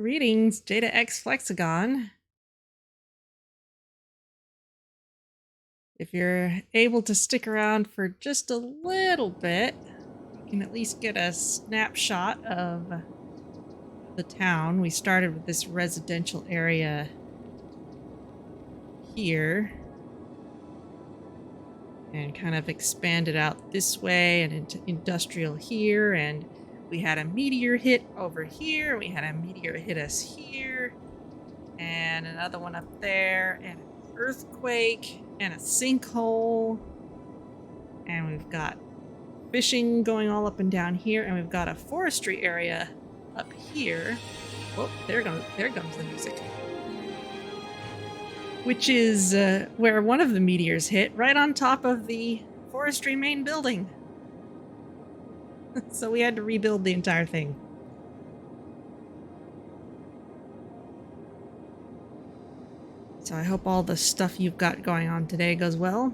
Greetings, Data X Flexagon. If you're able to stick around for just a little bit, you can at least get a snapshot of the town. We started with this residential area here and kind of expanded out this way and into industrial here, and we had a meteor hit over here, we had a meteor hit us here, and another one up there, and an earthquake, and a sinkhole, and we've got fishing going all up and down here, and we've got a forestry area up here. Oh, there comes the music. Which is where one of the meteors hit, right on top of the forestry main building. So we had to rebuild the entire thing. So I hope all the stuff you've got going on today goes well.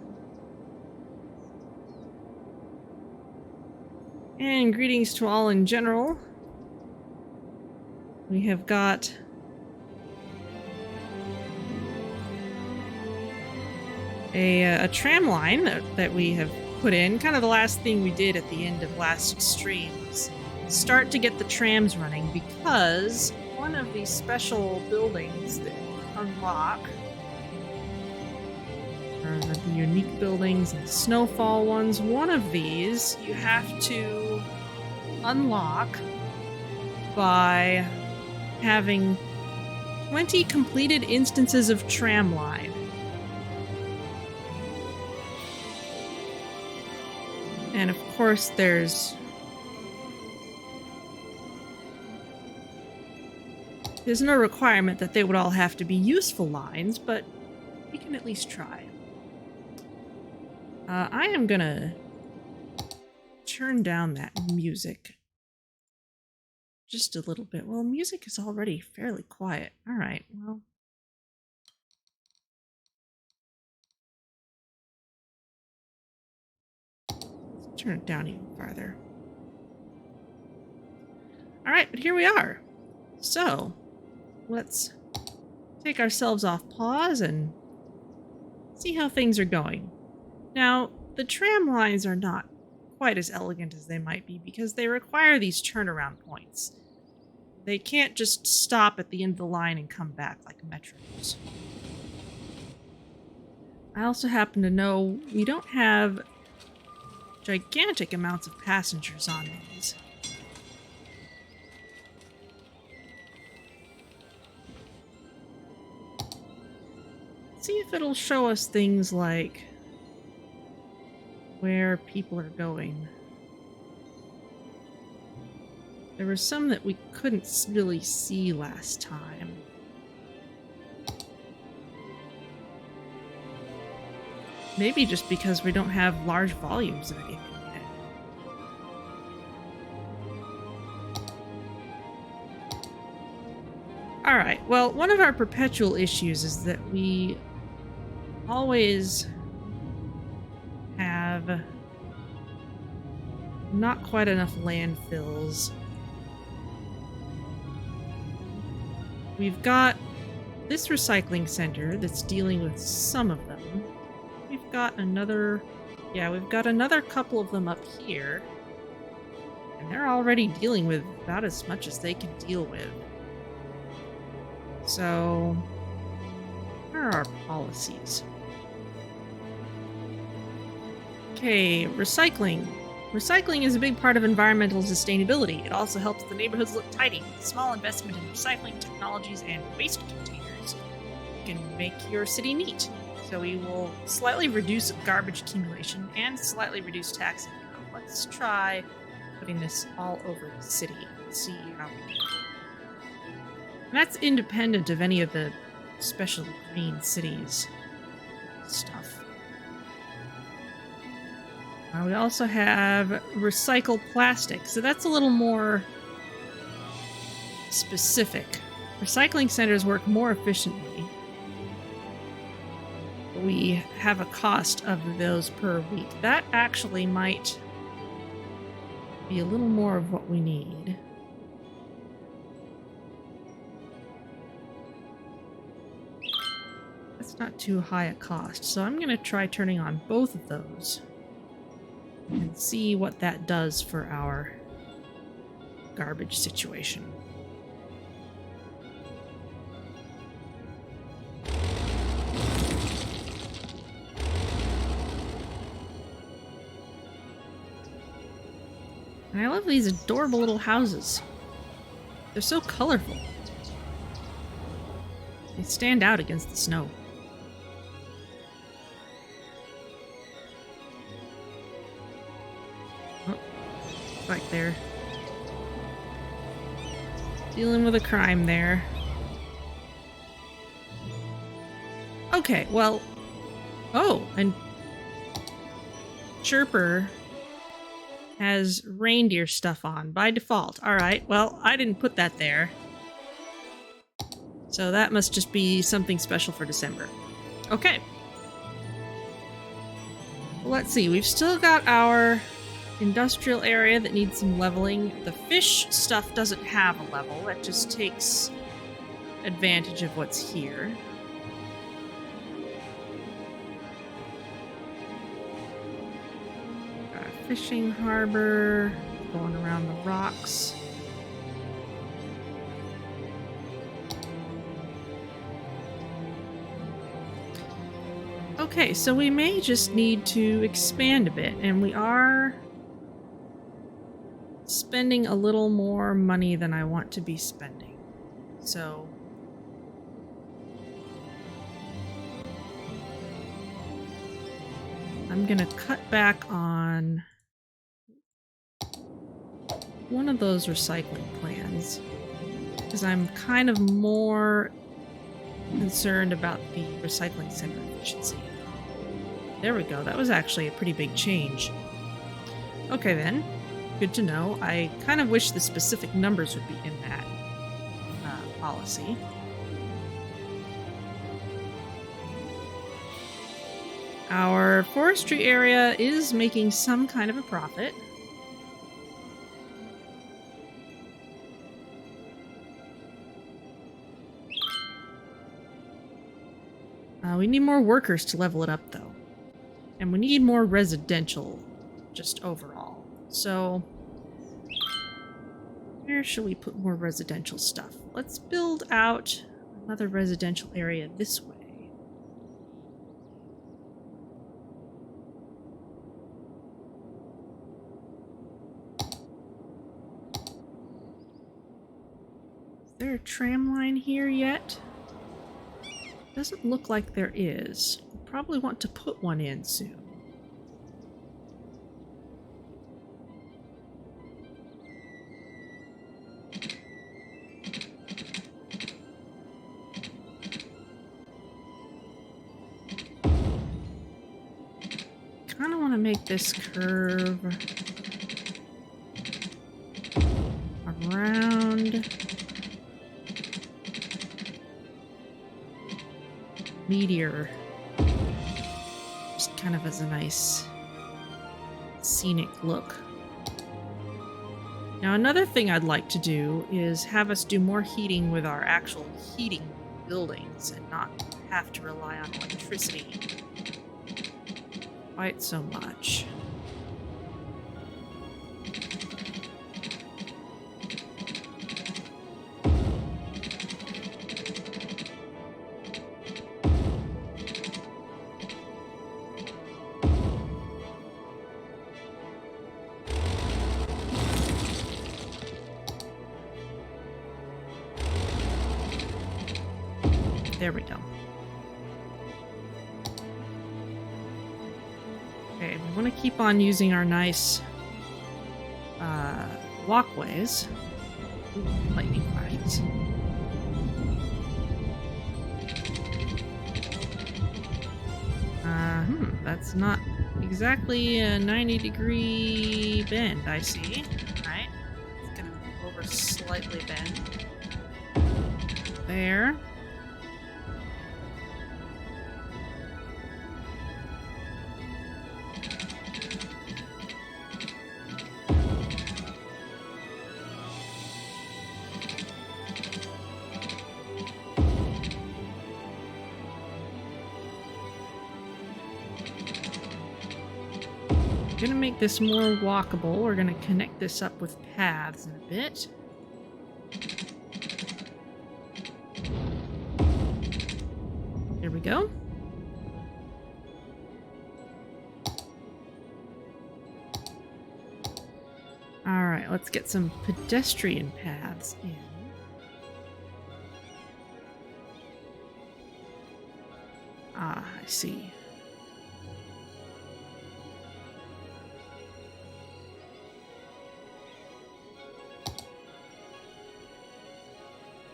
And greetings to all in general. We have got a tram line that we have put in. Kind of the last thing we did at the end of last stream was start to get the trams running, because one of these special buildings that unlock are the unique buildings and Snowfall ones. One of these you have to unlock by having 20 completed instances of tram line. And of course there's no requirement that they would all have to be useful lines, but we can at least try. I am gonna turn down that music just a little bit. Well, music is already fairly quiet. All right, well. Let's turn it down even farther. All right, but here we are. So, let's take ourselves off pause and see how things are going. Now, the tram lines are not quite as elegant as they might be because they require these turnaround points. They can't just stop at the end of the line and come back like metros. I also happen to know we don't have gigantic amounts of passengers on these. See if it'll show us things like where people are going. There were some that we couldn't really see last time. Maybe just because we don't have large volumes of anything yet. Alright, well, one of our perpetual issues is that we always have not quite enough landfills. We've got this recycling center that's dealing with some of them. We've got another couple of them up here. And they're already dealing with about as much as they can deal with. So, where are our policies? Okay, recycling. Recycling is a big part of environmental sustainability. It also helps the neighborhoods look tidy. Small investment in recycling technologies and waste containers can make your city neat. So we will slightly reduce garbage accumulation and slightly reduce tax income. Let's try putting this all over the city and see how we do. And that's independent of any of the special green cities stuff. We also have recycle plastic, so that's a little more specific. Recycling centers work more efficiently. We have a cost of those per week. That actually might be a little more of what we need. That's not too high a cost, so I'm going to try turning on both of those and see what that does for our garbage situation. And I love these adorable little houses. They're so colorful. They stand out against the snow. Oh, back there. Dealing with a crime there. Okay, well... Oh, and... Chirper has reindeer stuff on by default. Alright, well, I didn't put that there. So that must just be something special for December. Okay. Well, let's see. We've still got our industrial area that needs some leveling. The fish stuff doesn't have a level. It just takes advantage of what's here. Got a fishing harbor going around the rocks. Okay, so we may just need to expand a bit, and we are spending a little more money than I want to be spending. So I'm gonna cut back on one of those recycling plans because I'm kind of more concerned about the recycling center efficiency. There we go. That was actually a pretty big change. Okay then. Good to know. I kind of wish the specific numbers would be in that policy. Our forestry area is making some kind of a profit. We need more workers to level it up, though. And we need more residential, just overall. So, where should we put more residential stuff? Let's build out another residential area this way. Is there a tram line here yet? Doesn't look like there is. We'll probably want to put one in soon. Kind of want to make this curve around Meteor, just kind of as a nice scenic look. Now another thing I'd like to do is have us do more heating with our actual heating buildings and not have to rely on electricity quite so much. There we go. Okay, we want to keep on using our nice walkways. Ooh, lightning flashes. That's not exactly a 90-degree bend, I see. Right? It's gonna move over slightly then. There. We're gonna make this more walkable. We're gonna connect this up with paths in a bit. There we go. Alright, let's get some pedestrian paths in. Ah, I see.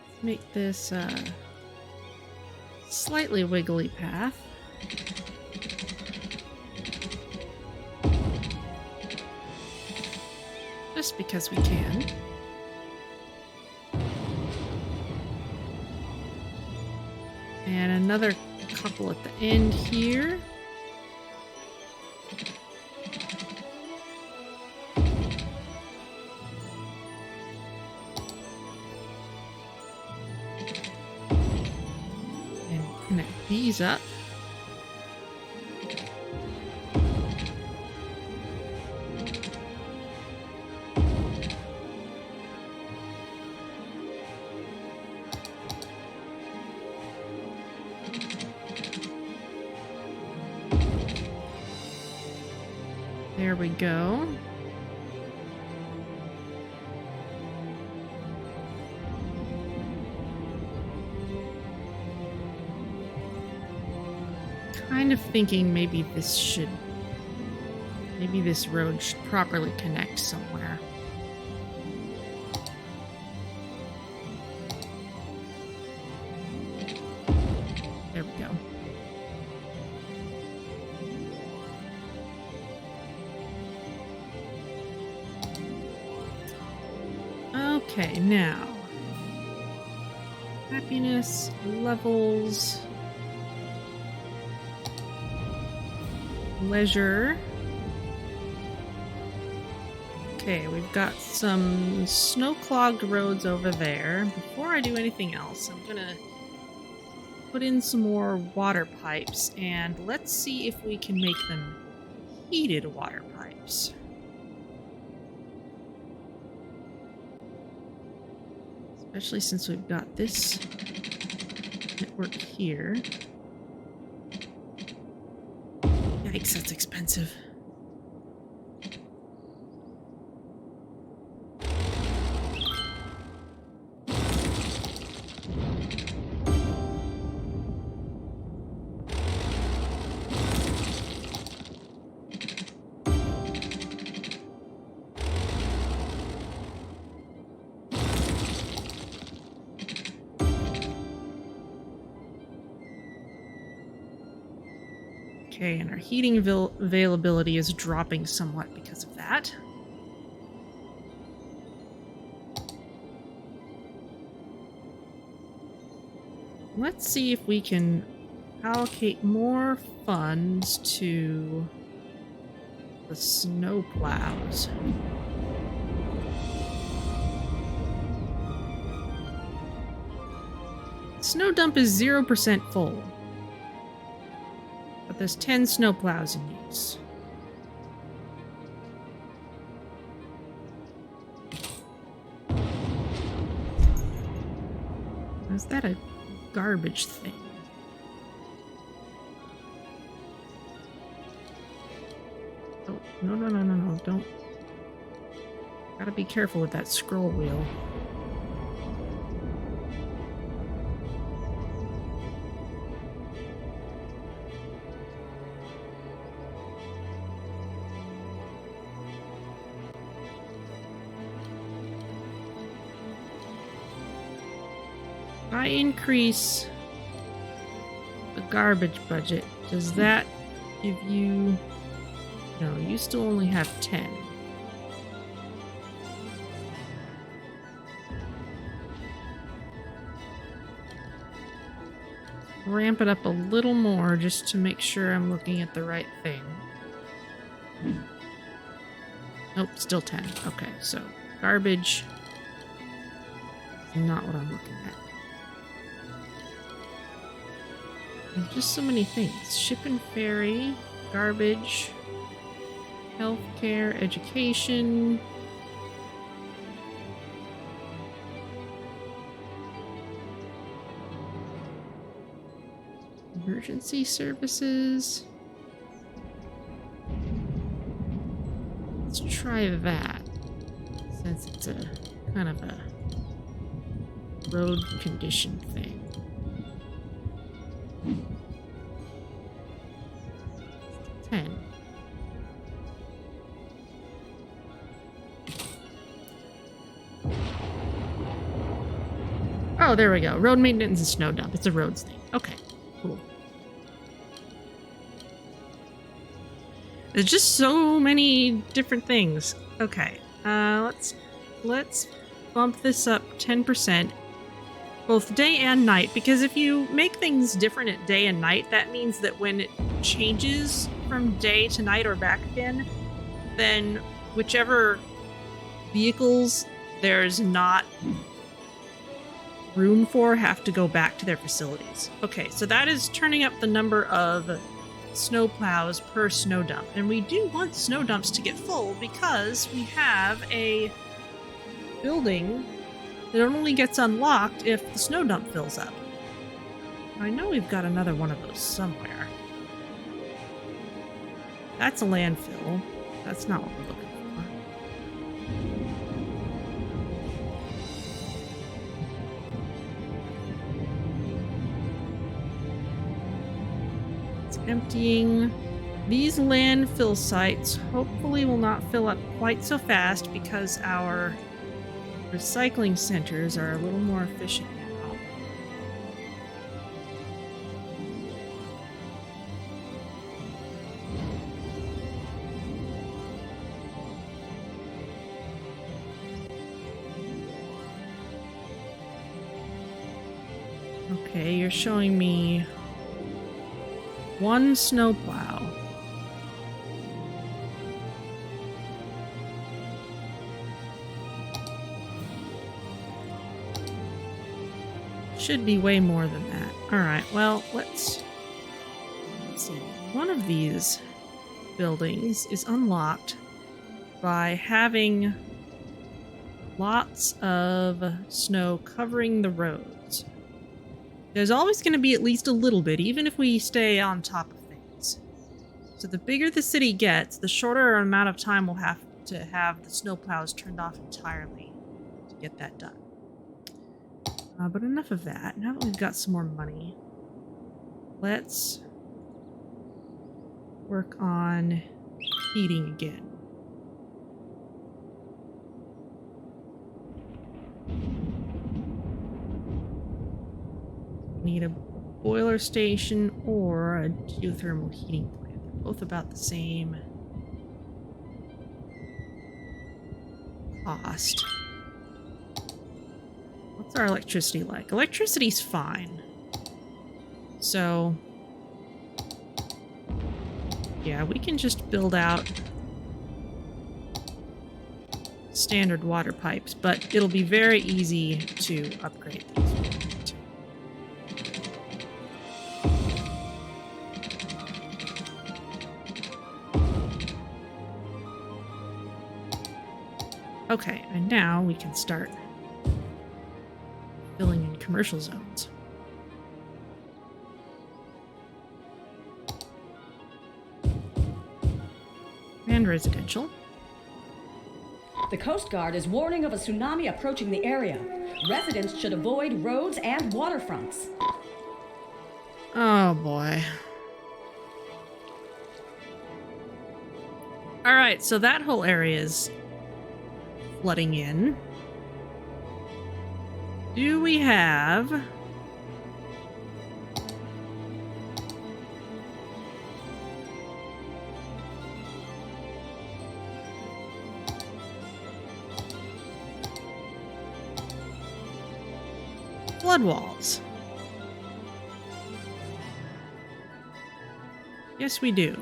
Let's make this a slightly wiggly path. Just because we can. And another couple at the end here. And connect these up. There we go. Kind of thinking maybe this road should properly connect somewhere. There we go. Okay, now happiness levels, leisure. Okay, we've got some snow-clogged roads over there. Before I do anything else, I'm gonna put in some more water pipes, and let's see if we can make them heated water pipes. Especially since we've got this network here. Yikes, that's expensive. Okay, and our heating availability is dropping somewhat because of that. Let's see if we can allocate more funds to the snow plows. Snow dump is 0% full. But there's 10 snowplows in use. Is that a garbage thing? Oh, no, don't. Gotta be careful with that scroll wheel. I increase the garbage budget, does that give you... No, you still only have 10. Ramp it up a little more just to make sure I'm looking at the right thing. Nope, still 10. Okay, so garbage is not what I'm looking at. There's just so many things. Ship and ferry, garbage. Healthcare, education. Emergency services. Let's try that. Since it's a kind of a road condition thing. Oh, there we go. Road maintenance and snow dump. It's a roads thing. Okay, cool. There's just so many different things. Okay, let's bump this up 10%, both day and night, because if you make things different at day and night, that means that when it changes from day to night or back again, then whichever vehicles there's not room for have to go back to their facilities. Okay, so that is turning up the number of snow plows per snow dump. And we do want snow dumps to get full because we have a building that only gets unlocked if the snow dump fills up. I know we've got another one of those somewhere. That's a landfill. That's not what we're looking for. Emptying. These landfill sites hopefully will not fill up quite so fast because our recycling centers are a little more efficient now. Okay, you're showing me one snowplow. Should be way more than that. Alright, well, let's see. One of these buildings is unlocked by having lots of snow covering the roads. There's always going to be at least a little bit, even if we stay on top of things. So the bigger the city gets, the shorter amount of time we'll have to have the snowplows turned off entirely to get that done. But enough of that. Now that we've got some more money, let's work on heating again. Need a boiler station or a geothermal heating plant. They're both about the same cost. What's our electricity like? Electricity's fine. So, yeah, we can just build out standard water pipes, but it'll be very easy to upgrade these. Okay, and now we can start filling in commercial zones. And residential. The Coast Guard is warning of a tsunami approaching the area. Residents should avoid roads and waterfronts. Oh boy. Alright, so that whole area is flooding in. Do we have flood walls? Yes, we do.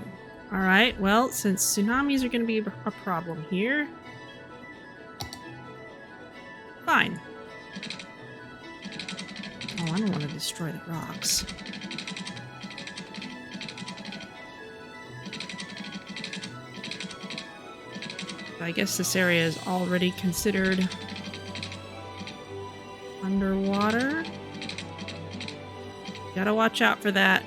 All right, well, since tsunamis are going to be a problem here, fine. Oh, I don't want to destroy the rocks. I guess this area is already considered underwater. Gotta watch out for that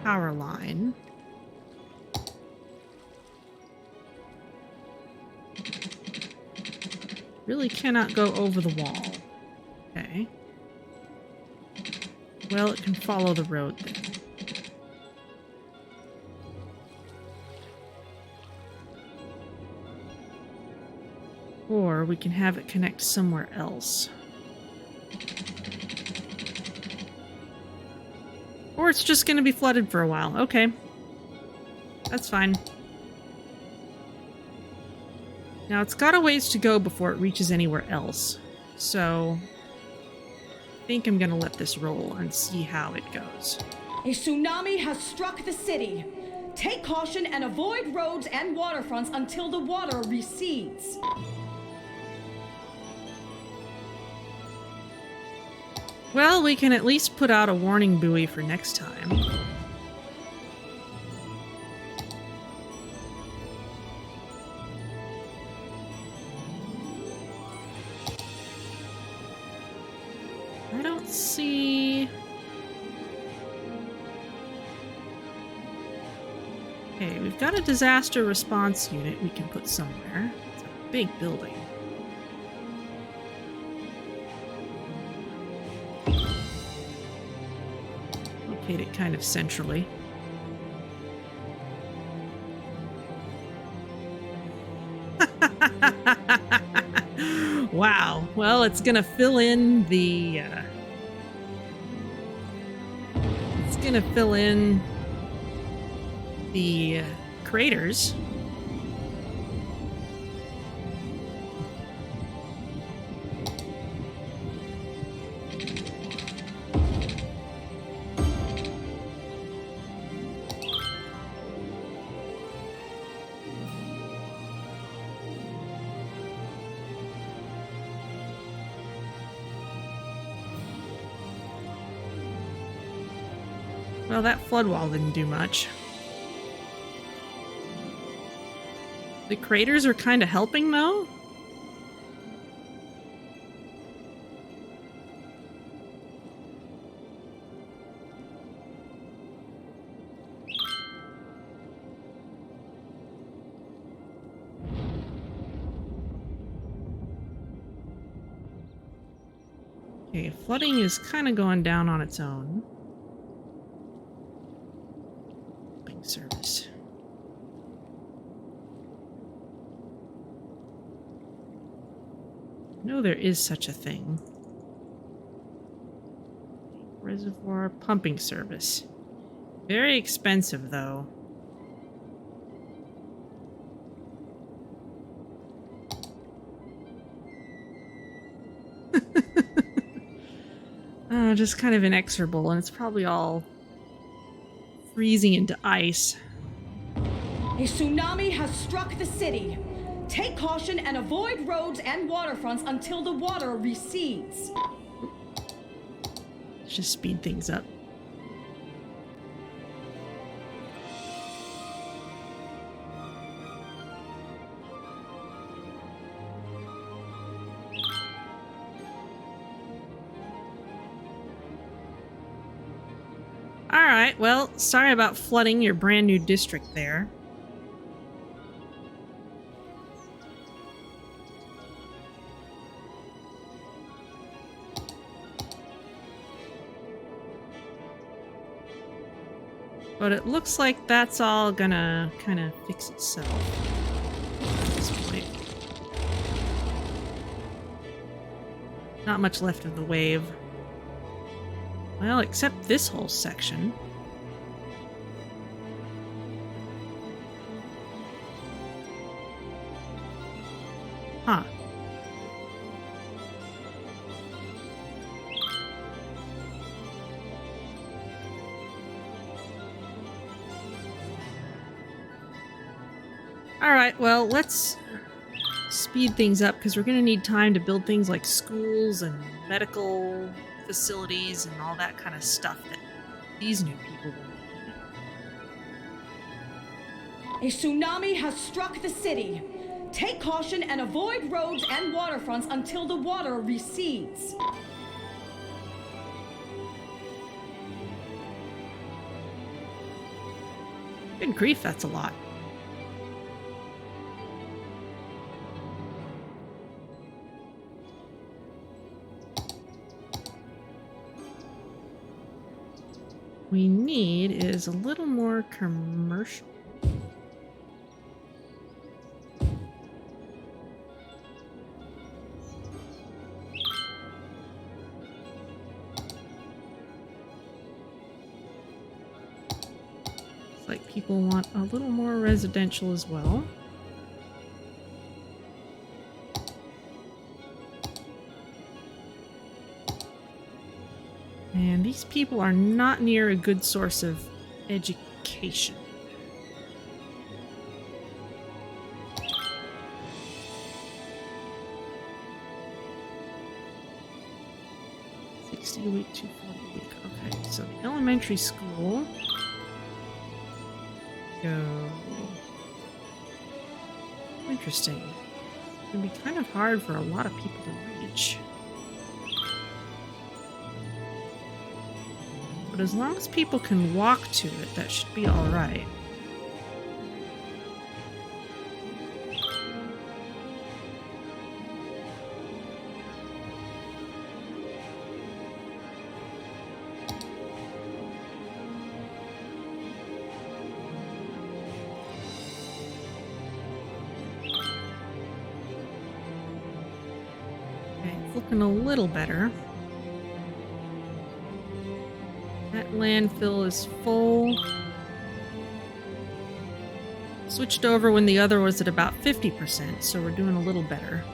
power line. Really cannot go over the wall. Okay. Well, it can follow the road then. Or we can have it connect somewhere else. Or it's just going to be flooded for a while. Okay. That's fine. Now it's got a ways to go before it reaches anywhere else. So I think I'm going to let this roll and see how it goes. A tsunami has struck the city. Take caution and avoid roads and waterfronts until the water recedes. Well, we can at least put out a warning buoy for next time. I don't see... Okay, we've got a disaster response unit we can put somewhere. It's a big building. Locate it kind of centrally. Wow. Well, it's gonna fill in the... it's gonna fill in the craters. Well, that flood wall didn't do much. The craters are kind of helping, though. Okay, flooding is kind of going down on its own. Service. I know there is such a thing. Reservoir pumping service. Very expensive, though. Just kind of inexorable, and it's probably all freezing into ice. A tsunami has struck the city. Take caution and avoid roads and waterfronts until the water recedes. Let's just speed things up. Alright, well, sorry about flooding your brand new district there. But it looks like that's all gonna kind of fix itself at this point. Not much left of the wave. Well, except this whole section. Huh. Alright, well, let's speed things up because we're going to need time to build things like schools and medical facilities and all that kind of stuff that these new people will need. A tsunami has struck the city. Take caution and avoid roads and waterfronts until the water recedes. Good grief, that's a lot. We need is a little more commercial. It's like people want a little more residential as well. And these people are not near a good source of education. $60 a week, $240 a week. Okay, so the elementary school. Go. Interesting. It's gonna be kind of hard for a lot of people to reach. But as long as people can walk to it, that should be all right. Okay, it's looking a little better. That landfill is full. Switched over when the other was at about 50%, so we're doing a little better.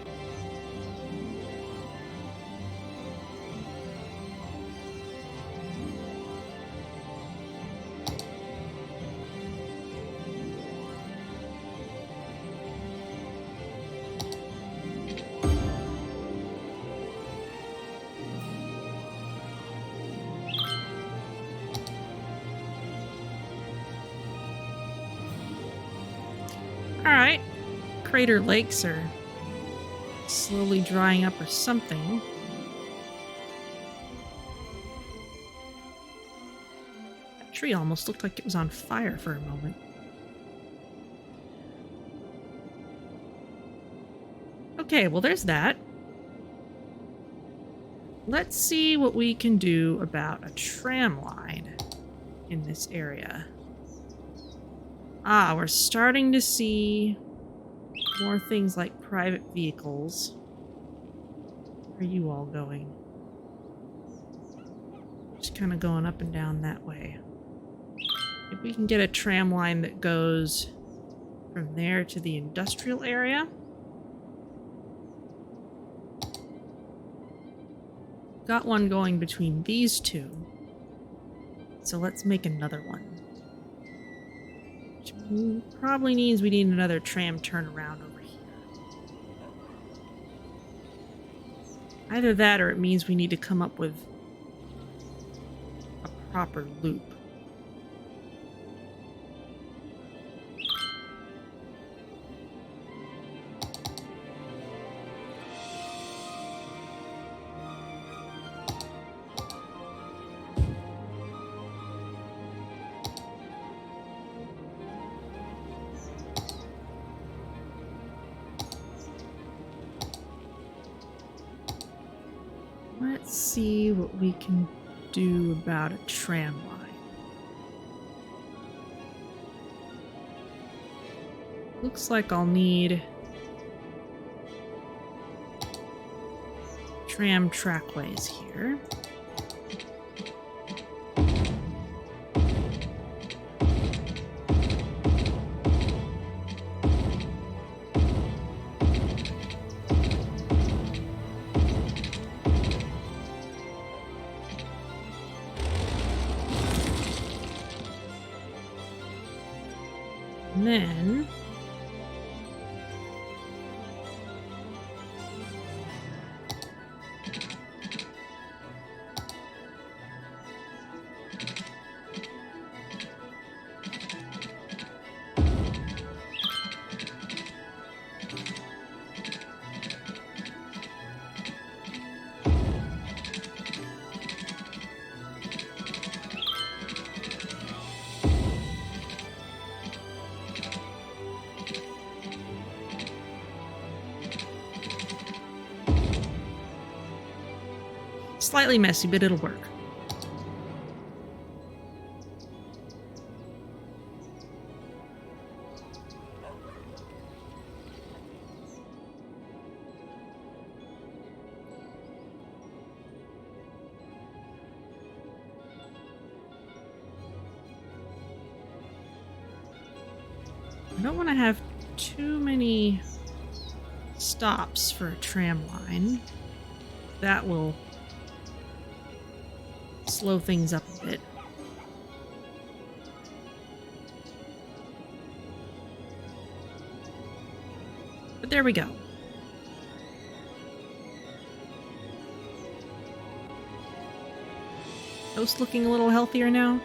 Alright. Crater lakes are slowly drying up or something. That tree almost looked like it was on fire for a moment. Okay, well there's that. Let's see what we can do about a tram line in this area. Ah, we're starting to see more things like private vehicles. Where are you all going? Just kind of going up and down that way. If we can get a tram line that goes from there to the industrial area. Got one going between these two. So let's make another one. Which probably means we need another tram turnaround over here. Either that or it means we need to come up with a proper loop. Let's see what we can do about a tram line. Looks like I'll need tram trackways here. And then Slightly messy, but it'll work. I don't want to have too many stops for a tram line. That will slow things up a bit. But there we go. Toast looking a little healthier now.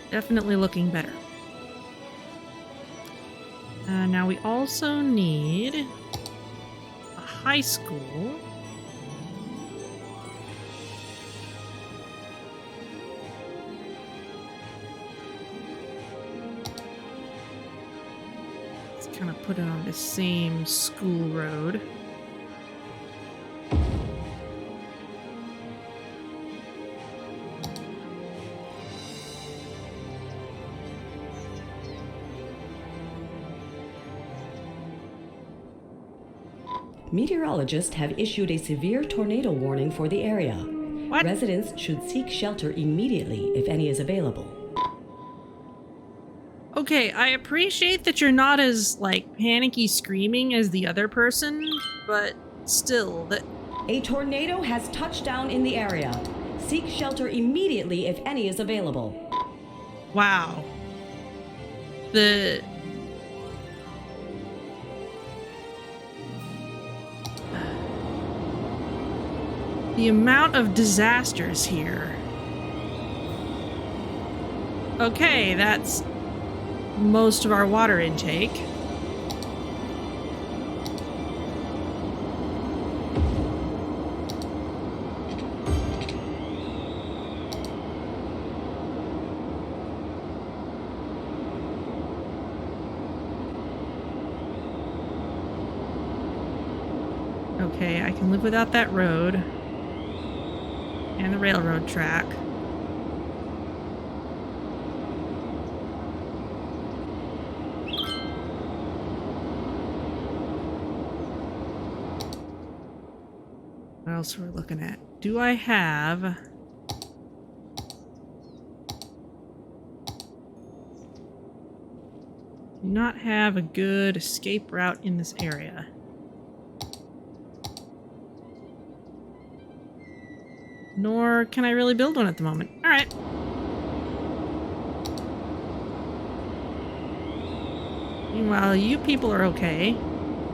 Definitely looking better. Now we also need a high school. Let's kind of put it on the same school road. Meteorologists have issued a severe tornado warning for the area. What? Residents should seek shelter immediately if any is available. Okay, I appreciate that you're not as, like, panicky screaming as the other person, but still, that... A tornado has touched down in the area. Seek shelter immediately if any is available. Wow. The amount of disasters here. Okay, that's most of our water intake. Okay, I can live without that road. And the railroad track. What else are we looking at? Do I have... Do not have a good escape route in this area. Nor can I really build one at the moment. Alright. Meanwhile, you people are okay.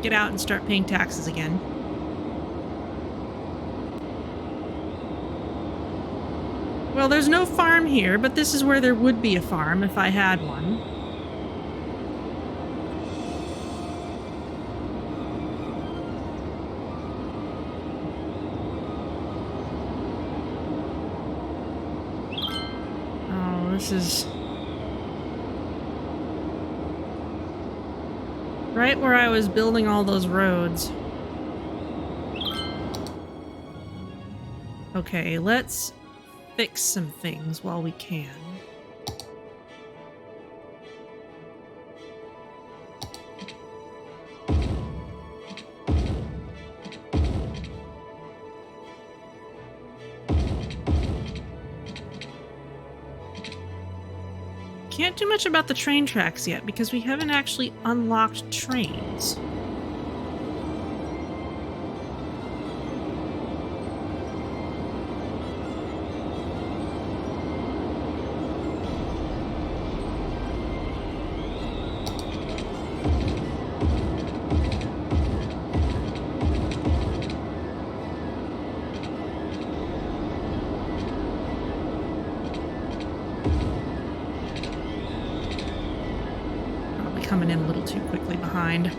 Get out and start paying taxes again. Well, there's no farm here, but this is where there would be a farm if I had one. This is right where I was building all those roads. Okay, let's fix some things while we can. Can't do much about the train tracks yet because we haven't actually unlocked trains. Coming in a little too quickly behind.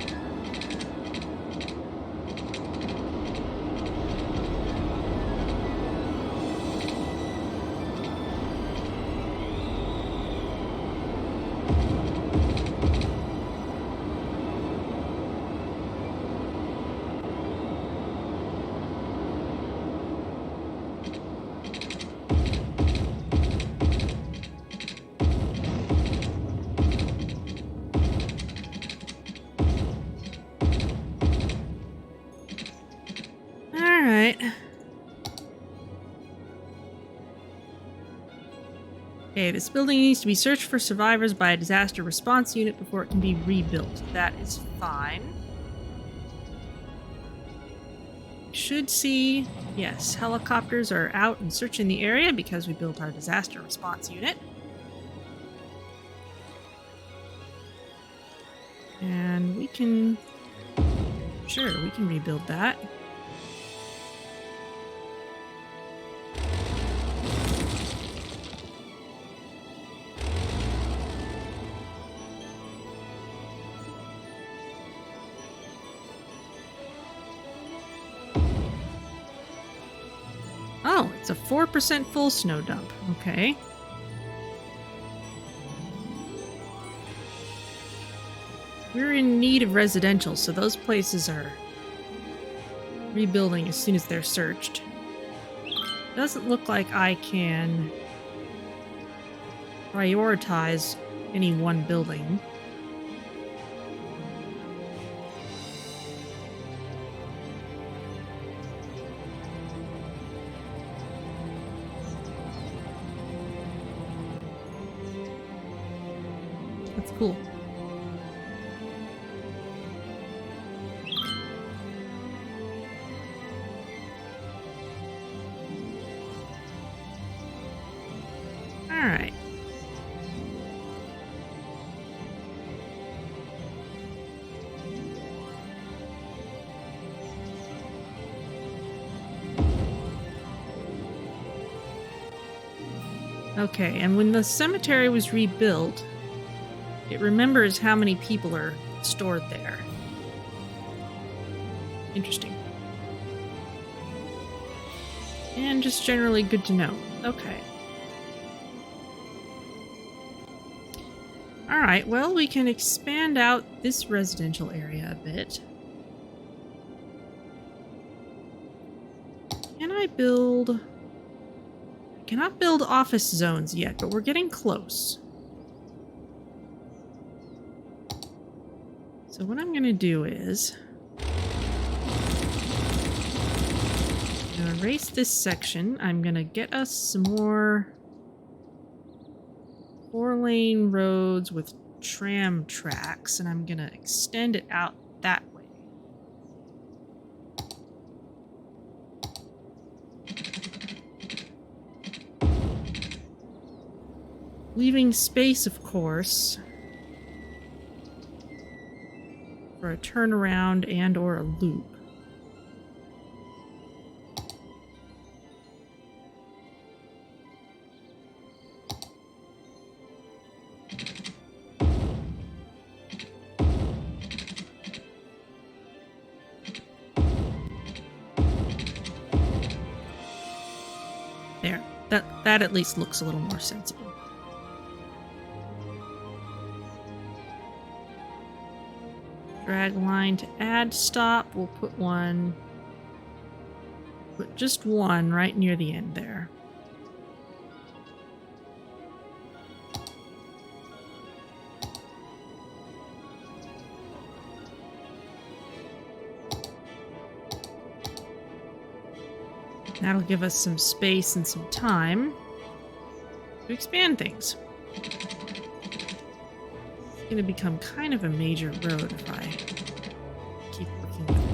Okay, this building needs to be searched for survivors by a disaster response unit before it can be rebuilt. That is fine. Should see, yes, helicopters are out and searching the area because we built our disaster response unit. And we can, sure, we can rebuild that. Oh, it's a 4% full snow dump. Okay. We're in need of residential, so those places are rebuilding as soon as they're searched. Doesn't look like I can prioritize any one building. That's cool. All right. Okay, and when the cemetery was rebuilt, it remembers how many people are stored there. Interesting. And just generally good to know. Okay. Alright, well, we can expand out this residential area a bit. Can I build... I cannot build office zones yet, but we're getting close. So what I'm going to do is... I'm going to erase this section. I'm going to get us some more 4-lane roads with tram tracks, and I'm going to extend it out that way. Leaving space, of course, for a turnaround and or a loop. There. That at least looks a little more sensible. Drag line to add stop. We'll put just one right near the end there. That'll give us some space and some time to expand things. It's going to become kind of a major road if I keep working with it.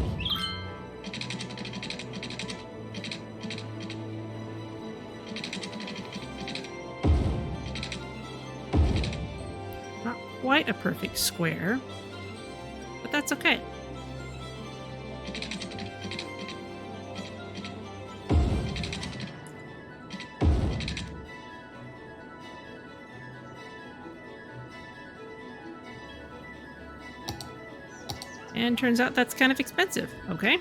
Not quite a perfect square, but that's okay. And turns out that's kind of expensive. Okay.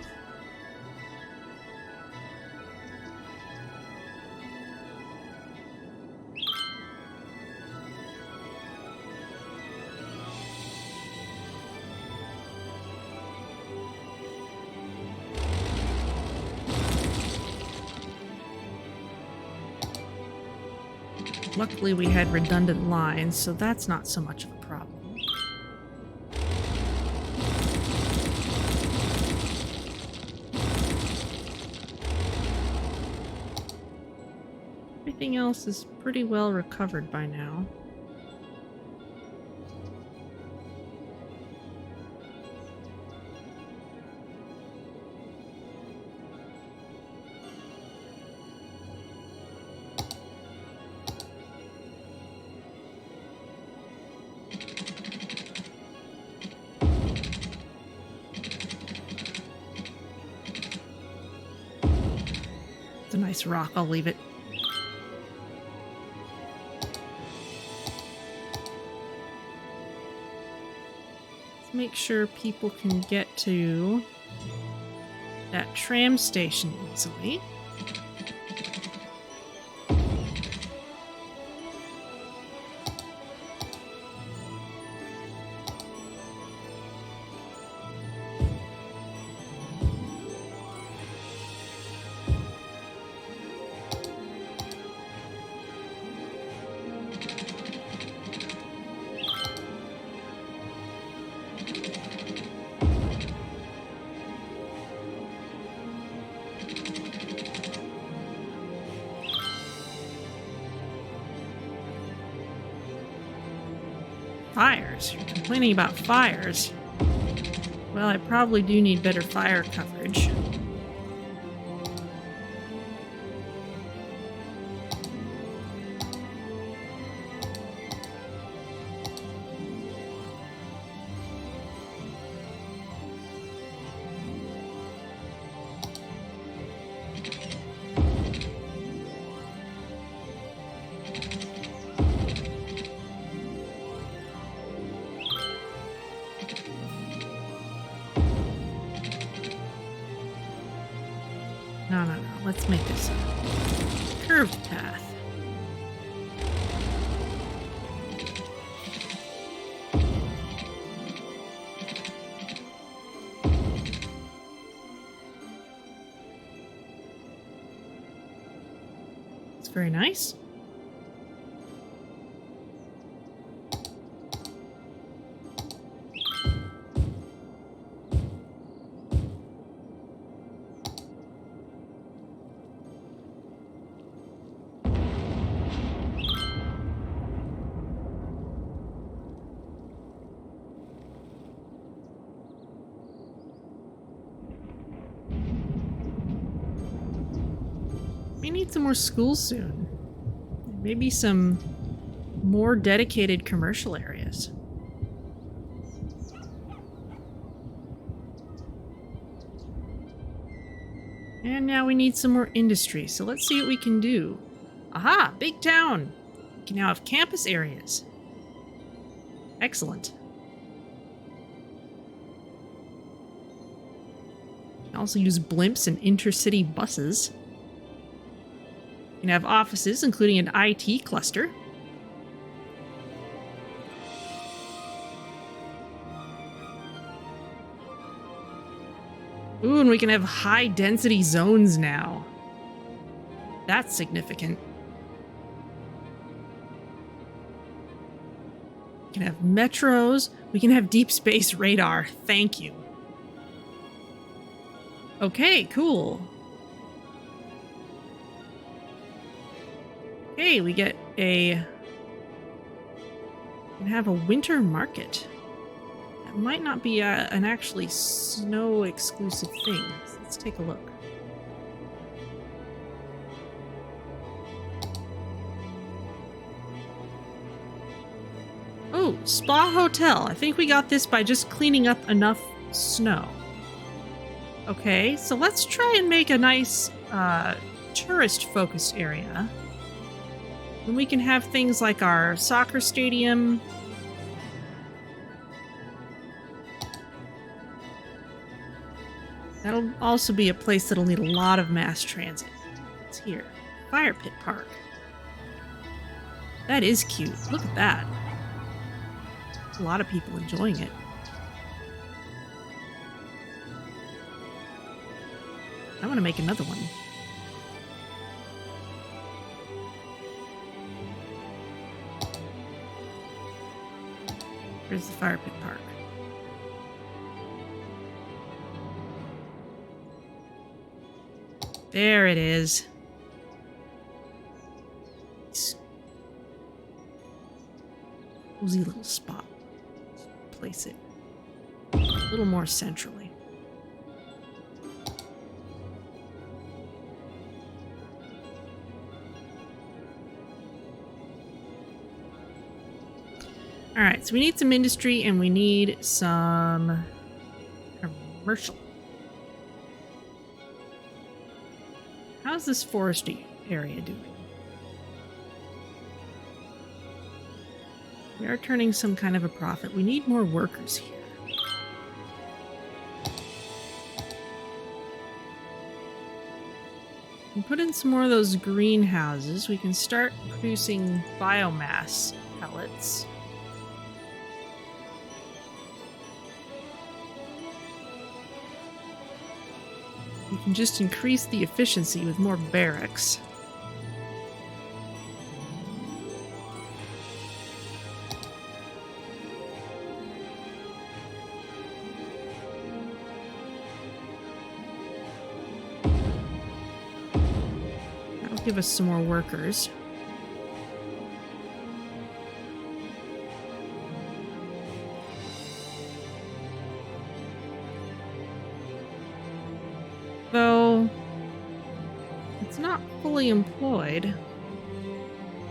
Luckily we had redundant lines, so that's not so much of a problem. Everything else is pretty well recovered by now. It's a nice rock, I'll leave it. Let's make sure people can get to that tram station easily. Fires? You're complaining about fires? Well, I probably do need better fire coverage. No. Let's make this a curved path. It's very nice. We need some more schools soon. Maybe some more dedicated commercial areas. And now we need some more industry, so let's see what we can do. Aha! Big town! We can now have campus areas. Excellent. We can also use blimps and intercity buses. You can have offices, including an IT cluster. Ooh, and we can have high-density zones now. That's significant. We can have metros. We can have deep space radar. Thank you. Okay, cool. Okay, we get a... We can have a winter market. That might not be an actually snow-exclusive thing. So let's take a look. Oh, Spa Hotel. I think we got this by just cleaning up enough snow. Okay, so let's try and make a nice tourist-focused area. And we can have things like our soccer stadium. That'll also be a place that'll need a lot of mass transit. It's here. Fire Pit Park. That is cute. Look at that. There's a lot of people enjoying it. I want to make another one. Here's the Fire Pit Park. There it is. cozy little spot. Place it a little more centrally. Alright, so we need some industry and we need some commercial. How's this forestry area doing? We are turning some kind of a profit. We need more workers here. We put in some more of those greenhouses. We can start producing biomass pellets. We can just increase the efficiency with more barracks. That'll give us some more workers. Though it's not fully employed.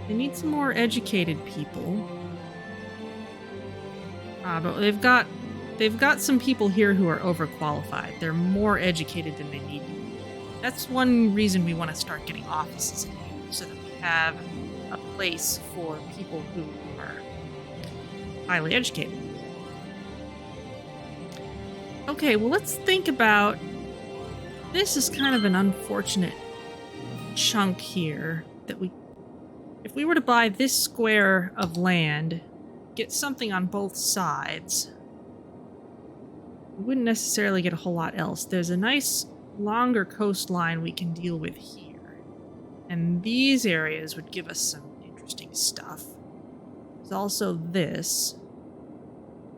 They need some more educated people. But they've got some people here who are overqualified. They're more educated than they need to be. That's one reason we want to start getting offices in here, so that we have a place for people who are highly educated. Okay, well, let's think about... This is kind of an unfortunate chunk here that if we were to buy this square of land, get something on both sides, we wouldn't necessarily get a whole lot else. There's a nice longer coastline we can deal with here. And these areas would give us some interesting stuff. There's also this.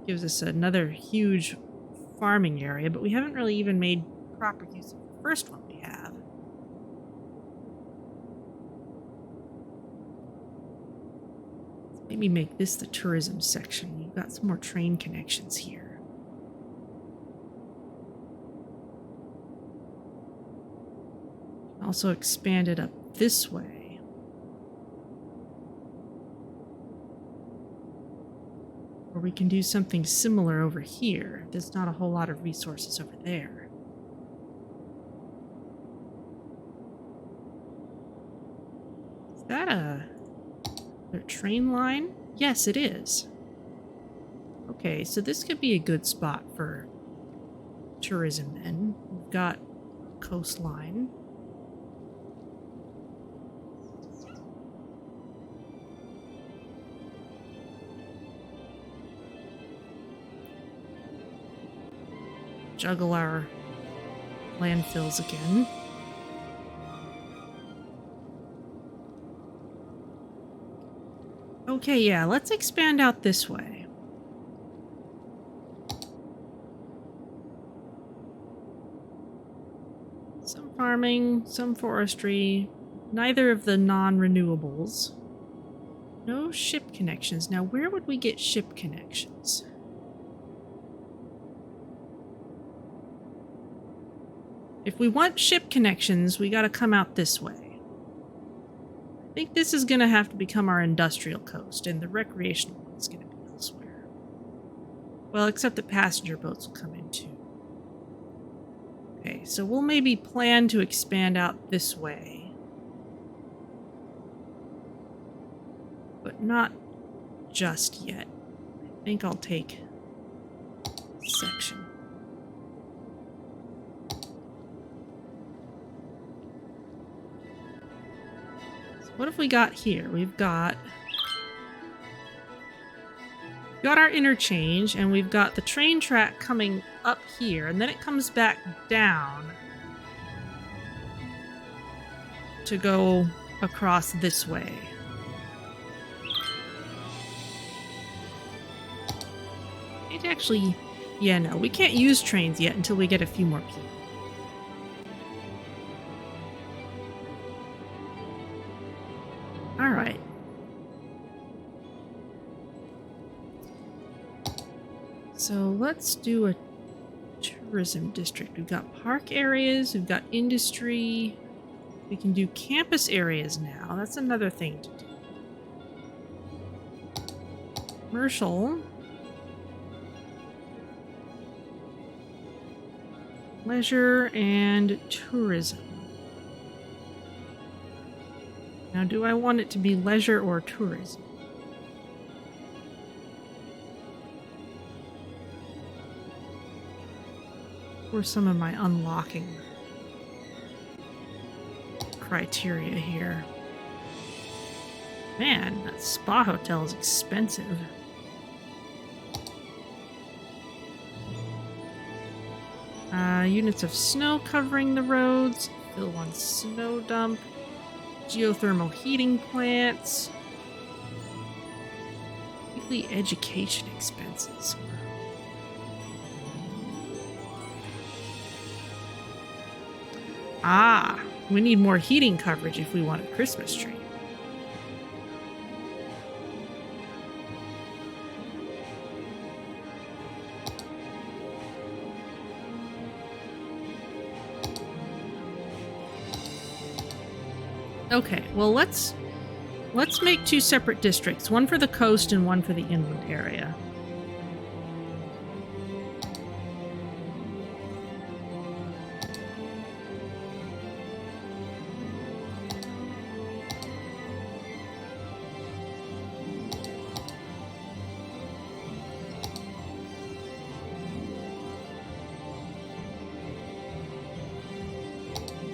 Gives us another huge farming area, but we haven't really even made proper use of the first one we have. Let's maybe make this the tourism section. We've got some more train connections here. Also expand it up this way. Or we can do something similar over here. There's not a whole lot of resources over there. Is that a train line? Yes, it is. Okay, so this could be a good spot for tourism then. We've got coastline. Juggle our landfills again. Okay, yeah, let's expand out this way. Some farming, some forestry, neither of the non-renewables. No ship connections. Now, where would we get ship connections? If we want ship connections, we gotta come out this way. I think this is gonna have to become our industrial coast, and the recreational one is gonna be elsewhere. Well, except that passenger boats will come in too. Okay, so we'll maybe plan to expand out this way. But not just yet. I think I'll take this section. What have we got here? We've got our interchange, and we've got the train track coming up here, and then it comes back down to go across this way. It actually, yeah, no, we can't use trains yet until we get a few more people. Alright. So let's do a tourism district. We've got park areas, we've got industry. We can do campus areas now. That's another thing to do. Commercial. Leisure and tourism. Now, do I want it to be leisure or tourism? Or some of my unlocking criteria here. Man, that spa hotel is expensive. Units of snow covering the roads. Fill one snow dump. Geothermal heating plants. Weekly education expenses. Ah, we need more heating coverage if we want a Christmas tree. Okay, well let's make two separate districts, one for the coast and one for the inland area.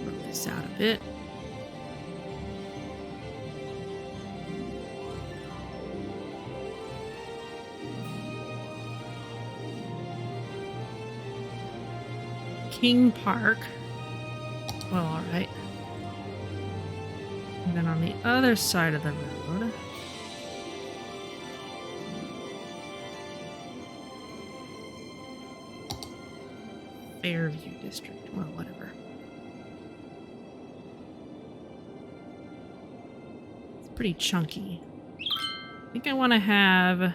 Move this out a bit. King Park. Well, alright. And then on the other side of the road, Fairview District. Well, whatever. It's pretty chunky. I think I want to have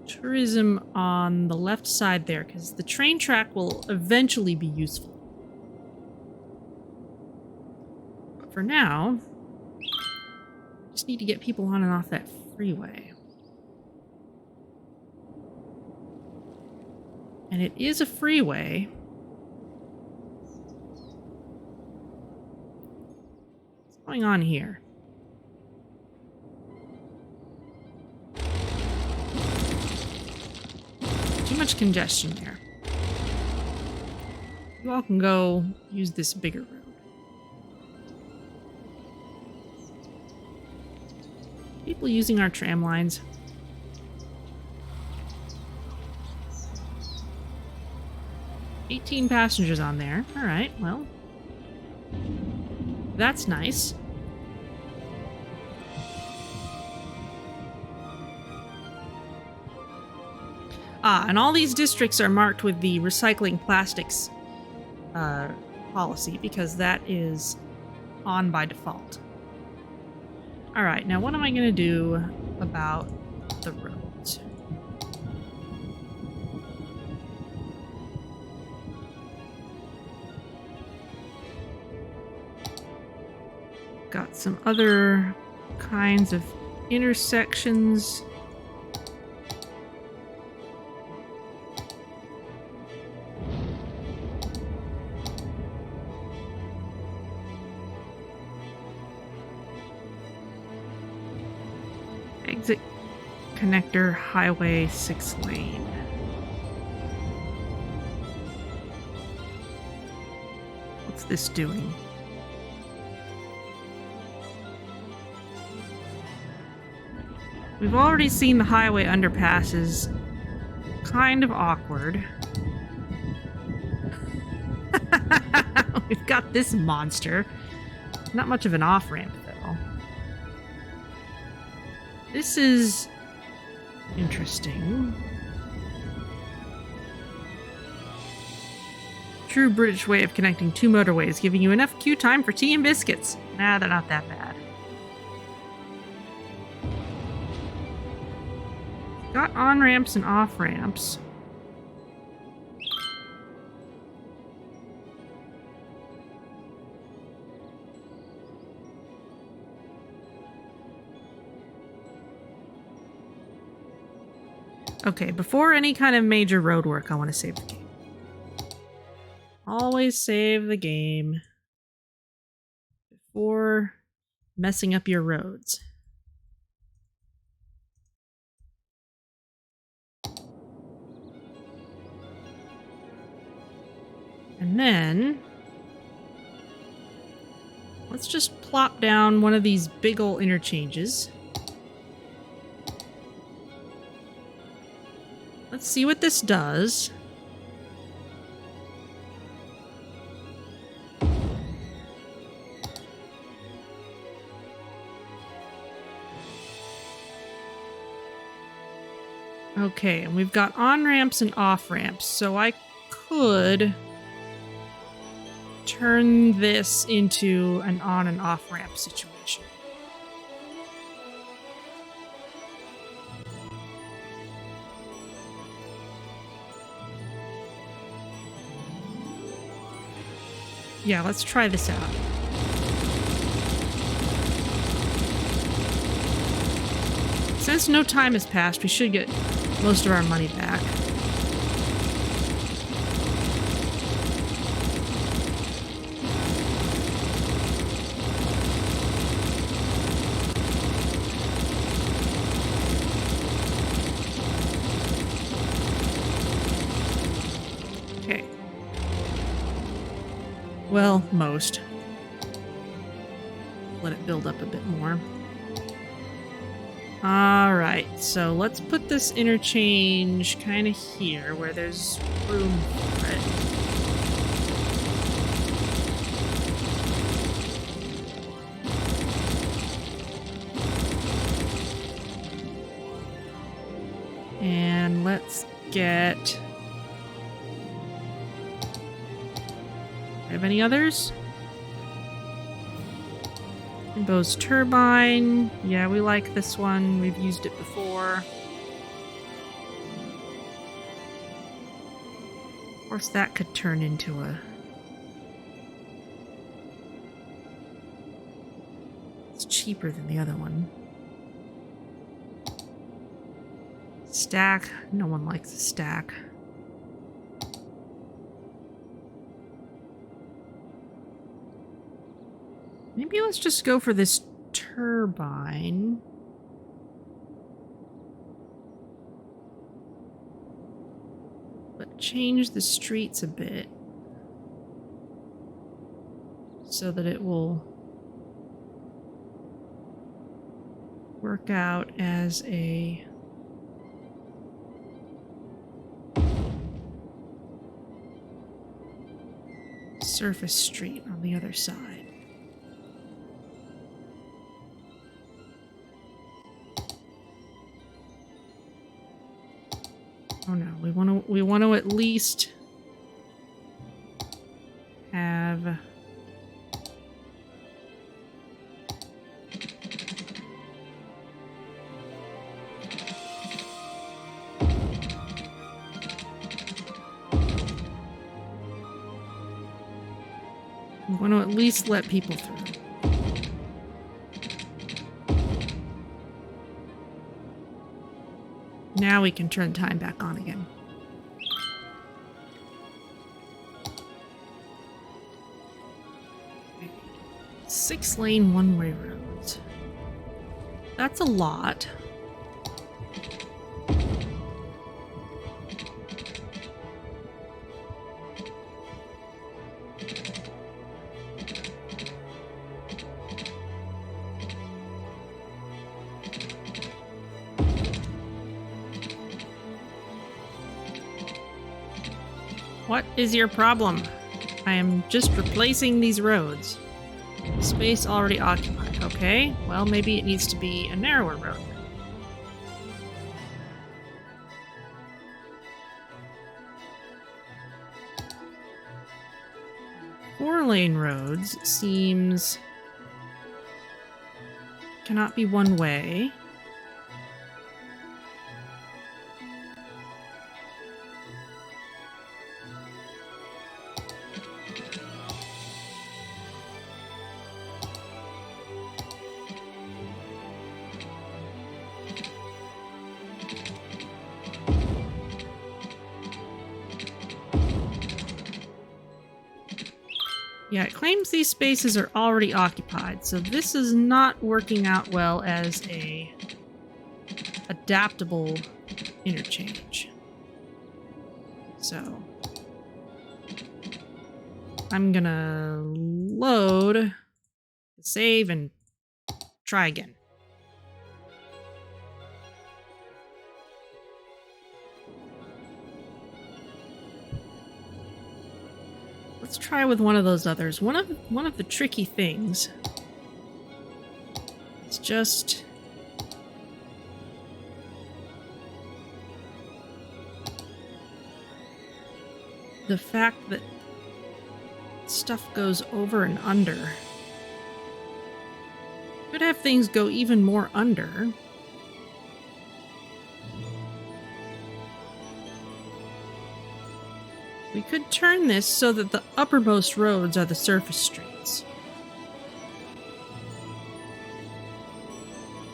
tourism on the left side there, because the train track will eventually be useful. But for now, just need to get people on and off that freeway. And it is a freeway. What's going on here? Too much congestion there. You all can go use this bigger road. People using our tram lines. $18 passengers on there. Alright, well. That's nice. And all these districts are marked with the recycling plastics policy, because that is on by default. Alright, now what am I going to do about the roads? Got some other kinds of intersections. Exit connector highway 6 lane. What's this doing? We've already seen the highway underpass is kind of awkward. We've got this monster. Not much of an off-ramp, though. This is interesting. True British way of connecting two motorways, giving you enough queue time for tea and biscuits. Nah, they're not that bad. got on-ramps and off-ramps. Okay, before any kind of major road work, I want to save the game. Always save the game before messing up your roads. And then let's just plop down one of these big ol' interchanges. Let's see what this does. Okay, and we've got on-ramps and off-ramps, so I could turn this into an on and off-ramp situation. Yeah, let's try this out. Since no time has passed, we should get most of our money back. Okay. Well, most. Let it build up a bit more. Alright, so let's put this interchange kind of here where there's room for it. And let's get... have any others? Bose turbine. Yeah, we like this one. We've used it before. Of course, that could turn into a... it's cheaper than the other one. Stack. No one likes a stack. Maybe let's just go for this turbine. But change the streets a bit so that it will work out as a surface street on the other side. Oh no, we want to at least have we want to at least let people through. Now we can turn time back on again. 6-lane one-way roads. That's a lot. What is your problem? I am just replacing these roads. Space already occupied. Okay, well maybe it needs to be a narrower road. 4-lane roads seems cannot be one way. Yeah, it claims these spaces are already occupied, so this is not working out well as a adaptable interchange. So I'm gonna load, save, and try again. Let's try with one of those others. One of the tricky things is just the fact that stuff goes over and under. Could have things go even more under. We could turn this so that the uppermost roads are the surface streets.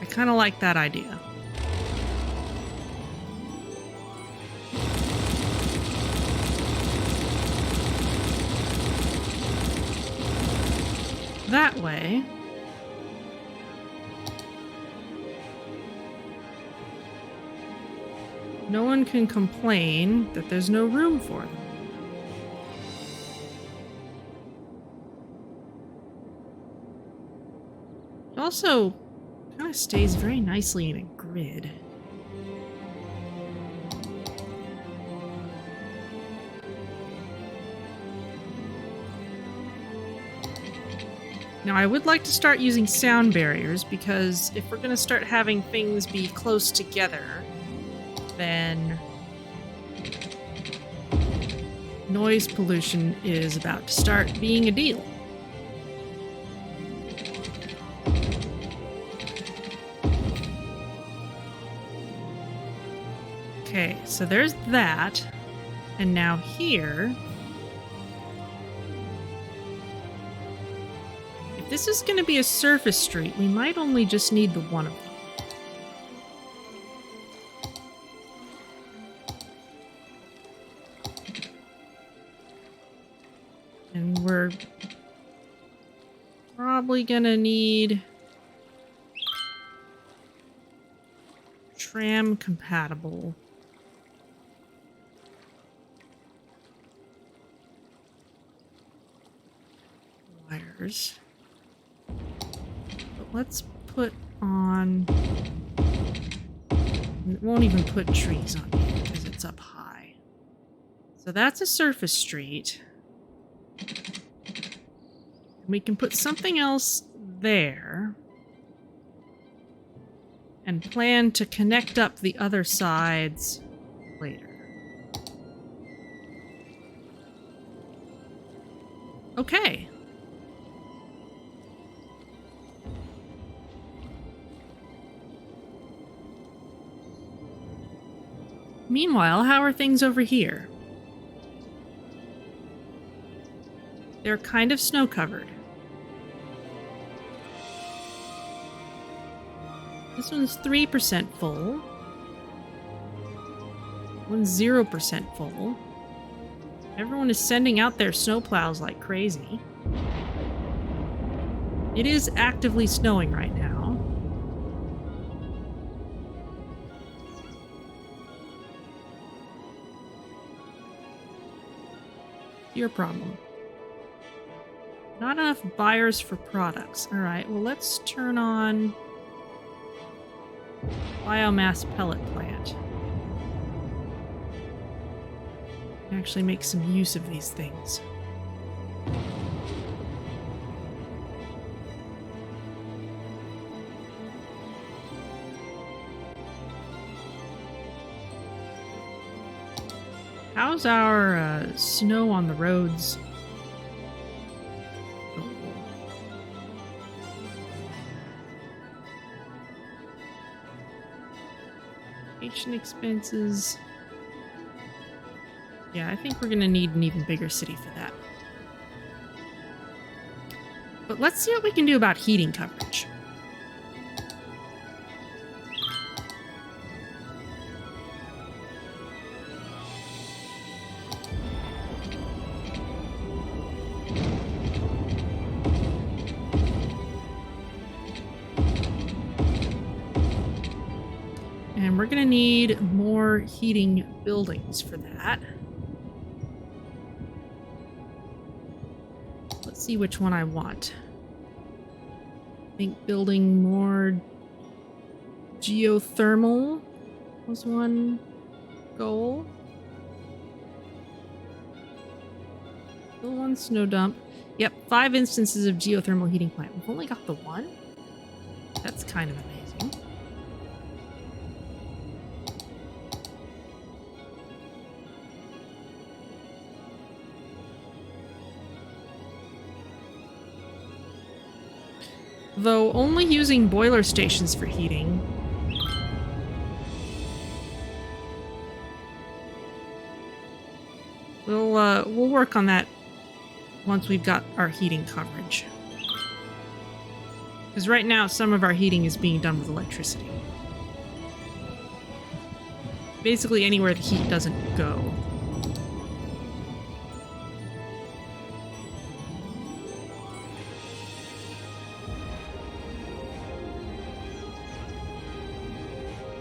I kind of like that idea. That way, no one can complain that there's no room for them. It also kind of stays very nicely in a grid. Now, I would like to start using sound barriers, because if we're going to start having things be close together, then noise pollution is about to start being a deal. Okay, so there's that. And now here, if this is going to be a surface street, we might only just need the one of them. And we're probably going to need tram compatible wires. But let's put on... It won't even put trees on it because it's up high. So that's a surface street. We can put something else there and plan to connect up the other sides later. Okay. Meanwhile, how are things over here? They're kind of snow-covered. This one's 3% full. One's 0% full. Everyone is sending out their snowplows like crazy. It is actively snowing right now. Your problem. Not enough buyers for products. Alright, well let's turn on biomass pellet plant. Actually make some use of these things. How's our snow on the roads? Vacation expenses. Yeah, I think we're gonna need an even bigger city for that. But let's see what we can do about heating coverage. we're gonna need more heating buildings for that. Let's see which one I want. I think building more geothermal was one goal. Still one snow dump. Yep, 5 instances of geothermal heating plant. We've only got the one? That's kind of amazing. Though only using boiler stations for heating. We'll work on that once we've got our heating coverage. Because right now some of our heating is being done with electricity. Basically anywhere the heat doesn't go.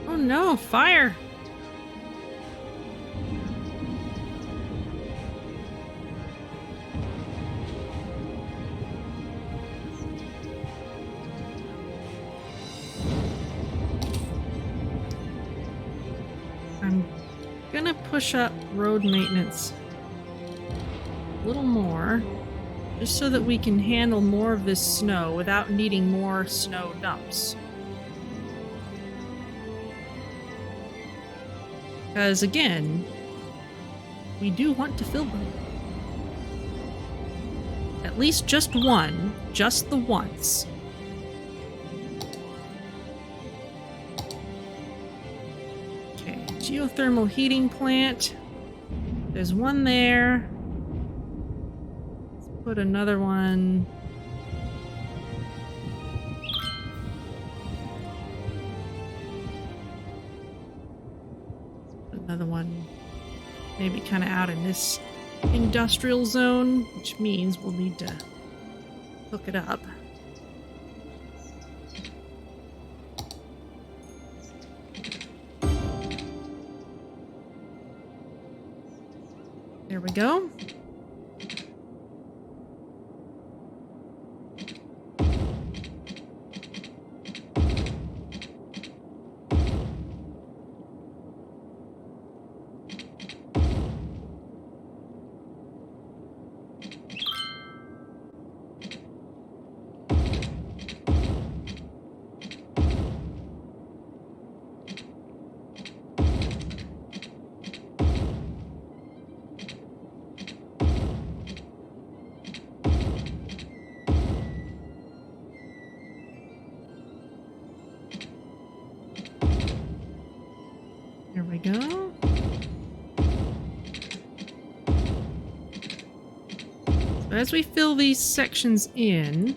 Oh no, fire! I'm gonna push up road maintenance a little more, just so that we can handle more of this snow without needing more snow dumps. Because again, we do want to fill them. At least just one, just the once. Okay, geothermal heating plant. There's one there. Let's put another one. Another one maybe kind of out in this industrial zone, which means we'll need to hook it up. There we go. There we go. So as we fill these sections in,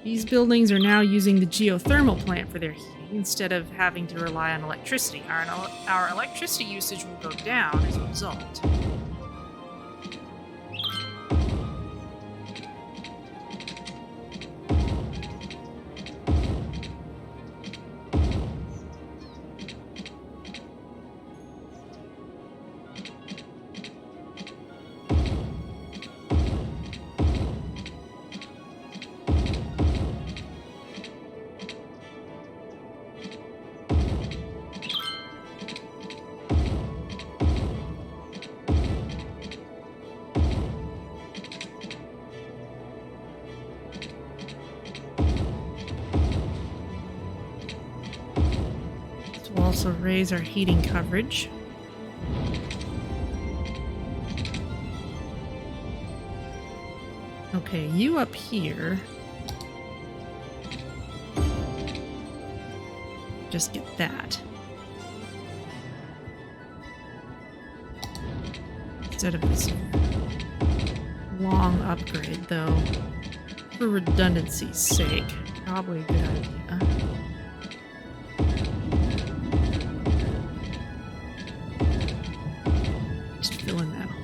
these buildings are now using the geothermal plant for their heating instead of having to rely on electricity. Our electricity usage will go down as a result. Also raise our heating coverage. Okay, you up here. Just get that. Instead of this long upgrade, though, for redundancy's sake, probably a good idea.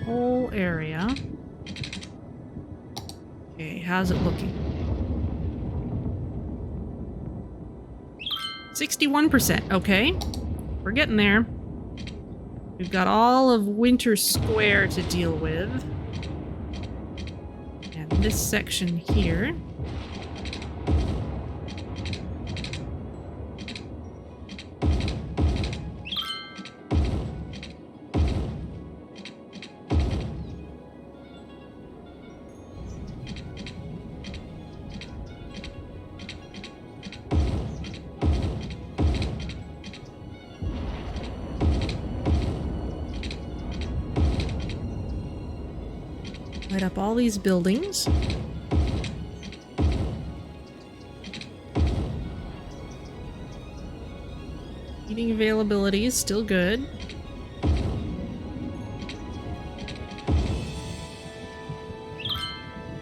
Whole area. Okay, how's it looking? 61%. Okay. We're getting there. We've got all of Winter Square to deal with. And this section here. Light up all these buildings. Heating availability is still good.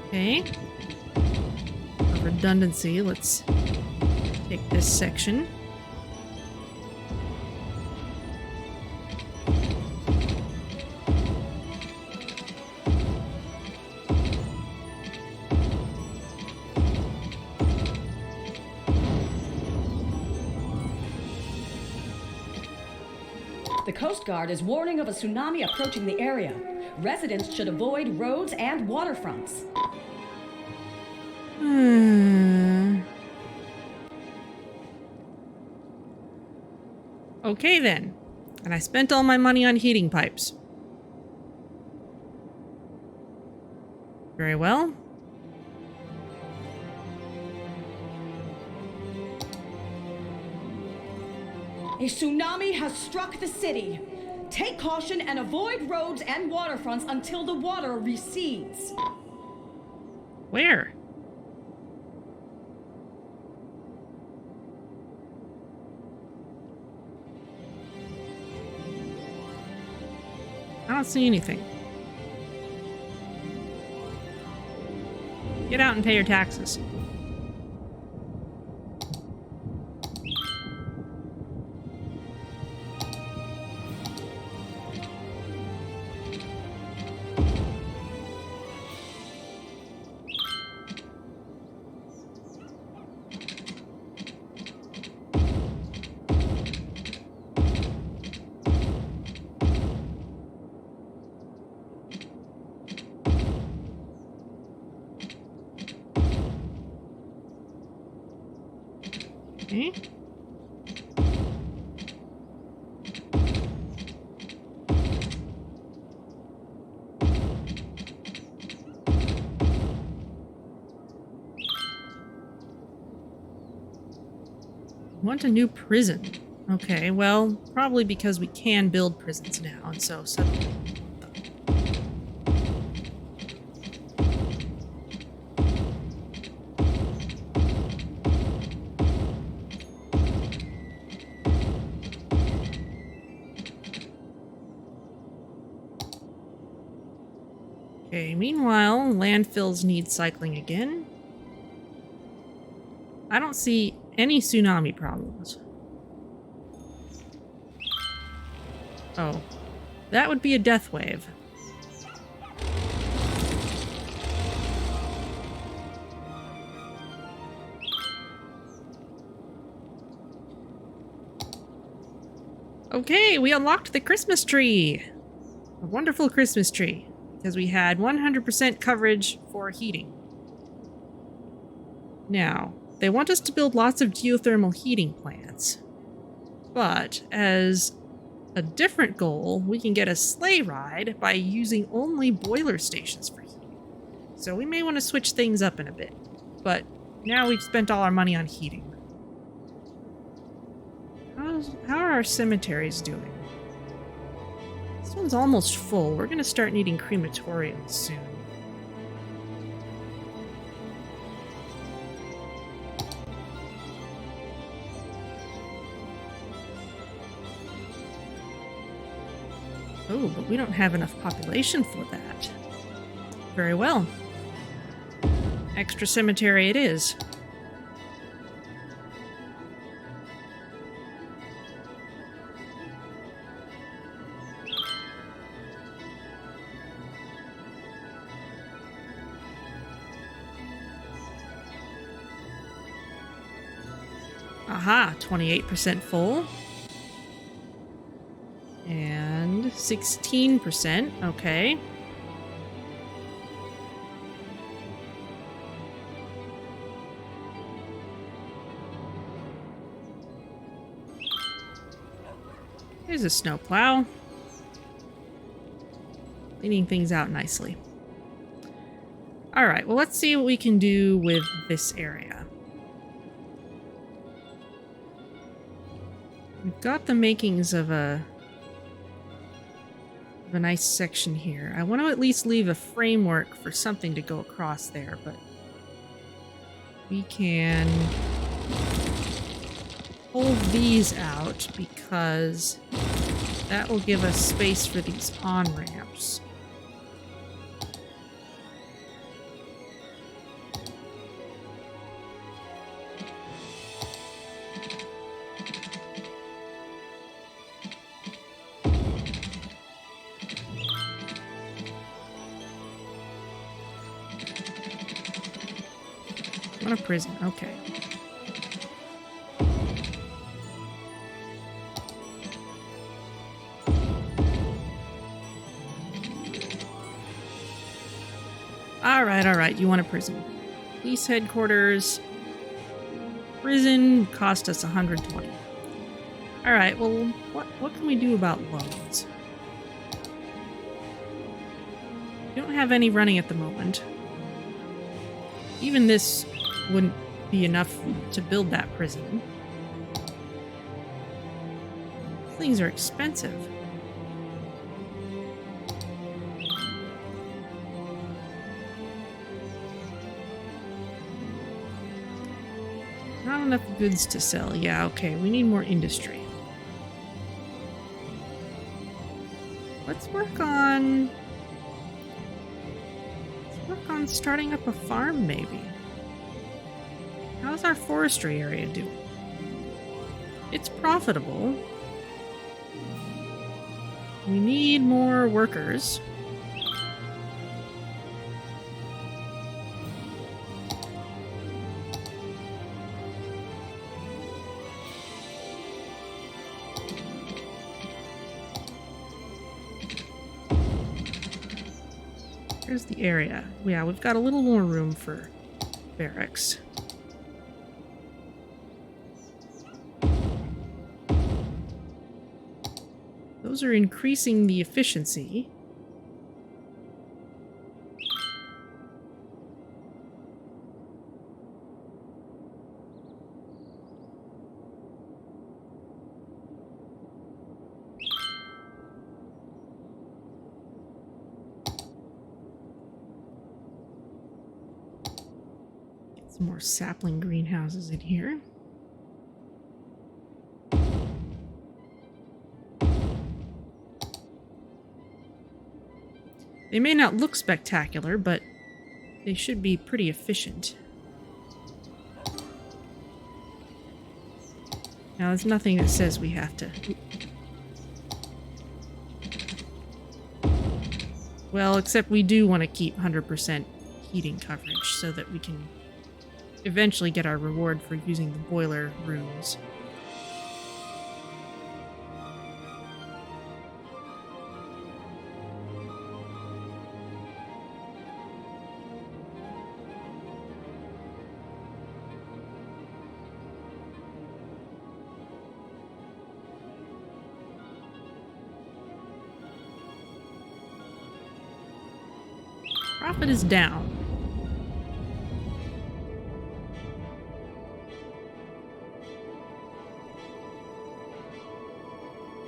Okay. For redundancy, let's take this section. The Coast Guard is warning of a tsunami approaching the area. Residents should avoid roads and waterfronts. Okay then. And I spent all my money on heating pipes. Very well. A tsunami has struck the city. Take caution and avoid roads and waterfronts until the water recedes. Where? I don't see anything. Get out and pay your taxes. Okay. Want a new prison. Okay, well, probably because we can build prisons now, and so suddenly... Okay, meanwhile, landfills need cycling again. I don't see any tsunami problems. Oh, that would be a death wave. Okay, we unlocked the Christmas tree. A wonderful Christmas tree. Because we had 100% coverage for heating. Now, they want us to build lots of geothermal heating plants. But, as a different goal, we can get a sleigh ride by using only boiler stations for heating. So we may want to switch things up in a bit. But now we've spent all our money on heating. How are our cemeteries doing? This one's almost full. We're going to start needing crematoriums soon. Oh, but we don't have enough population for that. Very well. Extra cemetery it is. Aha, 28% full. And 16%, okay. Here's a snowplow. Cleaning things out nicely. Alright, well let's see what we can do with this area. We've got the makings of a nice section here. I want to at least leave a framework for something to go across there, but we can pull these out because that will give us space for these on-ramps. What a prison, okay. Alright, you want a prison. Police headquarters. Prison cost us 120. Alright, well, what can we do about loans? We don't have any running at the moment. Even this wouldn't be enough to build that prison. Things are expensive. Not enough goods to sell. Yeah, okay, we need more industry. Let's work on starting up a farm, maybe. How's our forestry area doing? It's profitable. We need more workers. Here's the area. Yeah, we've got a little more room for barracks. Those are increasing the efficiency. Some more sapling greenhouses in here. They may not look spectacular, but they should be pretty efficient. Now, there's nothing that says we have to... Well, except we do want to keep 100% heating coverage so that we can eventually get our reward for using the boiler rooms. Profit is down.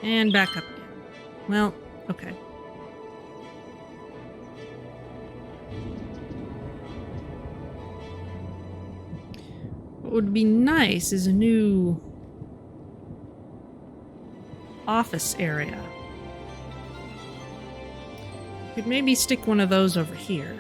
And back up again. Well, okay. What would be nice is a new office area. Could maybe stick one of those over here.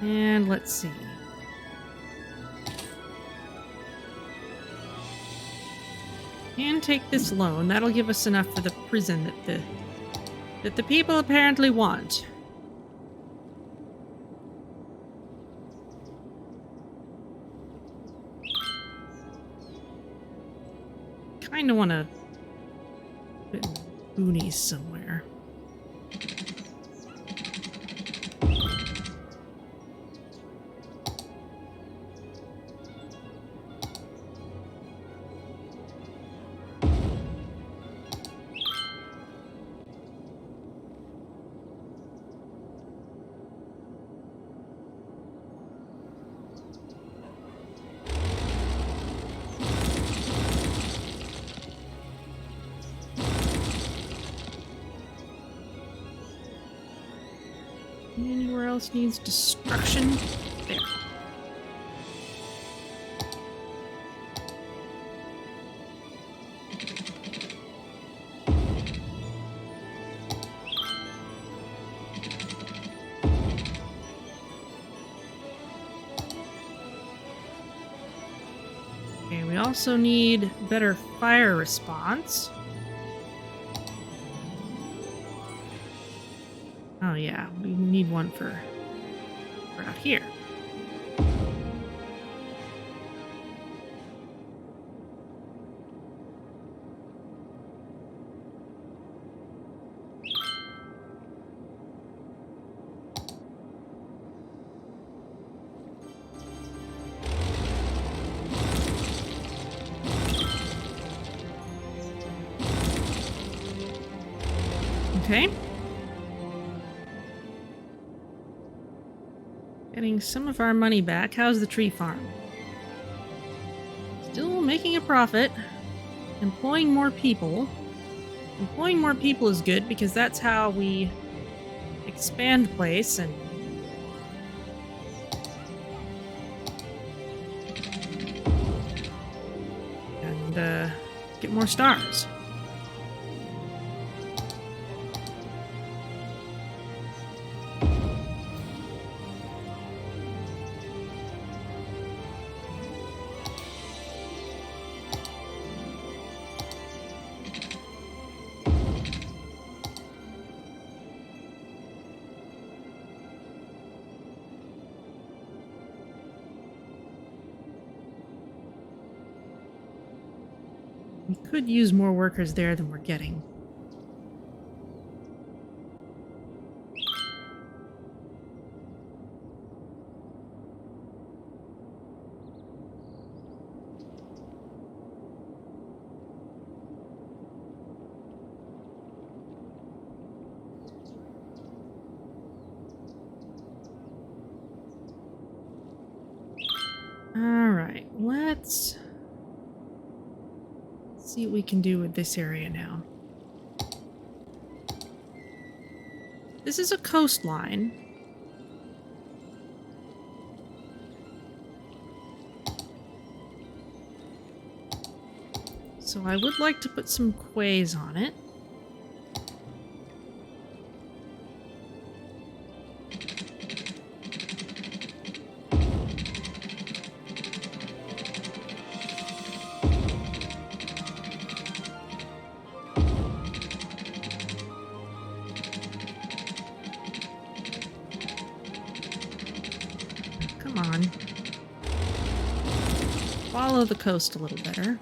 And let's see. And take this loan. That'll give us enough for the prison that the people apparently want. Kinda wanna put in boonies somewhere. Anywhere else needs destruction? There. Okay, we also need better fire response. Oh yeah, we need one for out here. Okay. Getting some of our money back. How's the tree farm? Still making a profit. Employing more people. Employing more people is good because that's how we expand place and get more stars. We could use more workers there than we're getting. All right, let's see what we can do with this area now. This is a coastline. So I would like to put some quays on it. Come on. Follow the coast a little better.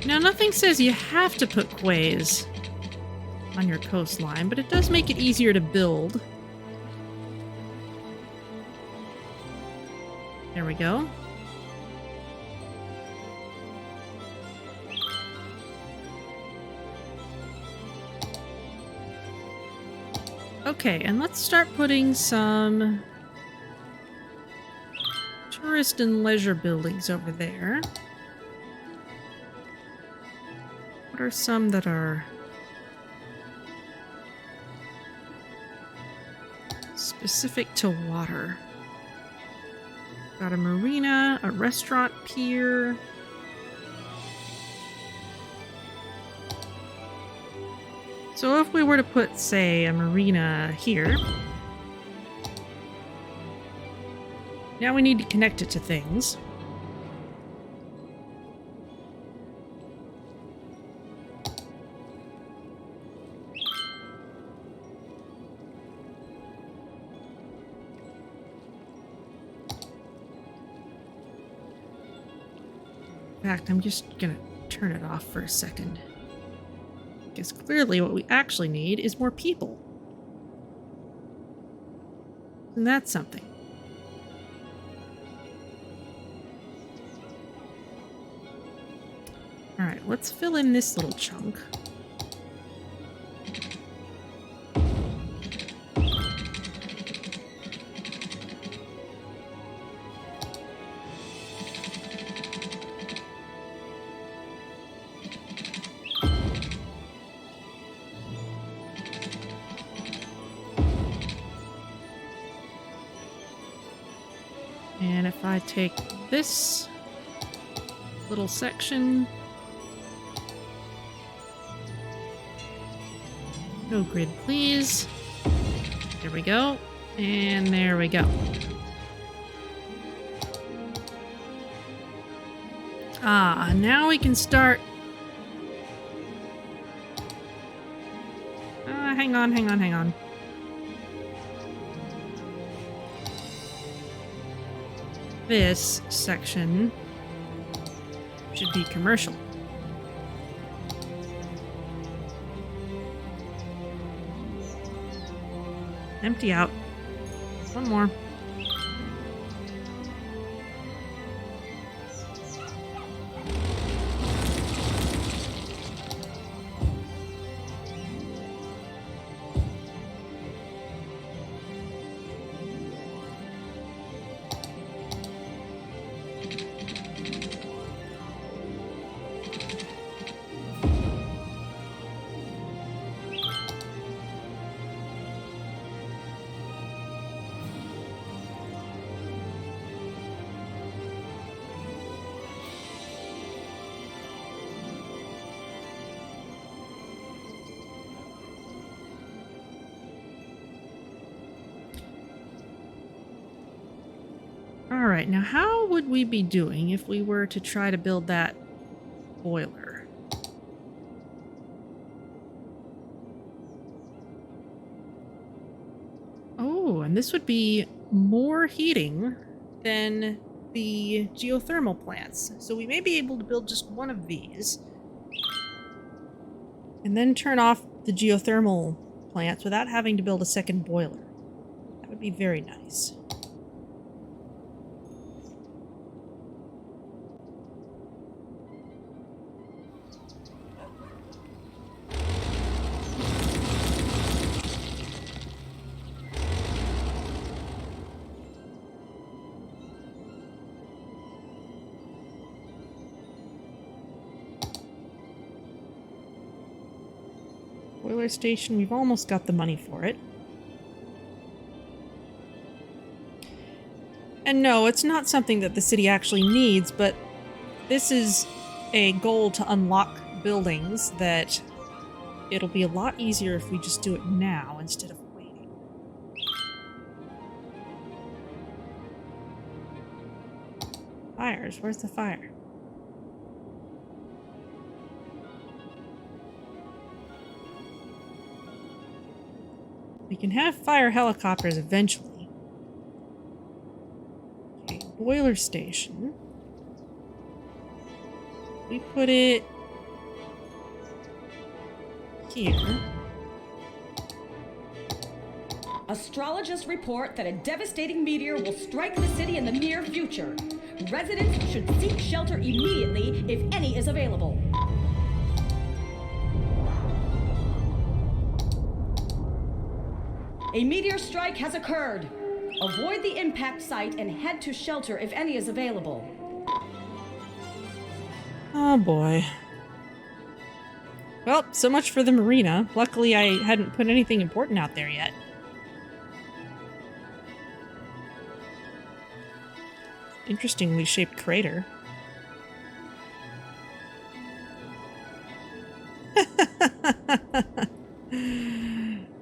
Now, nothing says you have to put quays on your coastline, but it does make it easier to build. There we go. Okay, and let's start putting some tourist and leisure buildings over there. What are some that are Specific to water. Got a marina, a restaurant pier. So if we were to put, say, a marina here, now we need to connect it to things. In fact, I'm just gonna turn it off for a second. Because clearly what we actually need is more people. And that's something. Alright, let's fill in this little chunk. And if I take this little section, no grid, please. There we go. And there we go. Ah, now we can start. Hang on. This section should be commercial. Empty out. One more. Alright, now how would we be doing if we were to try to build that boiler? Oh, and this would be more heating than the geothermal plants. So we may be able to build just one of these and then turn off the geothermal plants without having to build a second boiler. That would be very nice. Boiler station, we've almost got the money for it. And no, it's not something that the city actually needs, but this is a goal to unlock buildings that it'll be a lot easier if we just do it now instead of waiting. Fires, where's the fire? We can have fire helicopters eventually. Okay, boiler station. We put it here. Astrologists report that a devastating meteor will strike the city in the near future. Residents should seek shelter immediately if any is available. A meteor strike has occurred. Avoid the impact site and head to shelter if any is available. Oh boy. Well, so much for the marina. Luckily I hadn't put anything important out there yet. interestingly shaped crater.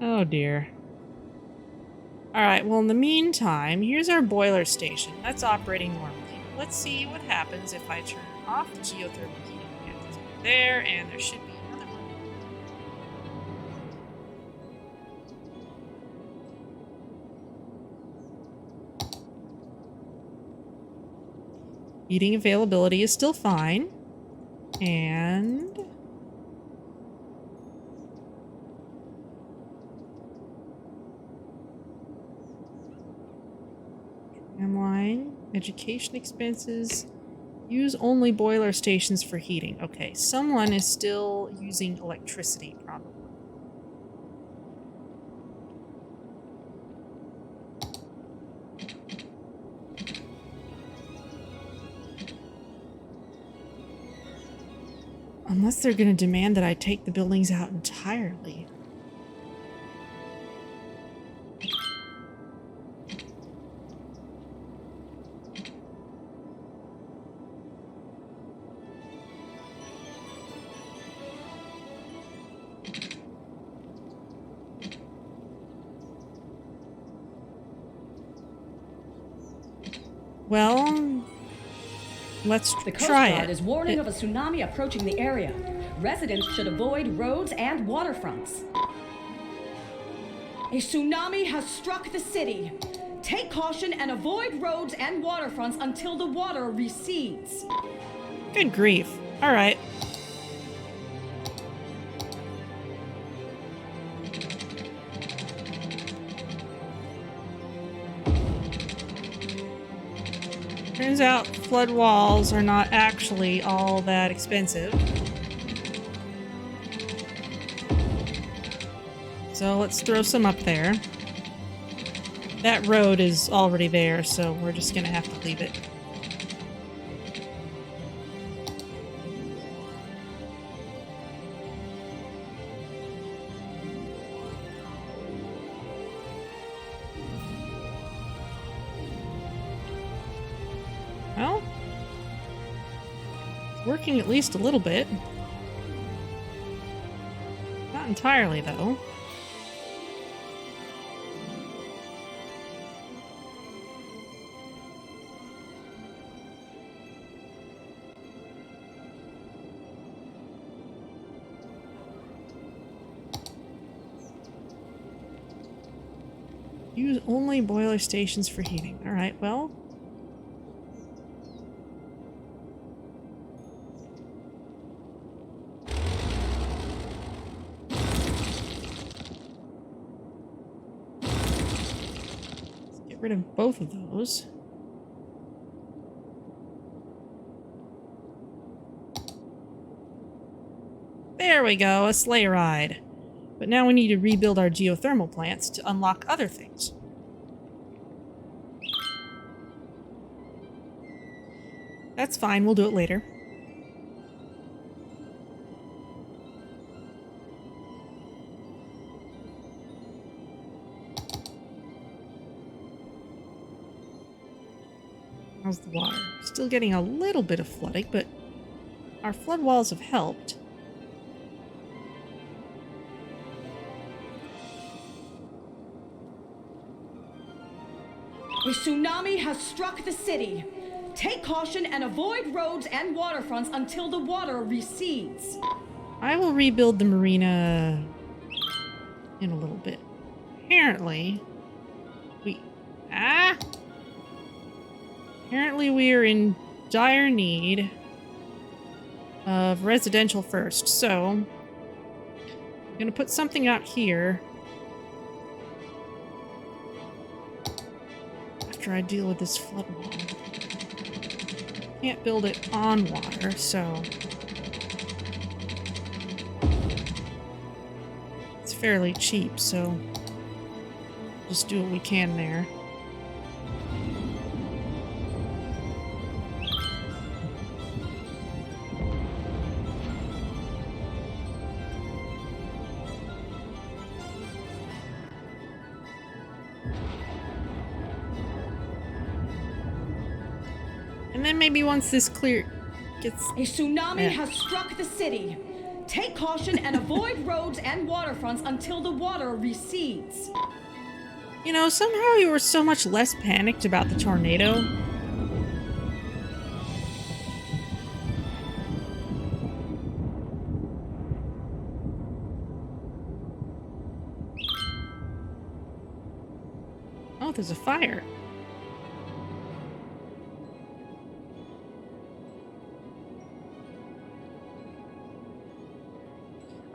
Oh dear. Alright, well in the meantime, here's our boiler station. That's operating normally. Let's see what happens if I turn off the geothermal heating unit. There, and there should be another one. Heating availability is still fine. And tramline, education expenses, use only boiler stations for heating. Okay, someone is still using electricity, probably. Unless they're going to demand that I take the buildings out entirely. Well, let's The Coast try Guard it. is warning of a tsunami approaching the area. Residents should avoid roads and waterfronts. A tsunami has struck the city. Take caution and avoid roads and waterfronts until the water recedes. Good grief. All right. Turns out flood walls are not actually all that expensive. So let's throw some up there. That road is already there, so we're just gonna have to leave it. Well, it's working at least a little bit. Not entirely, though. Use only boiler stations for heating. Alright, well. Let's get rid of both of those. There we go, a sleigh ride. But now we need to rebuild our geothermal plants to unlock other things. That's fine, we'll do it later. How's the water? Still getting a little bit of flooding, but our flood walls have helped. A tsunami has struck the city. Take caution and avoid roads and waterfronts until the water recedes. I will rebuild the marina in a little bit. Apparently, Apparently we are in dire need of residential first, so I'm gonna put something out here after I deal with this flood wall. Can't build it on water, so it's fairly cheap, so just do what we can there. And then maybe once this gets... A tsunami has struck the city. Take caution and avoid roads and waterfronts until the water recedes. You know, somehow you were so much less panicked about the tornado. Oh, there's a fire.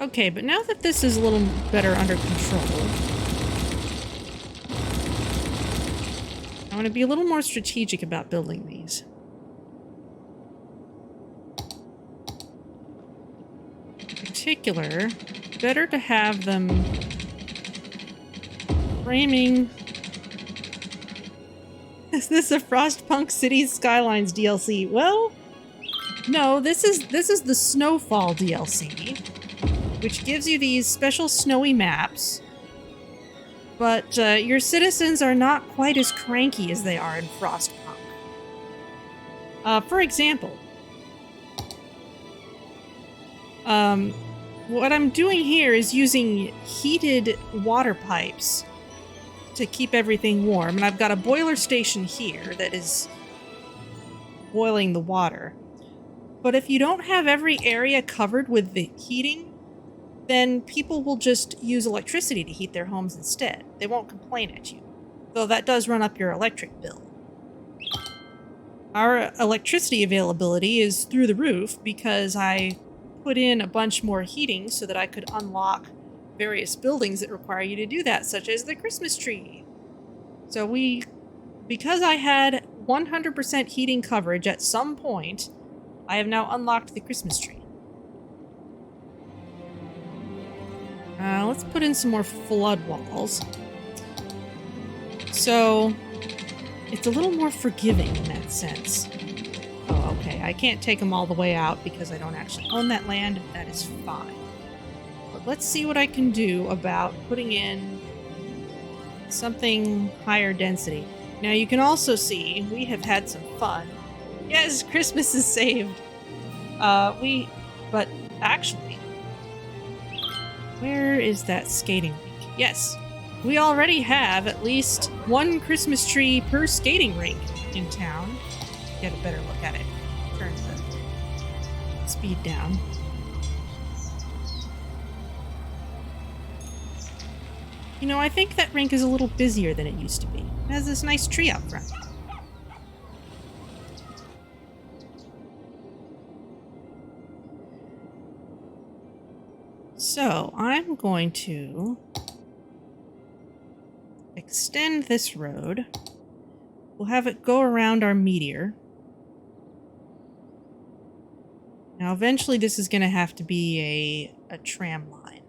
Okay, but now that this is a little better under control, I want to be a little more strategic about building these. In particular, better to have them framing. Is this a Frostpunk Cities Skylines DLC? Well, no, this is the Snowfall DLC, which gives you these special snowy maps. But your citizens are not quite as cranky as they are in Frostpunk. For example, what I'm doing here is using heated water pipes to keep everything warm, and I've got a boiler station here that is boiling the water. But if you don't have every area covered with the heating, then people will just use electricity to heat their homes instead. They won't complain at you, though that does run up your electric bill. Our electricity availability is through the roof because I put in a bunch more heating so that I could unlock various buildings that require you to do that, such as the Christmas tree. So because I had 100% heating coverage at some point, I have now unlocked the Christmas tree. Let's put in some more flood walls. So it's a little more forgiving in that sense. Oh, okay. I can't take them all the way out because I don't actually own that land. That is fine. But let's see what I can do about putting in something higher density. Now you can also see we have had some fun. Yes, Christmas is saved. But actually, where is that skating rink? Yes, we already have at least one Christmas tree per skating rink in town. Get a better look at it. Turn the speed down. You know, I think that rink is a little busier than it used to be. It has this nice tree out front. So, I'm going to extend this road. We'll have it go around our meteor. Now, eventually this is going to have to be a tram line.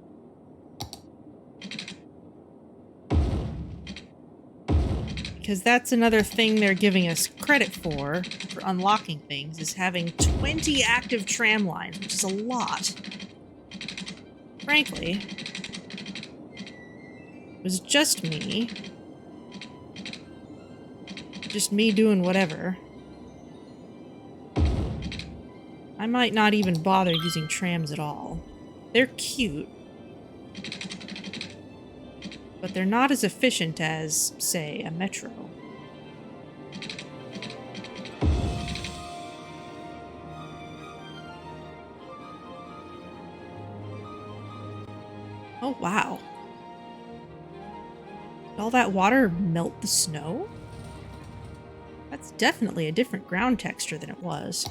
Because that's another thing they're giving us credit for unlocking things, is having 20 active tram lines, which is a lot. Frankly, it was just me doing whatever. I might not even bother using trams at all. They're cute, but they're not as efficient as, say, a metro. Oh, wow. Did all that water melt the snow? That's definitely a different ground texture than it was.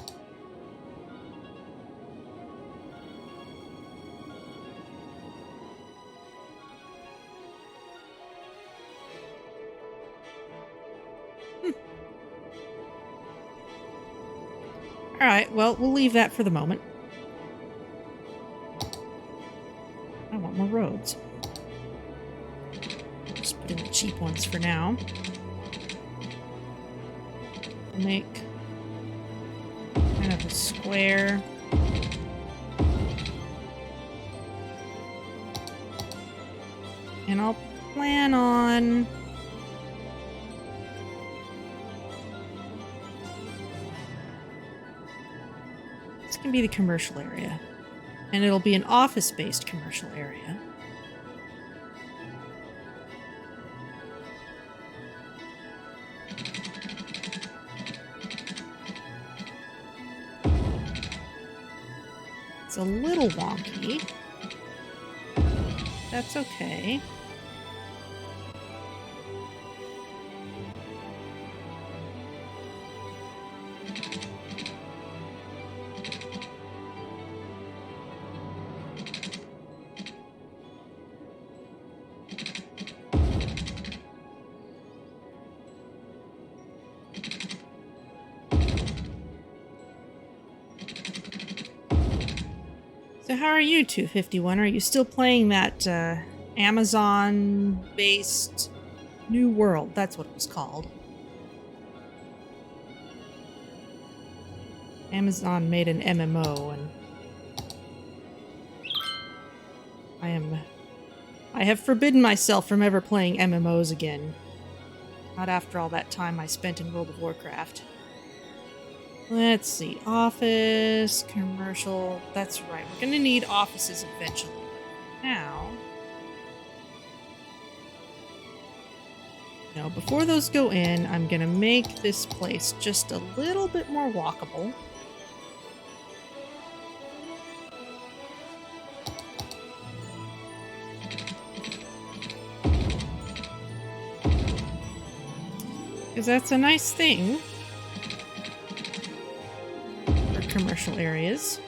Alright, well, we'll leave that for the moment. I want more roads. Just put in the cheap ones for now. Make kind of a square. And I'll plan on can be the commercial area. And it'll be an office-based commercial area. It's a little wonky. That's okay. So how are you, 251? Are you still playing that Amazon-based New World? That's what it was called. Amazon made an MMO, and I have forbidden myself from ever playing MMOs again. Not after all that time I spent in World of Warcraft. Let's see. Office, commercial. That's right. We're going to need offices eventually. Now, before those go in, I'm going to make this place just a little bit more walkable. Because that's a nice thing. Commercial areas.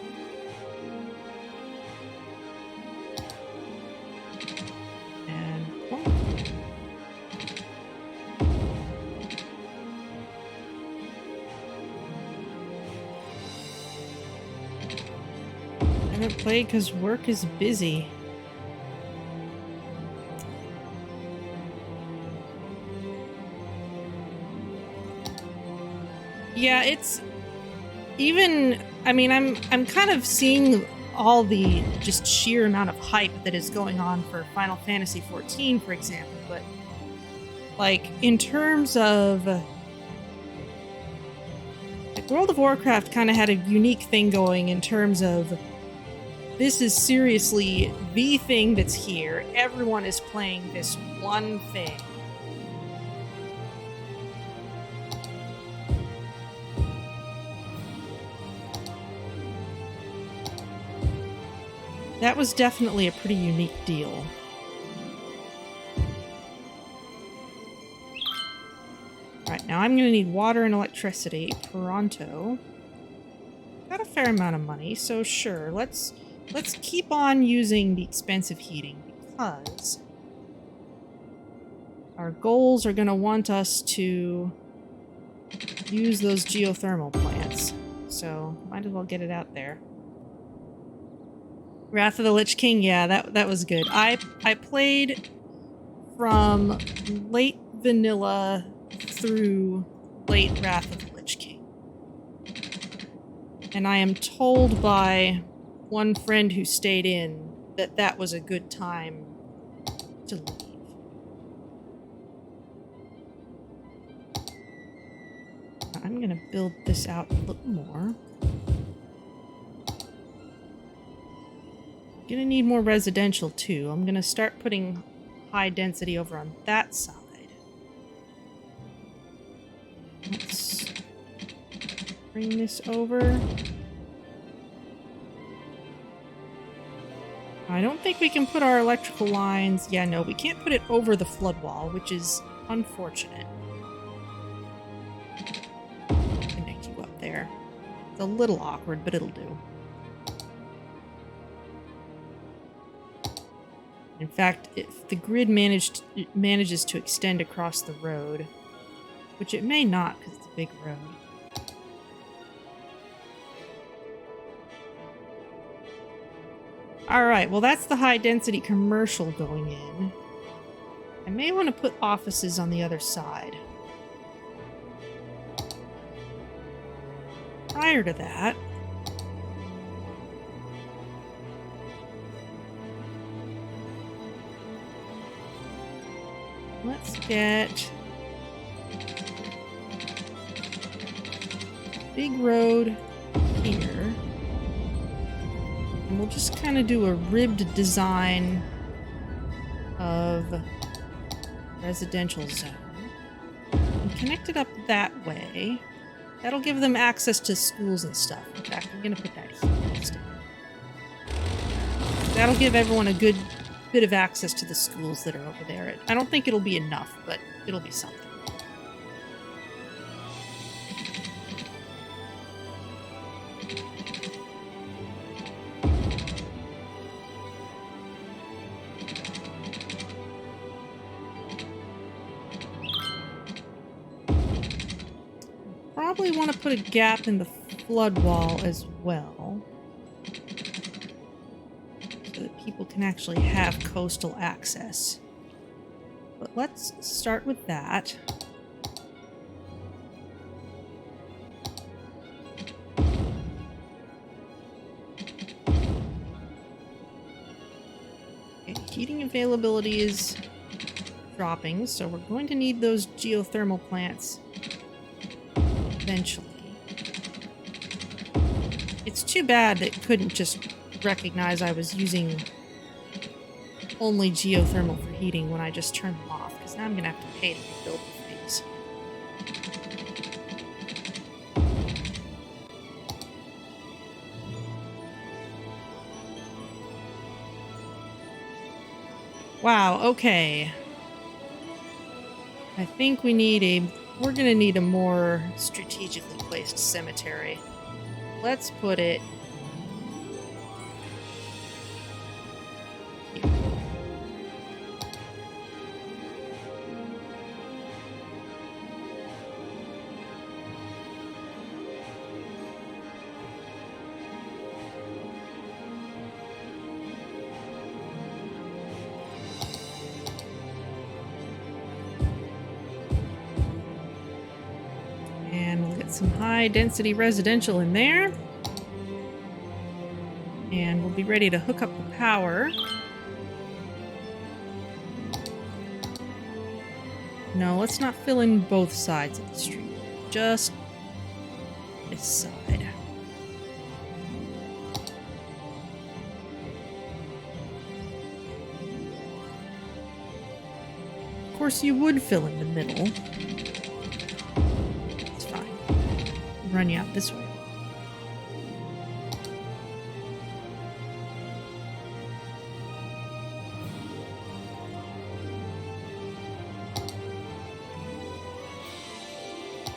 And I haven't played because work is busy. Yeah, it's even, I mean, I'm kind of seeing all the just sheer amount of hype that is going on for Final Fantasy XIV, for example, but like in terms of like World of Warcraft kind of had a unique thing going in terms of this is seriously the thing that's here. Everyone is playing this one thing. That was definitely a pretty unique deal. Right, now I'm going to need water and electricity pronto. Got a fair amount of money, so sure, let's keep on using the expensive heating because our goals are going to want us to use those geothermal plants. So, might as well get it out there. Wrath of the Lich King, yeah, that was good. I played from late vanilla through late Wrath of the Lich King. And I am told by one friend who stayed in that that was a good time to leave. I'm gonna build this out a little more. Gonna need more residential too. I'm gonna start putting high density over on that side. Let's bring this over. I don't think we can put our electrical lines. Yeah, no, we can't put it over the flood wall, which is unfortunate. Connect you up there. It's a little awkward, but it'll do. In fact, if the grid manages to extend across the road, which it may not because it's a big road. Alright, well that's the high-density commercial going in. I may want to put offices on the other side. Prior to that, let's get big road here. And we'll just kind of do a ribbed design of residential zone. And connect it up that way. That'll give them access to schools and stuff. In fact, I'm going to put that here instead. That'll give everyone a good bit of access to the schools that are over there. I don't think it'll be enough, but it'll be something. Probably want to put a gap in the flood wall as well, so that people can actually have coastal access. But let's start with that. Okay, heating availability is dropping, so we're going to need those geothermal plants eventually. It's too bad that it couldn't just recognize I was using only geothermal for heating when I just turned them off, because now I'm going to have to pay to rebuild the things. Wow, okay. I think we're gonna need a more strategically placed cemetery. Let's put it here. And we'll get some high density residential in there. And we'll be ready to hook up the power. No, let's not fill in both sides of the street. Just this side. Of course, you would fill in the middle. It's fine. Run you out this way.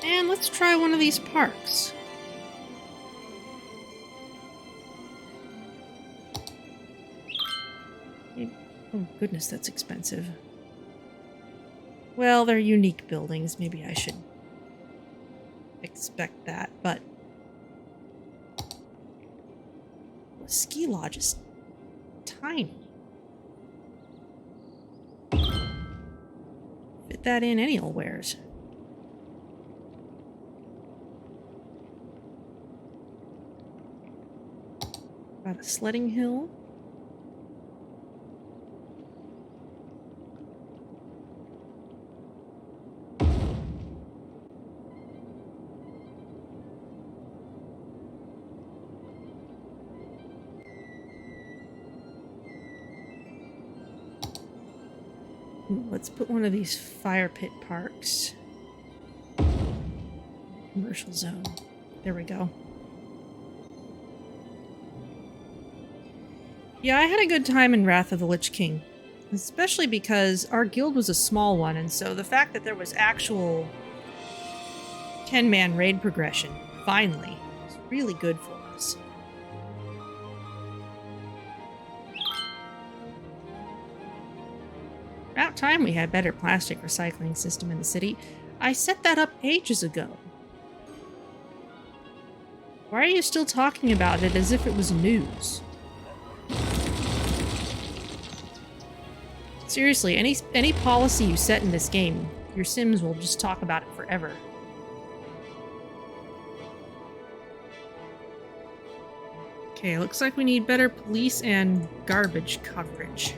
And let's try one of these parks. Oh goodness, that's expensive. Well, they're unique buildings. Maybe I should expect that, but the ski lodge is tiny. Fit that in anywheres. Got a sledding hill. Let's put one of these fire pit parks. Commercial zone. There we go. Yeah, I had a good time in Wrath of the Lich King. Especially because our guild was a small one, and so the fact that there was actual 10-man raid progression, finally, was really good for us. About time we had a better plastic recycling system in the city. I set that up ages ago. Why are you still talking about it as if it was news? Seriously, any policy you set in this game, your Sims will just talk about it forever. Okay, looks like we need better police and garbage coverage.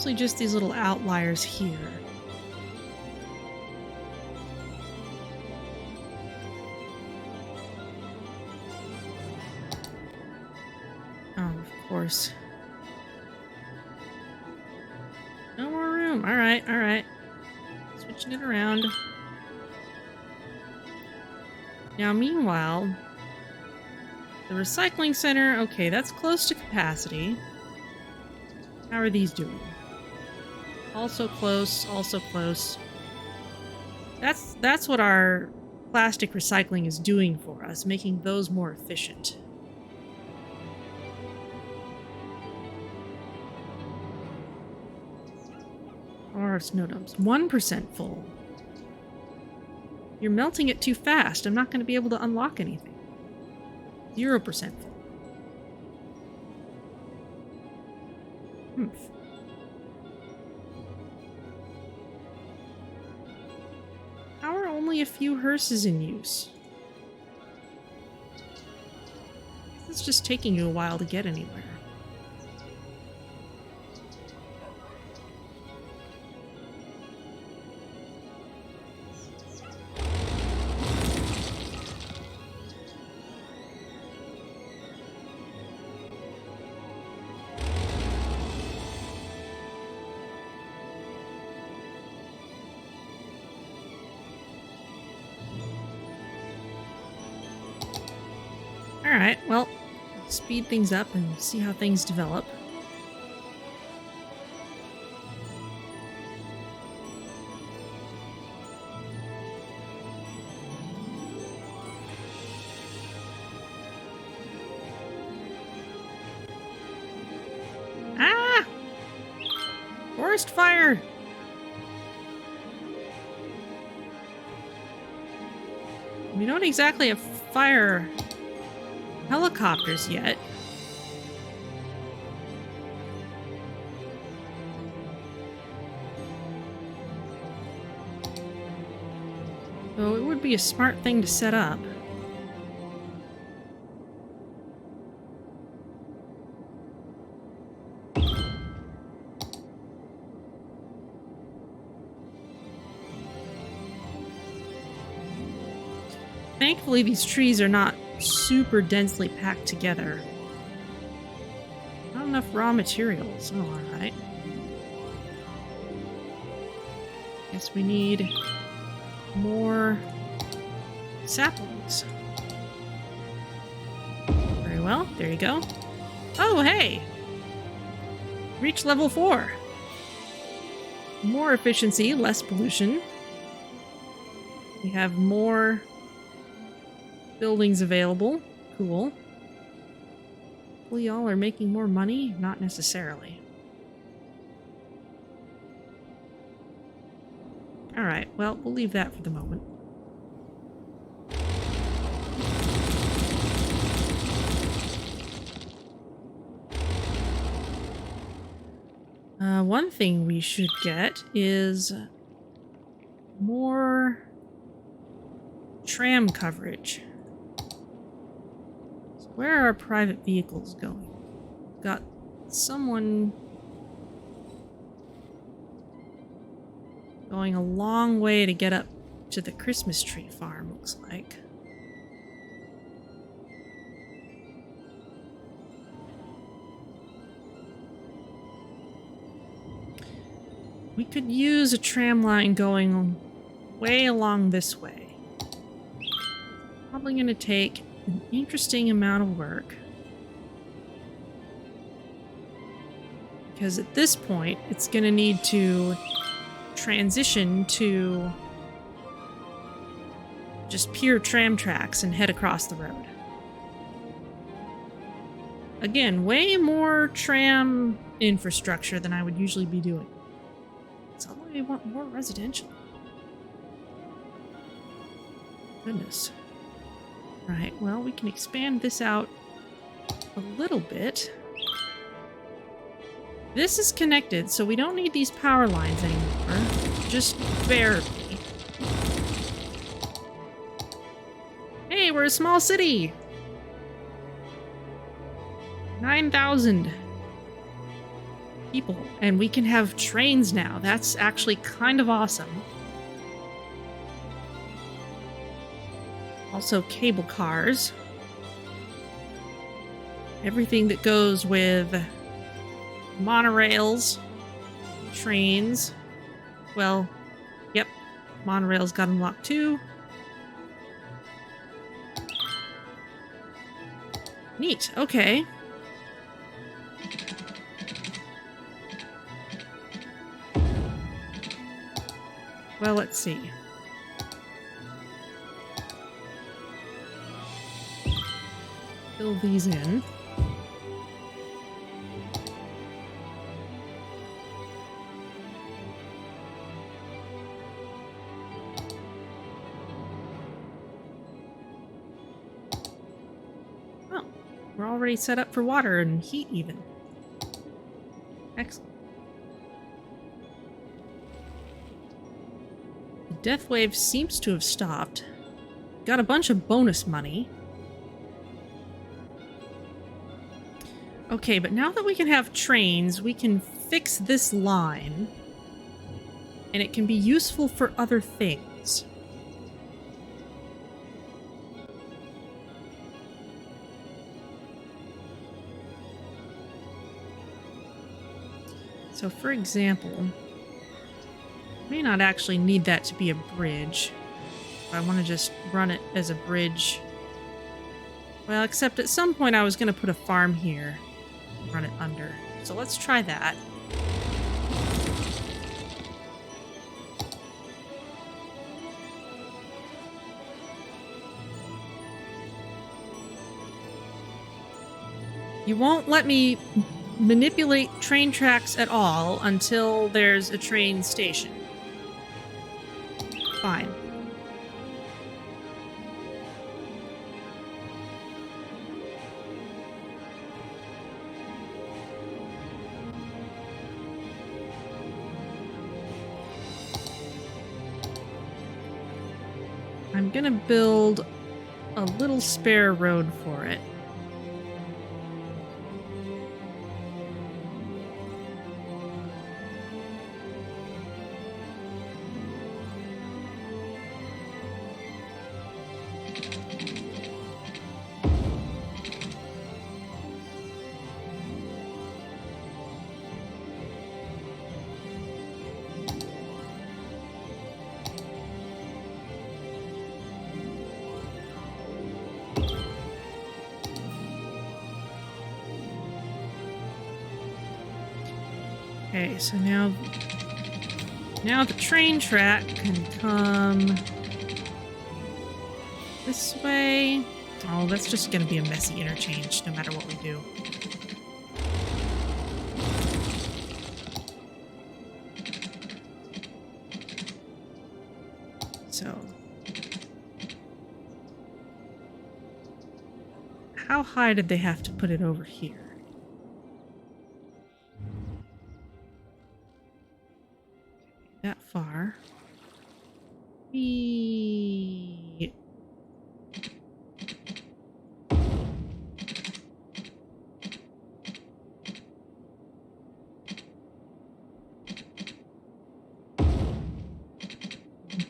mostly just these little outliers here. Oh, of course. No more room. Alright, alright. Switching it around. Now, meanwhile, the recycling center, okay, that's close to capacity. How are these doing? Also close, also close. That's what our plastic recycling is doing for us, making those more efficient. Or snow dumps. 1% full. You're melting it too fast. I'm not going to be able to unlock anything. 0% full. Humph. How are only a few hearses in use? It's just taking you a while to get anywhere. Alright, well, speed things up and see how things develop. Ah! Forest fire! We don't exactly have fire helicopters yet. So it would be a smart thing to set up. Thankfully, these trees are not super densely packed together. Not enough raw materials. Oh, alright. Guess we need more saplings. Very well, there you go. Oh, hey! Reach level 4. More efficiency, less pollution. We have more buildings available. Cool. Well, y'all are making more money? Not necessarily. Alright, well, we'll leave that for the moment. One thing we should get is more tram coverage. So where are our private vehicles going? Got someone going a long way to get up to the Christmas tree farm, looks like. We could use a tram line going way along this way. Probably going to take an interesting amount of work. Because at this point, it's going to need to transition to just pure tram tracks and head across the road. Again, way more tram infrastructure than I would usually be doing. So I want more residential. Goodness. Right, well, we can expand this out a little bit. This is connected, so we don't need these power lines anymore. Just barely. Hey, we're a small city! 9,000 people. And we can have trains now. That's actually kind of awesome. Also cable cars. Everything that goes with monorails, trains. Well, yep, monorails got unlocked too. Neat, okay. Well, let's see. Fill these in. Oh, we're already set up for water and heat even. Excellent. The death wave seems to have stopped. Got a bunch of bonus money. Okay, but now that we can have trains, we can fix this line. And it can be useful for other things. So, for example, may not actually need that to be a bridge. I want to just run it as a bridge. Well, except at some point I was going to put a farm here. Run it under. So let's try that. You won't let me manipulate train tracks at all until there's a train station. Fine. I'm gonna build a little spare road for it. Okay, so now the train track can come this way. Oh, that's just going to be a messy interchange no matter what we do. So, how high did they have to put it over here? That far. We...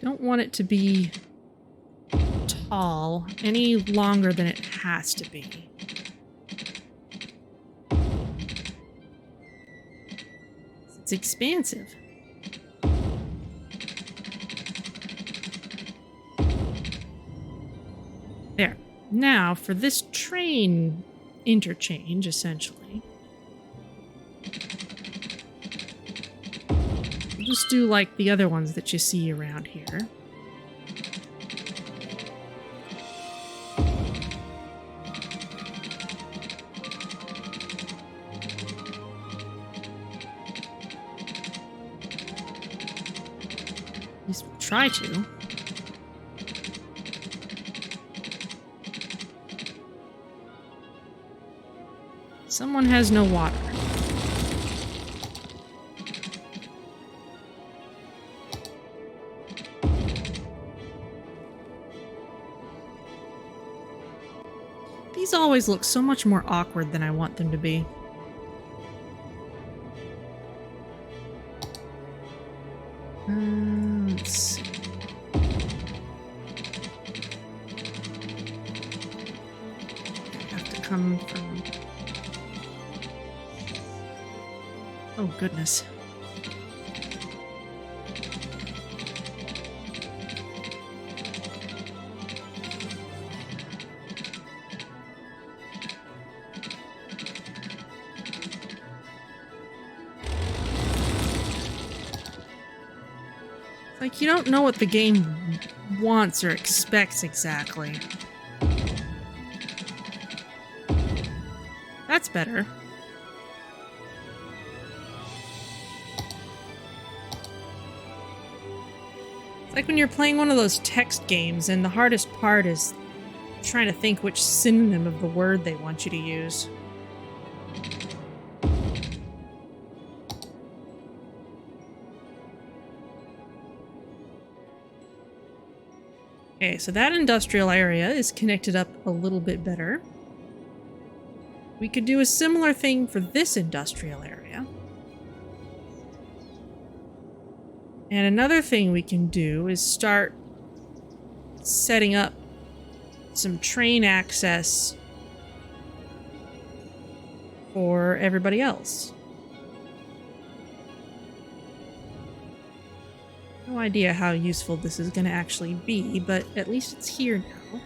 don't want it to be tall any longer than it has to be. It's expansive. There. Now, for this train interchange, essentially, we'll just do like the other ones that you see around here. At least we'll try to. Someone has no water. These always look so much more awkward than I want them to be. Let's see. Have to come from... Oh, goodness. Like, you don't know what the game wants or expects exactly. That's better. It's like when you're playing one of those text games and the hardest part is trying to think which synonym of the word they want you to use. Okay, so that industrial area is connected up a little bit better. We could do a similar thing for this industrial area. And another thing we can do is start setting up some train access for everybody else. No idea how useful this is going to actually be, but at least it's here now.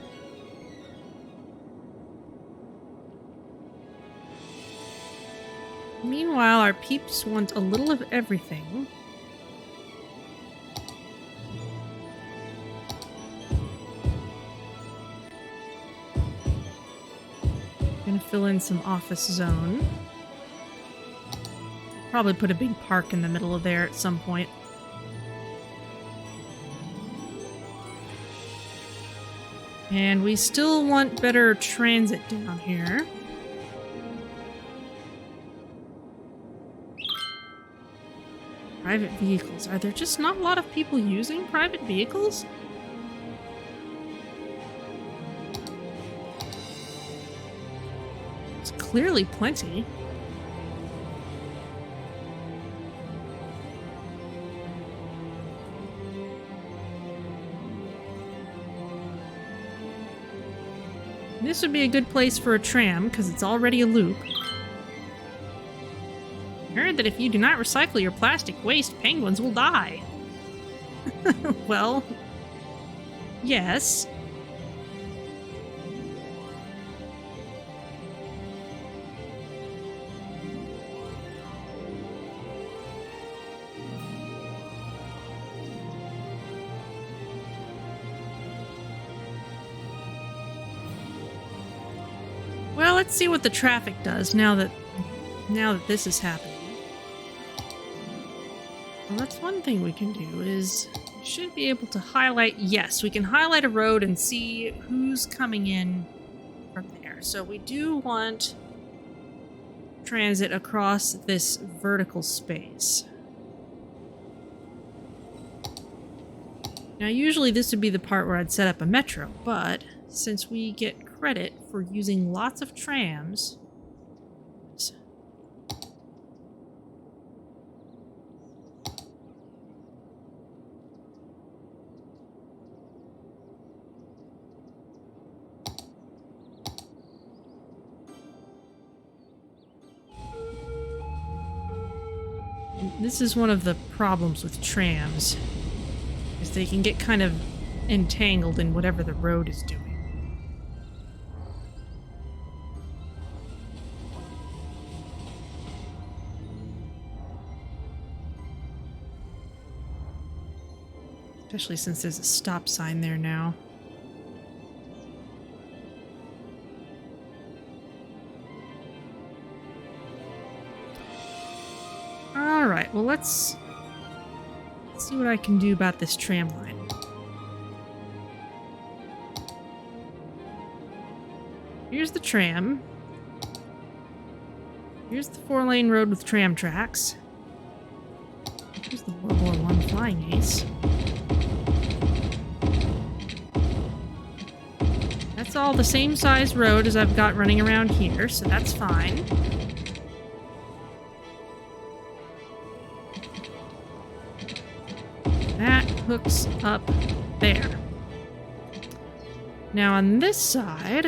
Meanwhile, our peeps want a little of everything. Gonna fill in some office zone. Probably put a big park in the middle of there at some point. And we still want better transit down here. Private vehicles. Are there just not a lot of people using private vehicles? It's clearly plenty. This would be a good place for a tram, because it's already a loop. I heard that if you do not recycle your plastic waste, penguins will die. Well, yes. Well, let's see what the traffic does now that this is happening. Well, that's one thing we can do is we should be able to highlight. Yes, we can highlight a road and see who's coming in from there. So we do want transit across this vertical space. Now, usually this would be the part where I'd set up a metro, but since we get credit for using lots of trams, this is one of the problems with trams, is they can get kind of entangled in whatever the road is doing. Especially since there's a stop sign there now. Alright, well let's see what I can do about this tram line. Here's the tram. Here's the 4-lane road with tram tracks. Here's the World War I flying ace. That's all the same size road as I've got running around here, so that's fine. That hooks up there. Now on this side,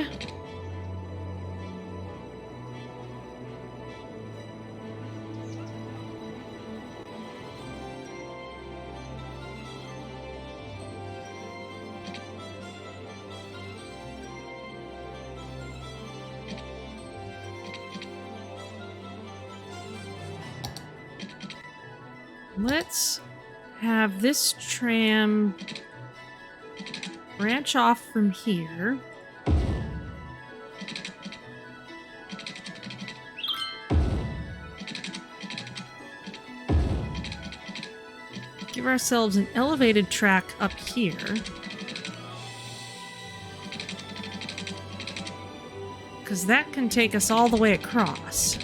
let's have this tram branch off from here. Give ourselves an elevated track up here. Because that can take us all the way across.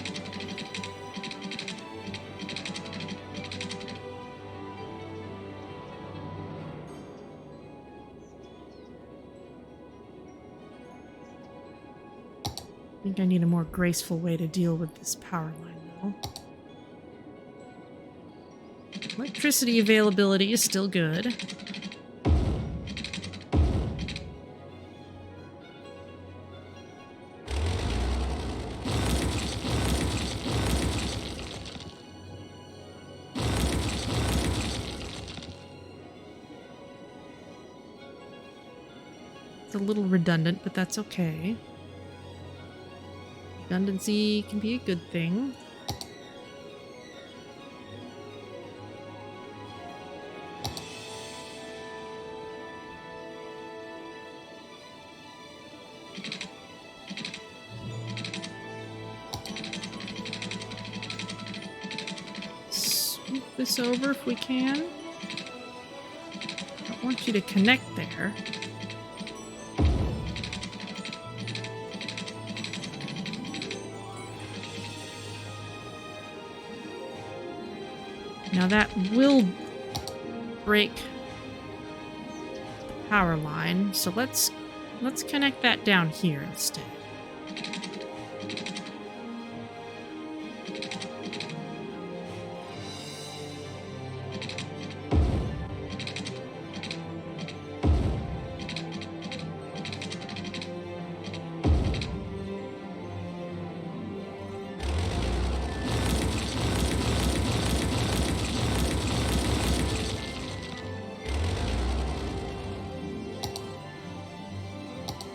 I think I need a more graceful way to deal with this power line, though. Electricity availability is still good. It's a little redundant, but that's okay. Redundancy can be a good thing. Swoop this over if we can. I don't want you to connect there. Now that will break the power line, so let's connect that down here instead.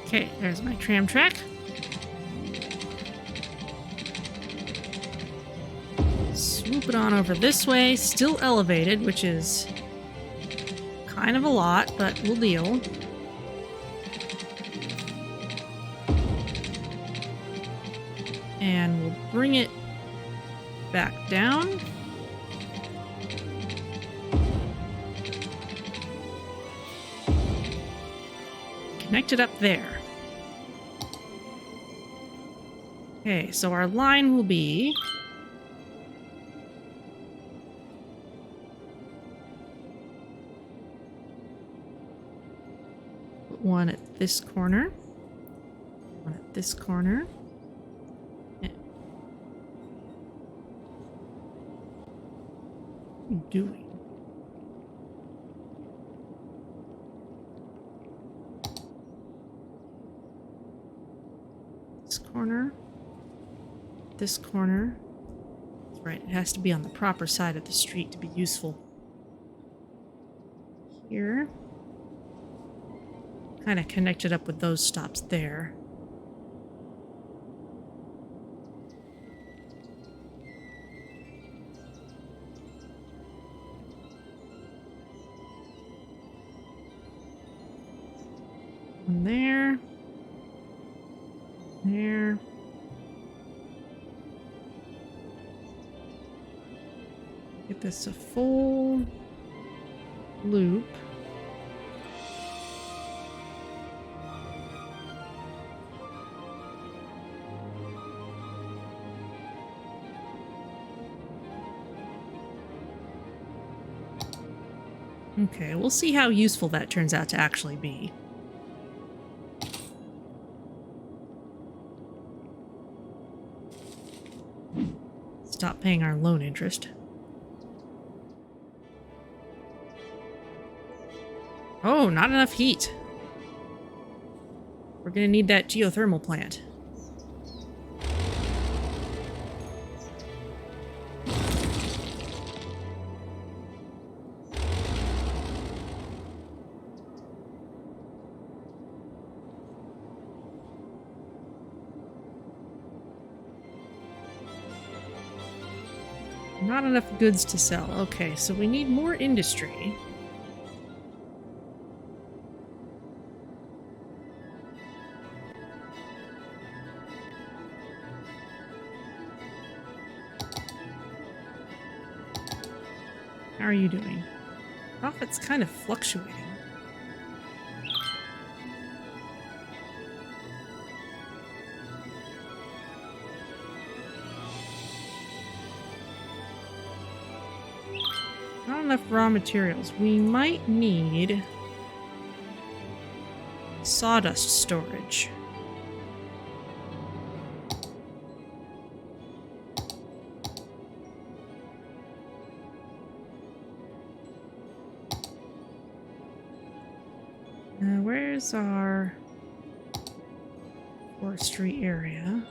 Okay, there's my tram track. Swoop it on over this way. Still elevated, which is kind of a lot, but we'll deal. And we'll bring it back down. Connect it up there. Okay, so our line will be put one at this corner, one at this corner. Yeah. What are you doing? This corner. This corner. That's right, it has to be on the proper side of the street to be useful. Here. Kind of connected up with those stops there. One there. There. Get this a full loop. Okay, we'll see how useful that turns out to actually be. Stop paying our loan interest. Oh, not enough heat. We're gonna need that geothermal plant. Not enough goods to sell. Okay, so we need more industry. How are you doing? Profit's kind of fluctuating. Not enough raw materials. We might need sawdust storage. Where's our forestry area?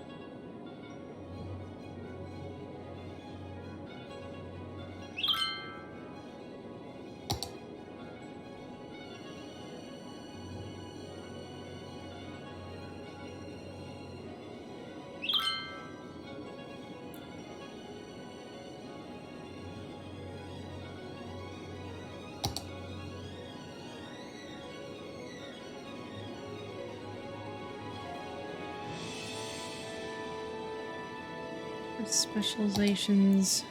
Specializations.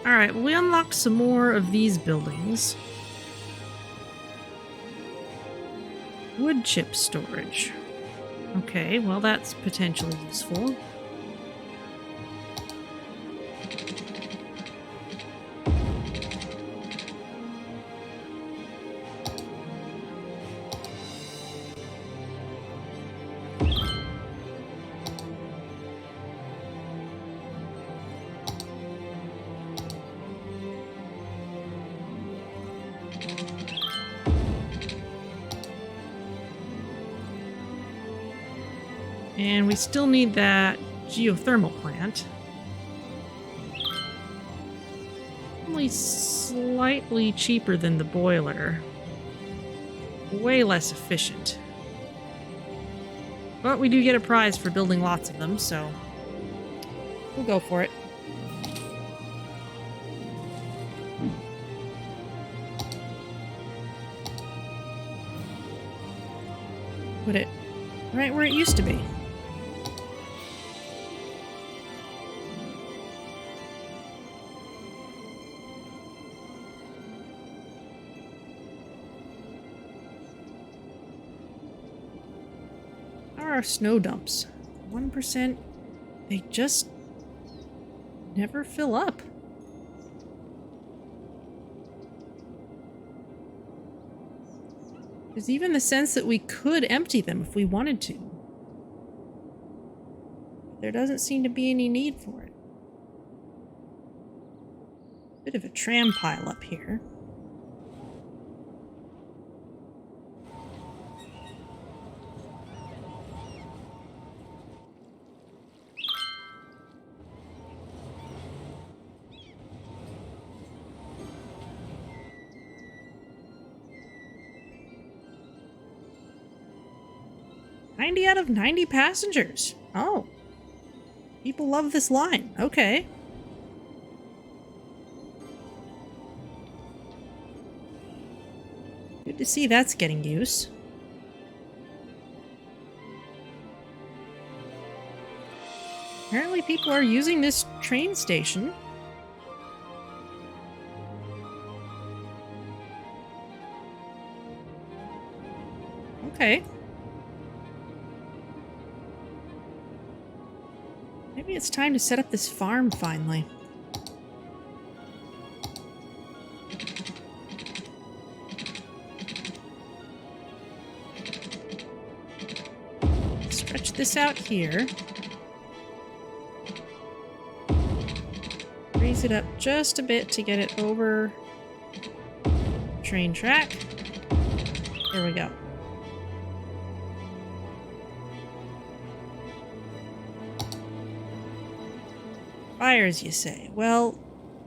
Alright, we unlocked some more of these buildings. Wood chip storage. Okay, well that's potentially useful. And we still need that geothermal plant. Only slightly cheaper than the boiler. Way less efficient. But we do get a prize for building lots of them, so we'll go for it. Put it right where it used to be. Our snow dumps. 1%. They just never fill up. There's even the sense that we could empty them if we wanted to. There doesn't seem to be any need for it. Bit of a tram pile up here. Out of 90 passengers. Oh. People love this line. Okay. Good to see that's getting use. Apparently people are using this train station. Okay. Maybe it's time to set up this farm finally. this out here. Raise it up just a bit to get it over train track. There we go. Fires, you say? Well,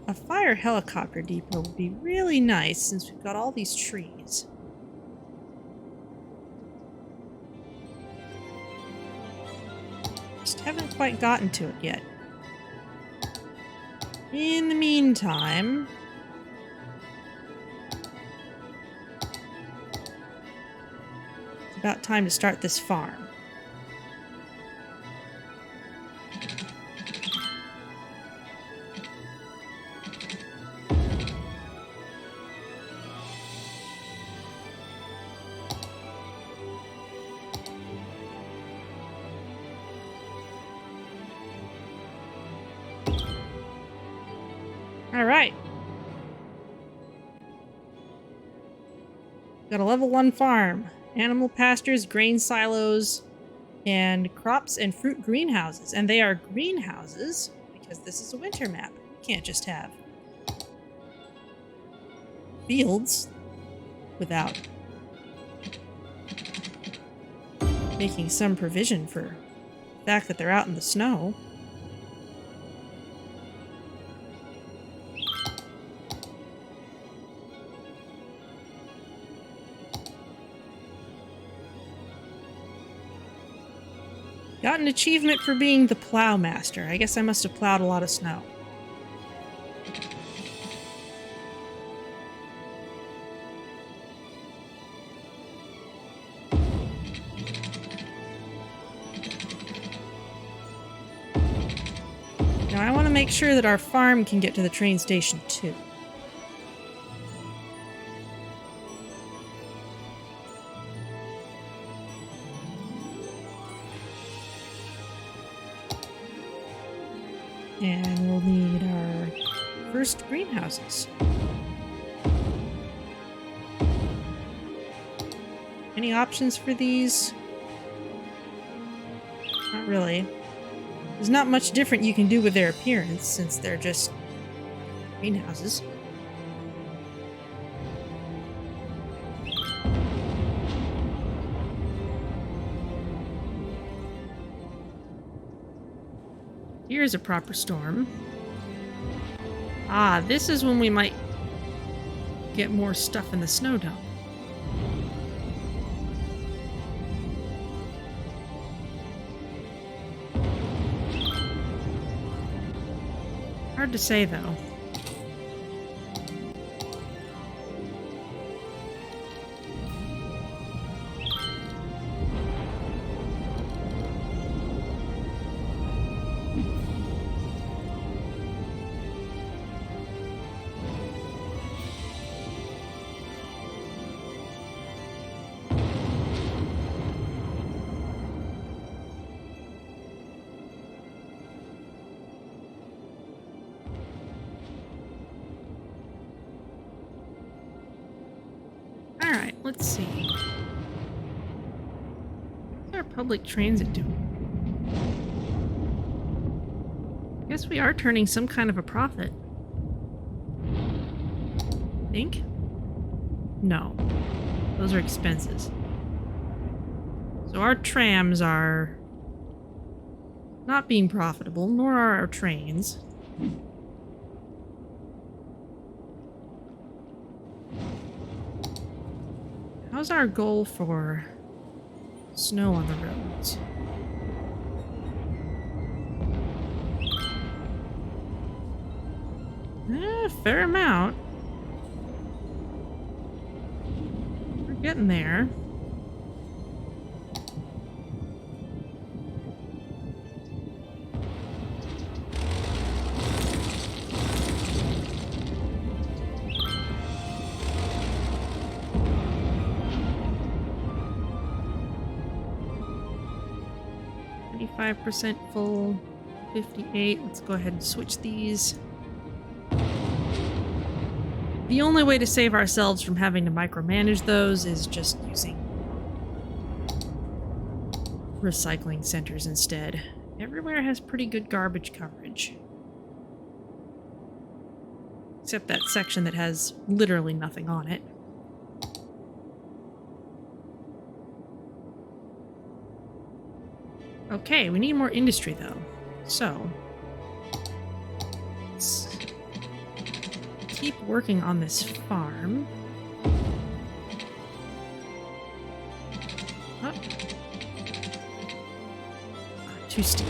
a fire helicopter depot would be really nice since we've got all these trees. Just haven't quite gotten to it yet. In the meantime, it's about time to start this farm. All right. Got a level 1 farm, animal pastures, grain silos, and crops and fruit greenhouses. And they are greenhouses because this is a winter map. You can't just have fields without making some provision for the fact that they're out in the snow. Got an achievement for being the plow master. I guess I must have plowed a lot of snow. Now I want to make sure that our farm can get to the train station too. And we'll need our first greenhouses. Any options for these? Not really. There's not much different you can do with their appearance since they're just greenhouses. Here's a proper storm. Ah, this is when we might get more stuff in the snow dome. Hard to say, though. Alright, let's see. What's our public transit doing? I guess we are turning some kind of a profit. Think? No. Those are expenses. So our trams are not being profitable, nor are our trains. How's our goal for snow on the roads? Fair amount. We're getting there. %, full, 58. Let's go ahead and switch these. The only way to save ourselves from having to micromanage those is just using recycling centers instead. Everywhere has pretty good garbage coverage. Except that section that has literally nothing on it. Okay, we need more industry though. So, let's keep working on this farm. Oh. Too steep.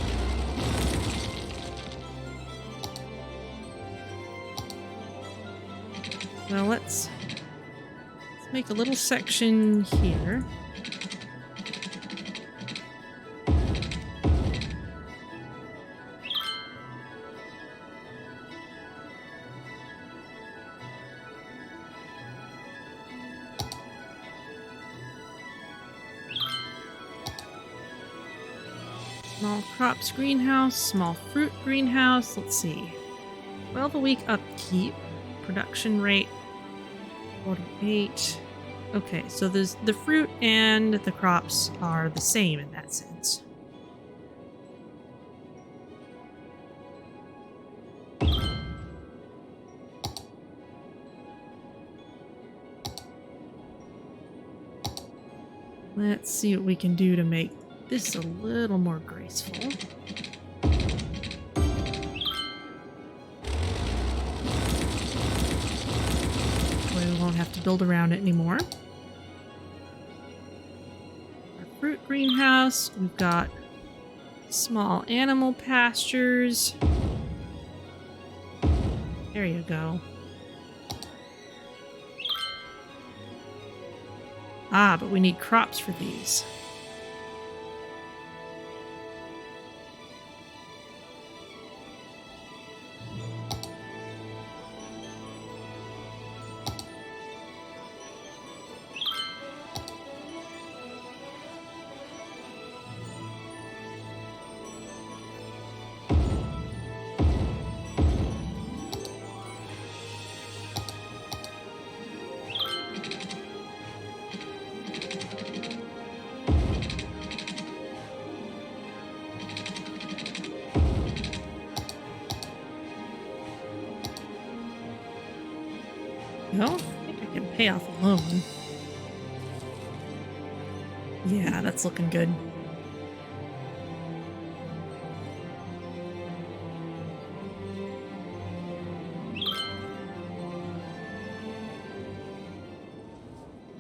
Well, let's make a little section here. Small crops greenhouse, small fruit greenhouse. Let's see. 12 a week upkeep. Production rate 48. Okay, so there's the fruit and the crops are the same in that sense. Let's see what we can do to make this a little more graceful. We won't have to build around it anymore. Our fruit greenhouse, we've got small animal pastures. There you go. Ah, but we need crops for these. No, I think I can pay off a loan. Yeah, that's looking good.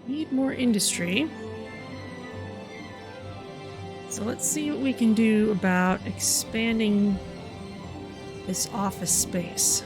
Need more industry. So let's see what we can do about expanding this office space.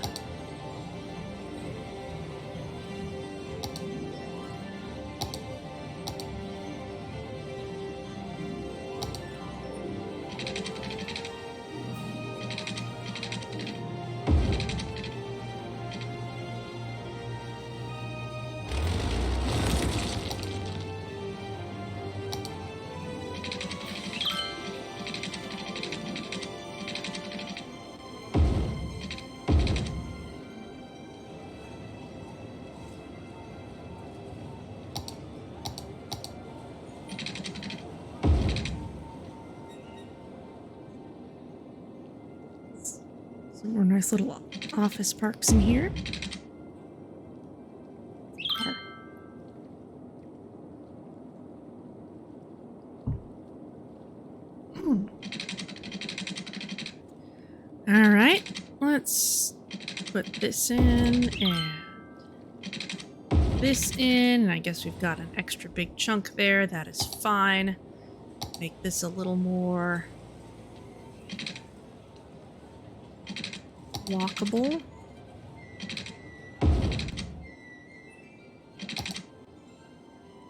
Some more nice little office parks in here. All right, let's put this in and this in. And I guess we've got an extra big chunk there. That is fine. Make this a little more walkable.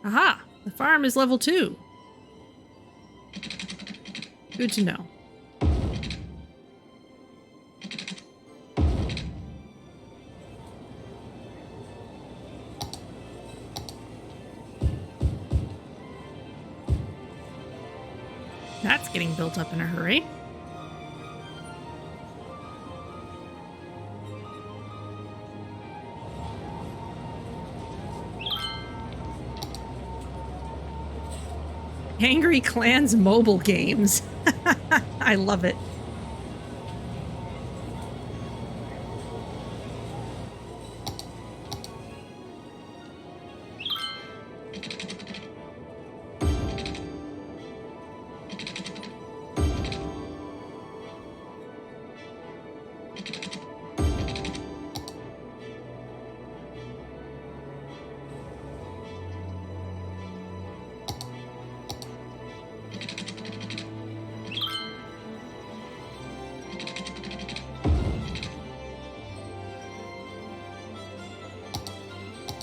Aha! The farm is level 2. Good to know. That's getting built up in a hurry. Angry Clans mobile games. I love it.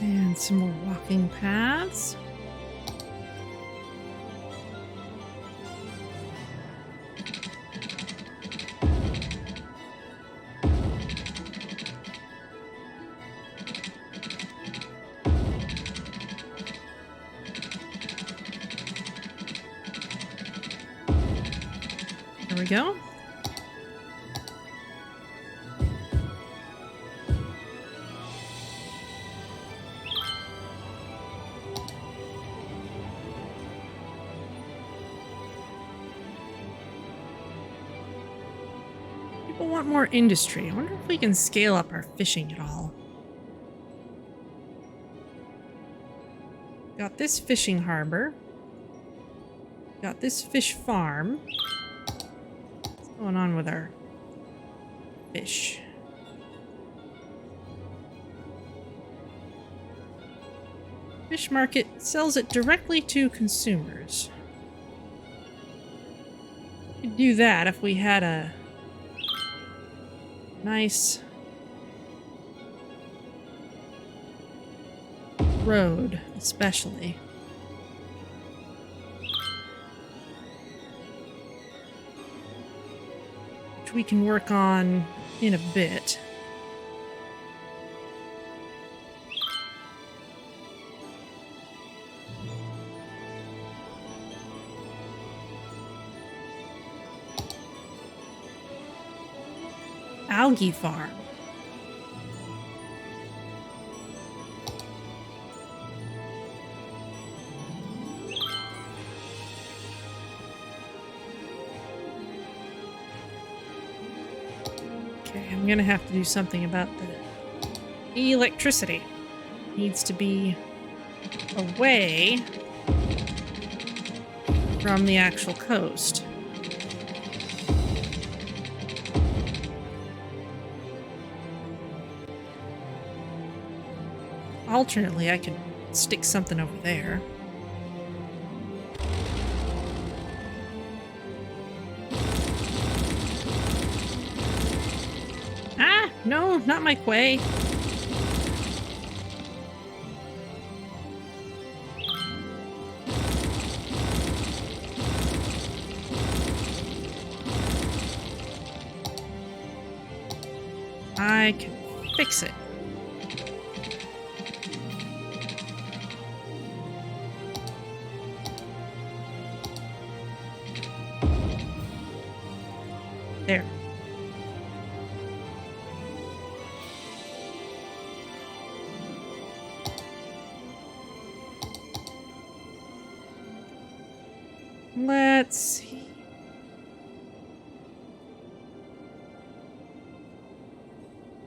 And some more walking paths. There we go. People want more industry. I wonder if we can scale up our fishing at all. Got this fishing harbor. Got this fish farm. What's going on with our fish? Fish market sells it directly to consumers. We could do that if we had a nice road, especially. Which we can work on in a bit. Algae farm. Okay, I'm gonna have to do something about the electricity. Needs to be away from the actual coast. Alternately, I could stick something over there. Ah, no, not my quay. I can fix it. There. Let's see.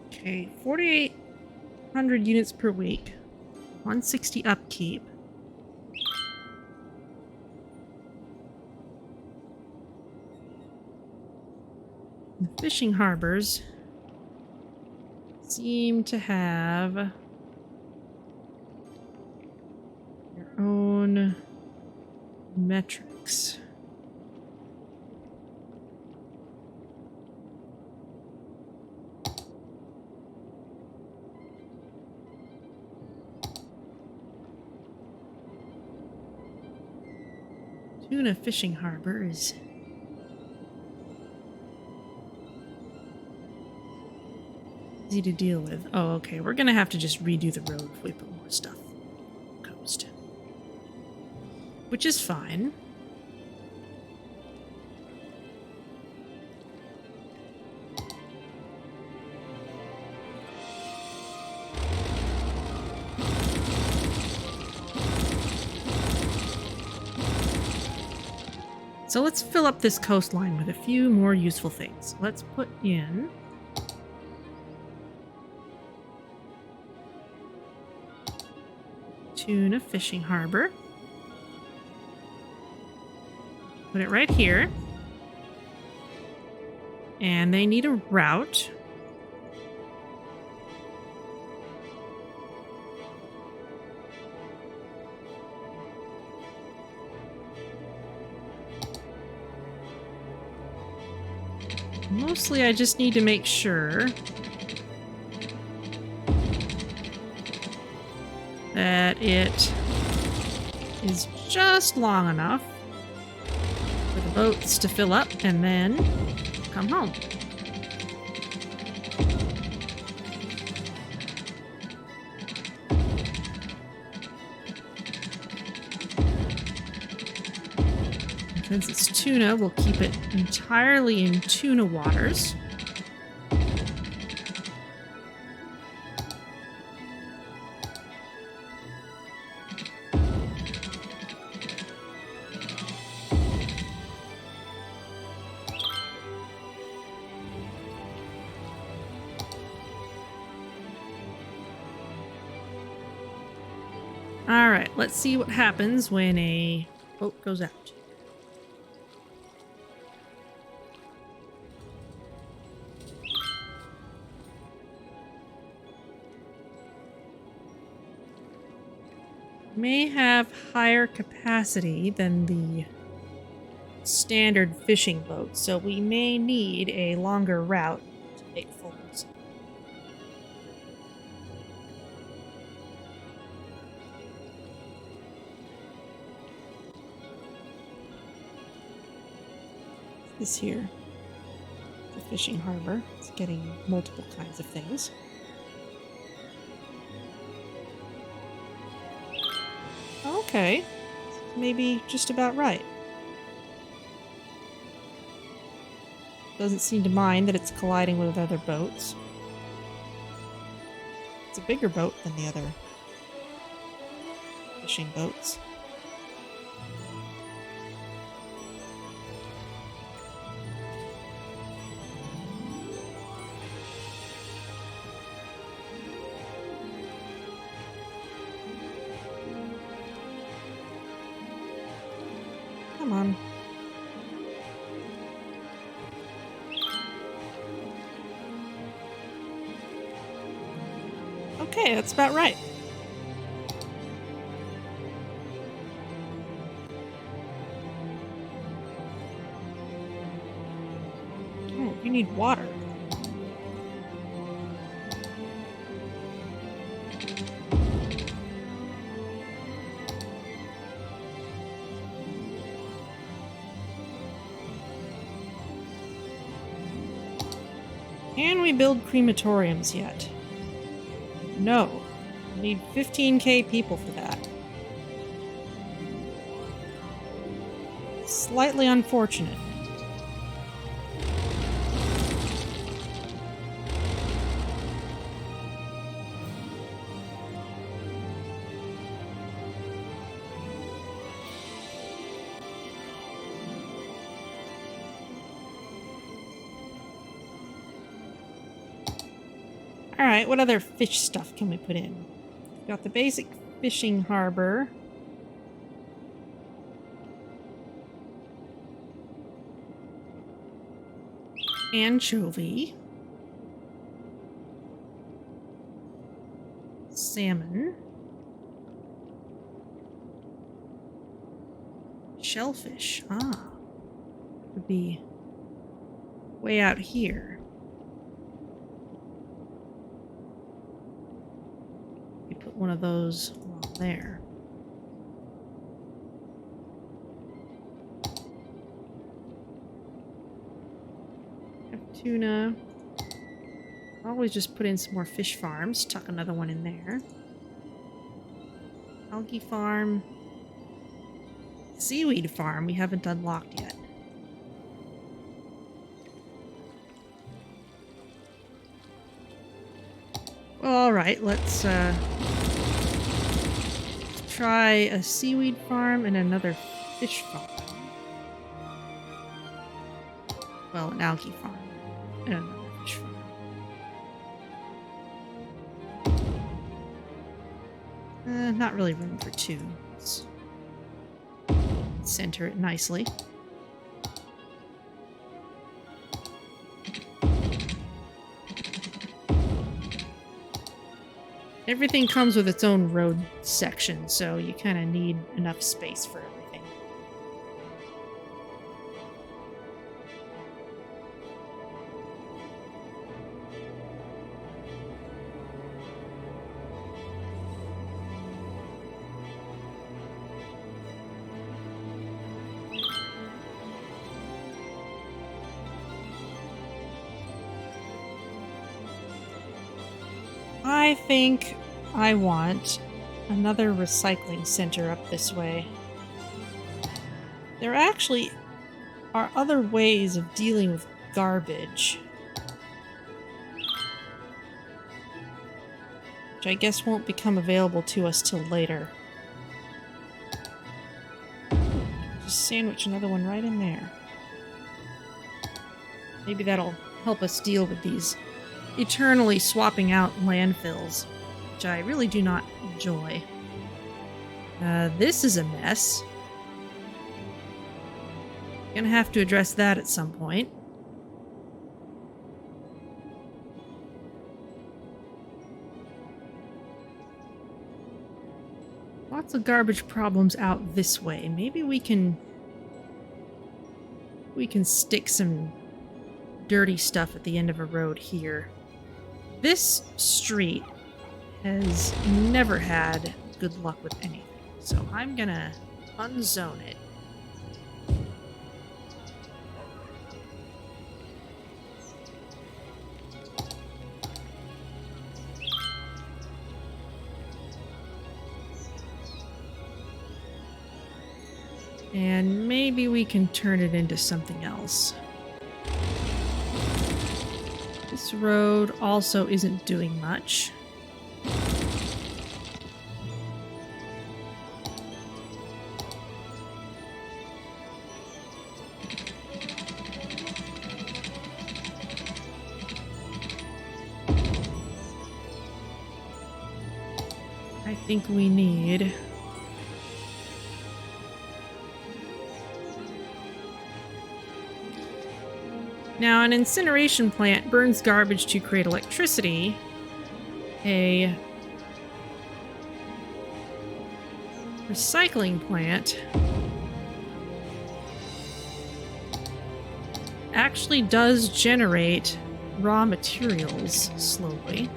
Okay, 4,800 units per week. 160 upkeep. The fishing harbors seem to have their own metrics. Tuna fishing harbor is easy to deal with. Oh, okay. We're gonna have to just redo the road if we put more stuff on the coast. Which is fine. so let's fill up this coastline with a few more useful things. Let's put in tuna fishing harbor. Put it right here. And they need a route. Mostly I just need to make sure that it is just long enough for the boats to fill up and then come home. Since it's tuna, we'll keep it entirely in tuna waters. All right, let's see what happens when a boat goes out. May have higher capacity than the standard fishing boat, so we may need a longer route to make full use. This here, the fishing harbor, it's getting multiple kinds of things. Okay, maybe just about right. Doesn't seem to mind that it's colliding with other boats. It's a bigger boat than the other fishing boats. Come on. Okay, that's about right. Oh, you need water. Can we build crematoriums yet? No. We need 15k people for that. Slightly unfortunate. Alright, what other fish stuff can we put in? We've got the basic fishing harbor. Anchovy. Salmon. Shellfish. Ah. Would be way out here. Put one of those along there. Have tuna. Always just put in some more fish farms. Tuck another one in there. Algae farm. Seaweed farm we haven't unlocked yet. Well, alright, let's try a seaweed farm and another fish farm. Well, an algae farm. And another fish farm. Not really room for two. Let's center it nicely. Everything comes with its own road section, so you kind of need enough space for everything. I think I want another recycling center up this way. There actually are other ways of dealing with garbage, which I guess won't become available to us till later. Just sandwich another one right in there. Maybe that'll help us deal with these eternally swapping out landfills, which I really do not enjoy. This is a mess. Gonna have to address that at some point. Lots of garbage problems out this way. Maybe we can stick some dirty stuff at the end of a road here. This street has never had good luck with anything, so I'm gonna unzone it. And maybe we can turn it into something else. This road also isn't doing much. I think we need now, an incineration plant burns garbage to create electricity. A recycling plant actually does generate raw materials slowly.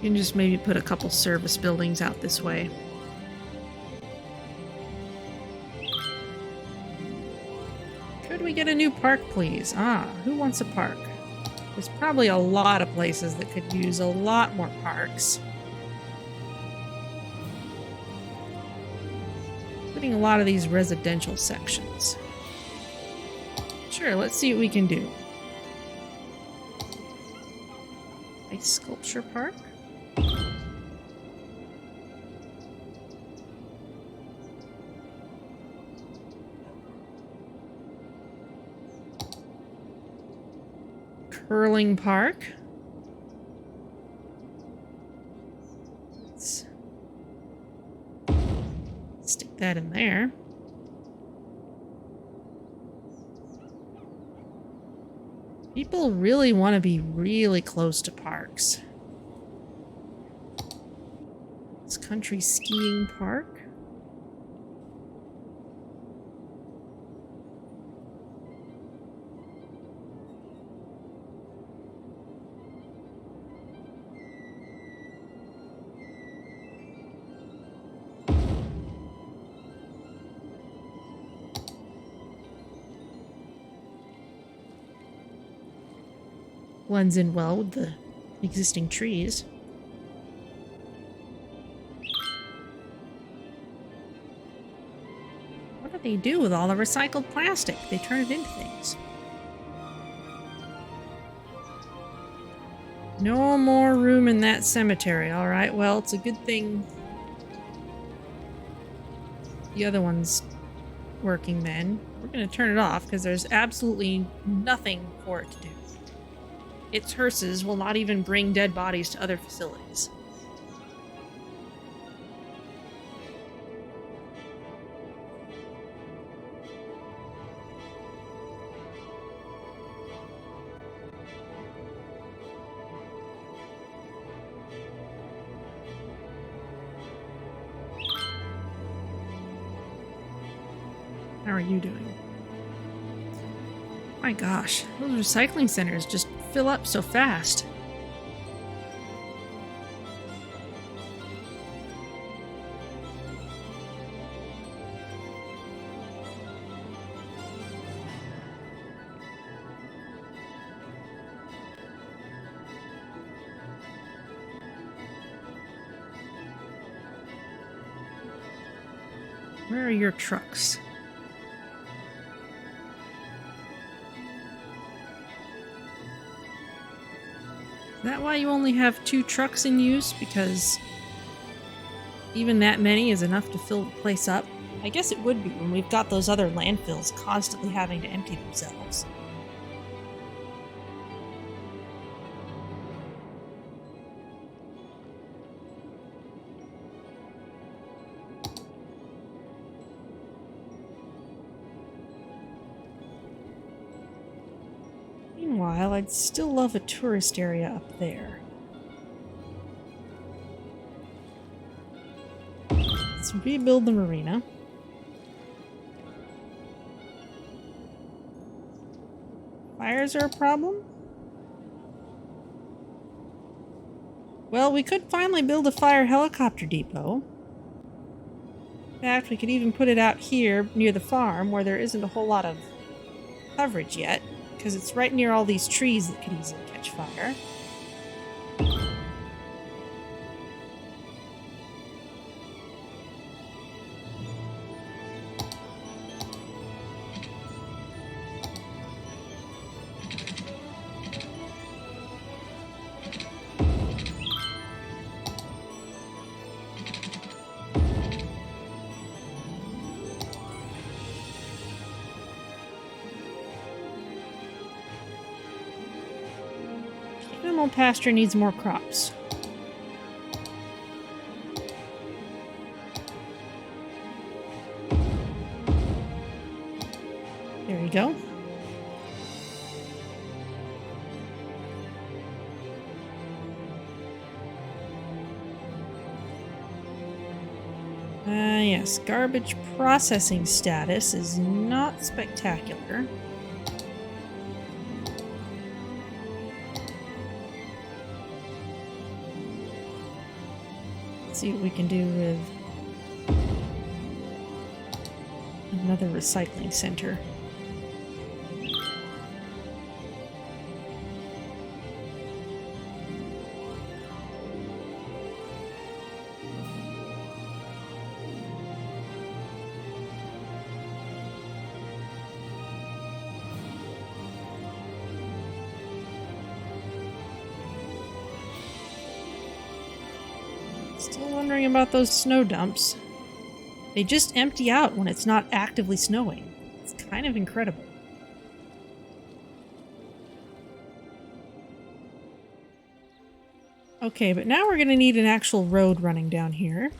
You can just maybe put a couple service buildings out this way. Could we get a new park, please? Who wants a park? There's probably a lot of places that could use a lot more parks. Including a lot of these residential sections. Sure, let's see what we can do. Ice sculpture park? Curling park. Let's stick that in there. People really want to be really close to parks. It's country skiing park. Blends in well with the existing trees. What they do with all the recycled plastic? They turn it into things. No more room in that cemetery. Alright, well, it's a good thing the other one's working then. We're going to turn it off because there's absolutely nothing for it to do. Its hearses will not even bring dead bodies to other facilities. How are you doing? My gosh, those recycling centers just fill up so fast. Where are your trucks? Is that why you only have 2 trucks in use? Because even that many is enough to fill the place up? I guess it would be when we've got those other landfills constantly having to empty themselves. Meanwhile, I'd still love a tourist area up there. Let's rebuild the marina. Fires are a problem? Well, we could finally build a fire helicopter depot. In fact, we could even put it out here near the farm where there isn't a whole lot of coverage yet, because it's right near all these trees that could easily catch fire. Animal pasture needs more crops. There you go. Yes, garbage processing status is not spectacular. See what we can do with another recycling center. Still wondering about those snow dumps. They just empty out when it's not actively snowing. It's kind of incredible. Okay, but now we're going to need an actual road running down here.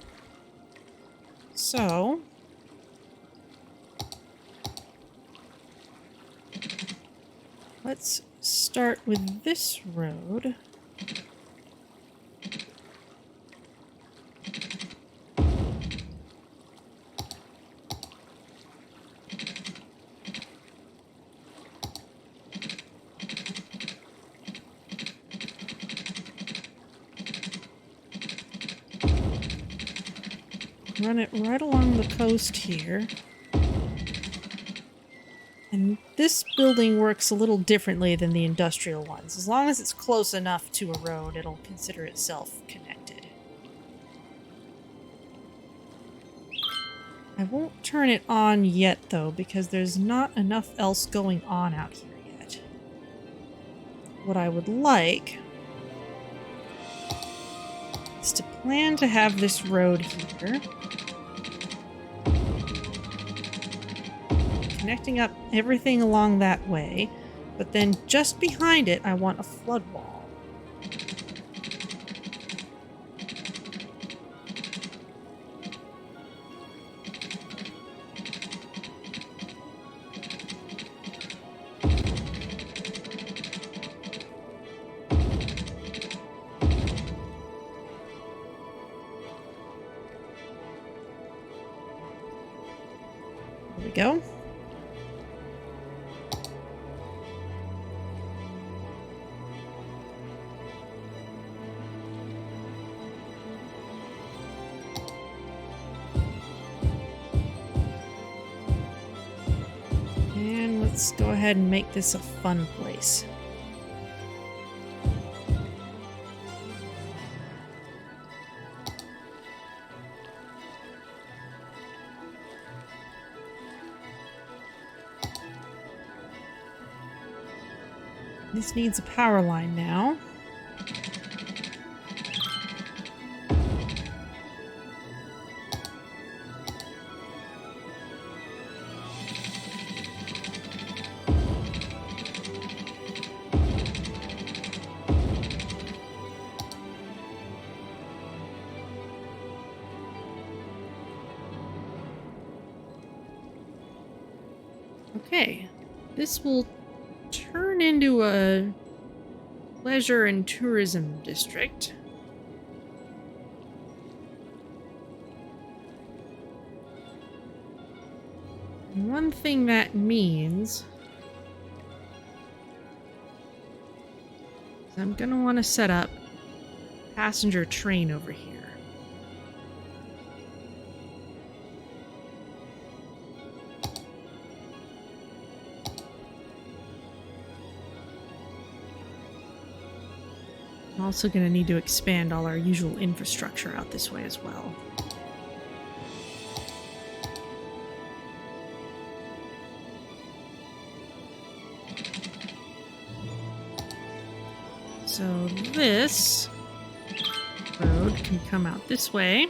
So let's start with this road. Run it right along the coast here. And this building works a little differently than the industrial ones. As long as it's close enough to a road, it'll consider itself connected. I won't turn it on yet, though, because there's not enough else going on out here yet. What I would like is to plan to have this road here, connecting up everything along that way, but then just behind it, I want a flood wall. There we go. And let's go ahead and make this a fun place. This needs a power line now. Okay, this will turn into a leisure and tourism district. And one thing that means is I'm gonna want to set up a passenger train over here. I'm also going to need to expand all our usual infrastructure out this way as well. So this road can come out this way.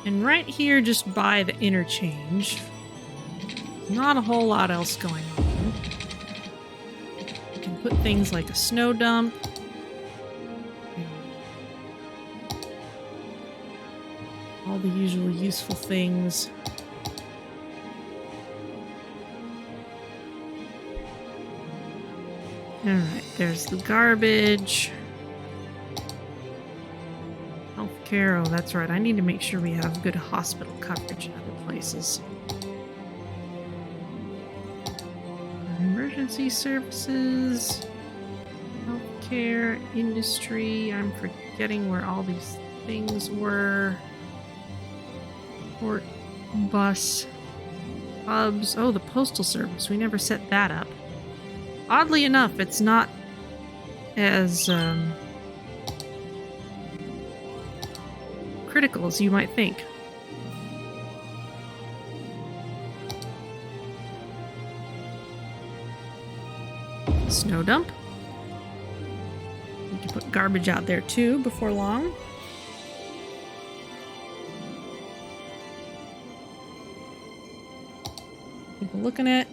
And right here, just by the interchange, not a whole lot else going on. You can put things like a snow dump. All the usual useful things. Alright, there's the garbage. Healthcare, oh that's right, I need to make sure we have good hospital coverage in other places. Emergency services, healthcare, industry, I'm forgetting where all these things were. Port, bus, hubs, oh the postal service, we never set that up. Oddly enough, it's not as critical as you might think. Snow dump. We can put garbage out there too before long. People looking at.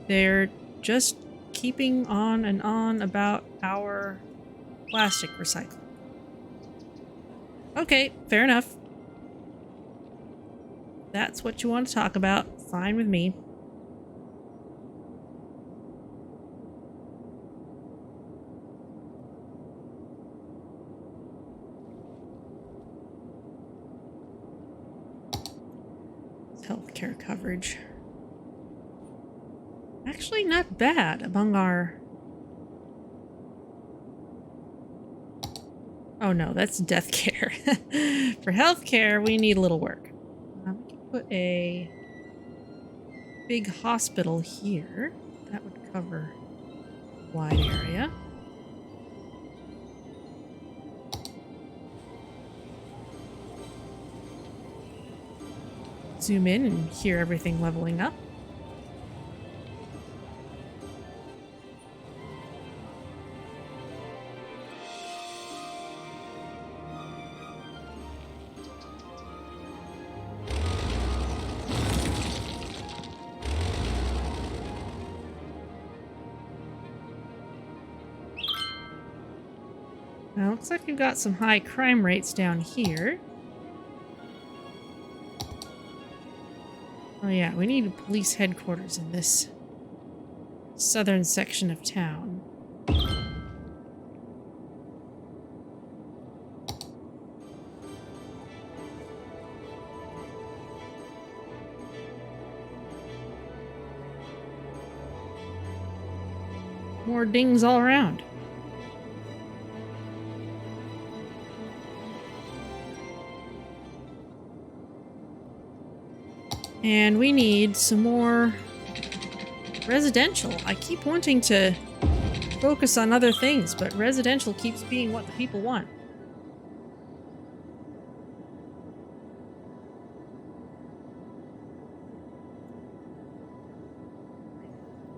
They're just keeping on and on about our plastic recycling. Okay, fair enough. That's what you want to talk about. Fine with me. Healthcare coverage. Actually, not bad among our... Oh no, that's death care. For healthcare, we need a little work. We can put a big hospital here. That would cover a wide area. zoom in and hear everything leveling up. Now, looks like we've got some high crime rates down here. Oh yeah, we need a police headquarters in this southern section of town. More dings all around. And we need some more residential. I keep wanting to focus on other things, but residential keeps being what the people want.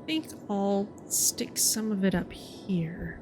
I think I'll stick some of it up here.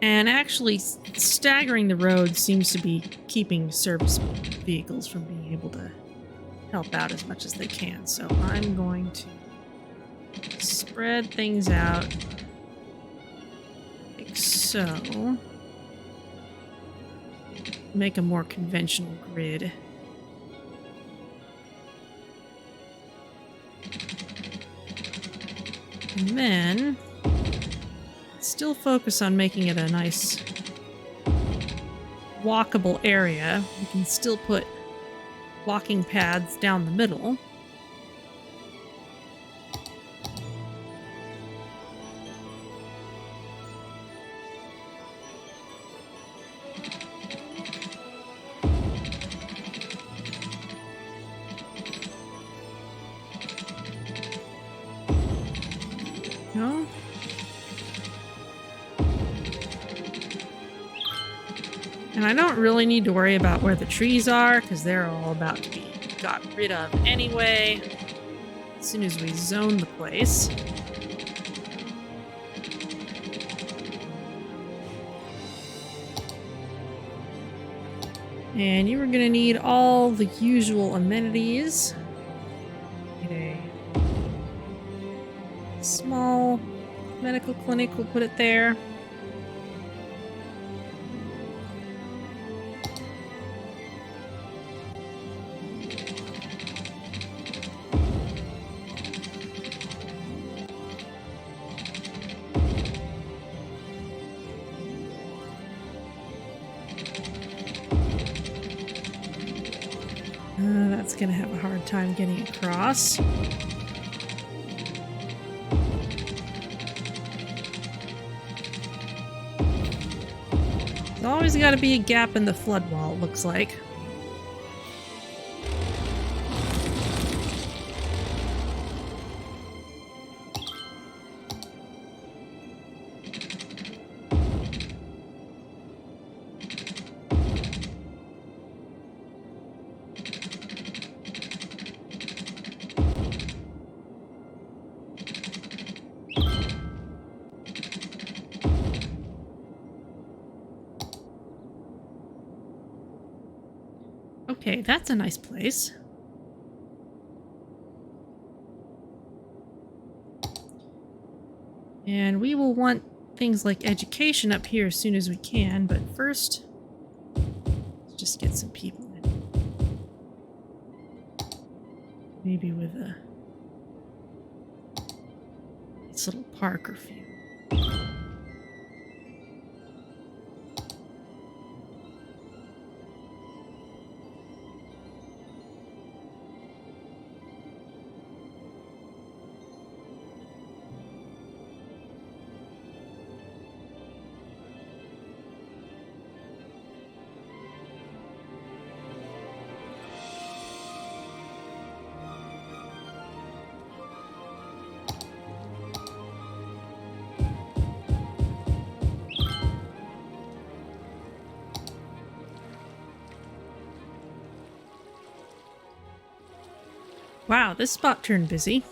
And actually, staggering the road seems to be keeping service vehicles from being able to help out as much as they can. So I'm going to spread things out like so. Make a more conventional grid. And then still focus on making it a nice walkable area. We can still put walking paths down the middle. No? And I don't really need to worry about where the trees are, because they're all about to be got rid of anyway, as soon as we zone the place. And you are going to need all the usual amenities. Get a small medical clinic, we'll put it there. That's gonna have a hard time getting across. There's always gotta be a gap in the flood wall, it looks like. Okay, that's a nice place. And we will want things like education up here as soon as we can, but first, let's just get some people in. Maybe with a nice little park or few. Wow, this spot turned busy.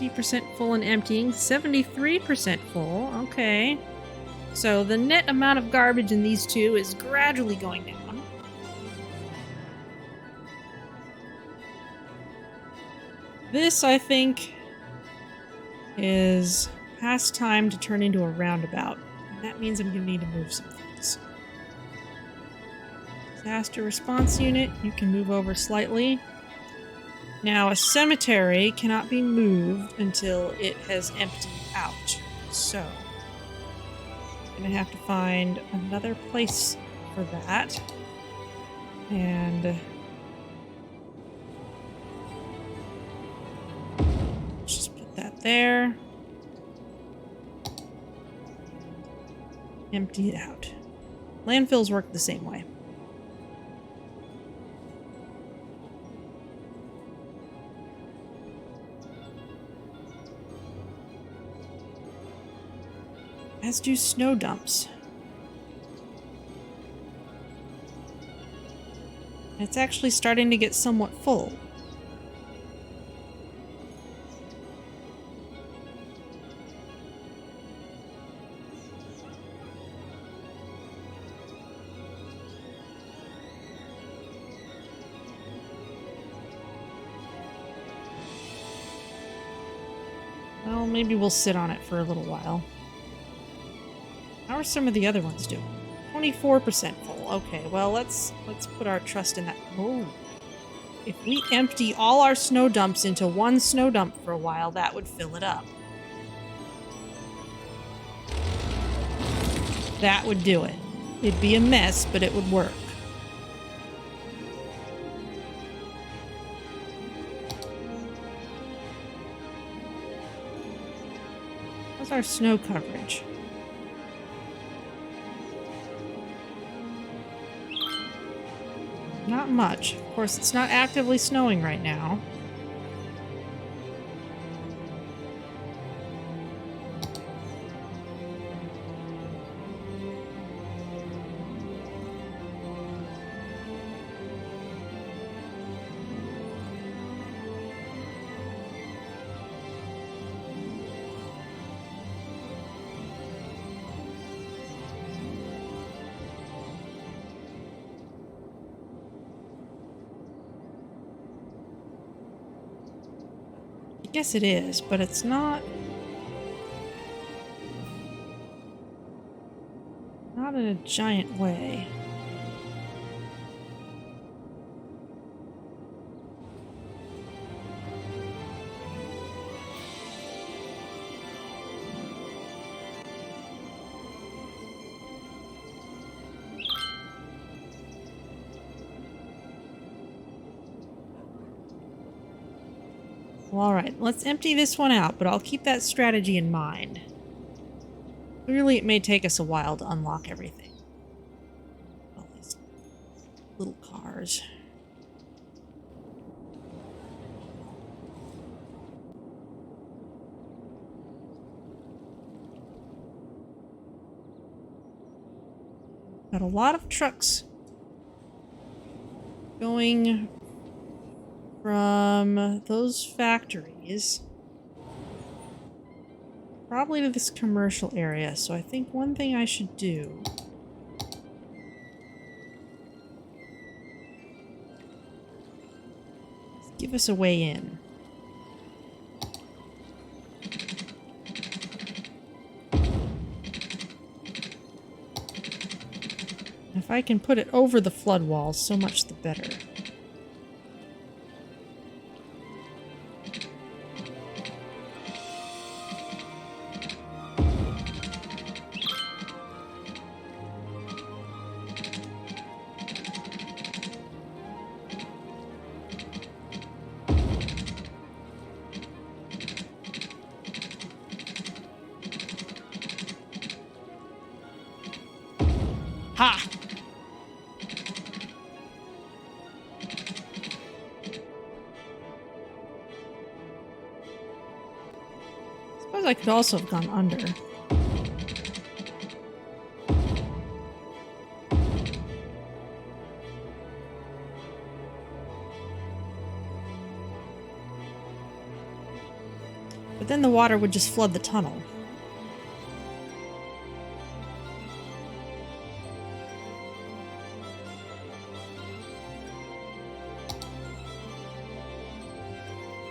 %, full and emptying, 73% full. Okay. So the net amount of garbage in these two is gradually going down. This, I think, is past time to turn into a roundabout. And that means I'm going to need to move some things. Disaster response unit, you can move over slightly. Now, a cemetery cannot be moved until it has emptied out. So, I'm going to have to find another place for that. And let's just put that there. Empty it out. Landfills work the same way. As do snow dumps. It's actually starting to get somewhat full. Well, maybe we'll sit on it for a little while. How are some of the other ones doing? 24% full. Okay, well, let's put our trust in that. Oh. If we empty all our snow dumps into one snow dump for a while, that would fill it up. That would do it. It'd be a mess, but it would work. How's our snow coverage? Not much. Of course, it's not actively snowing right now. I guess it is, but it's not... Not in a giant way. Well, alright, let's empty this one out, but I'll keep that strategy in mind. Clearly it may take us a while to unlock everything. All these little cars. Got a lot of trucks going from those factories probably to this commercial area, so I think one thing I should do is give us a way in. If I can put it over the flood walls, so much the better. Ha! Suppose I could also have gone under. But then the water would just flood the tunnel.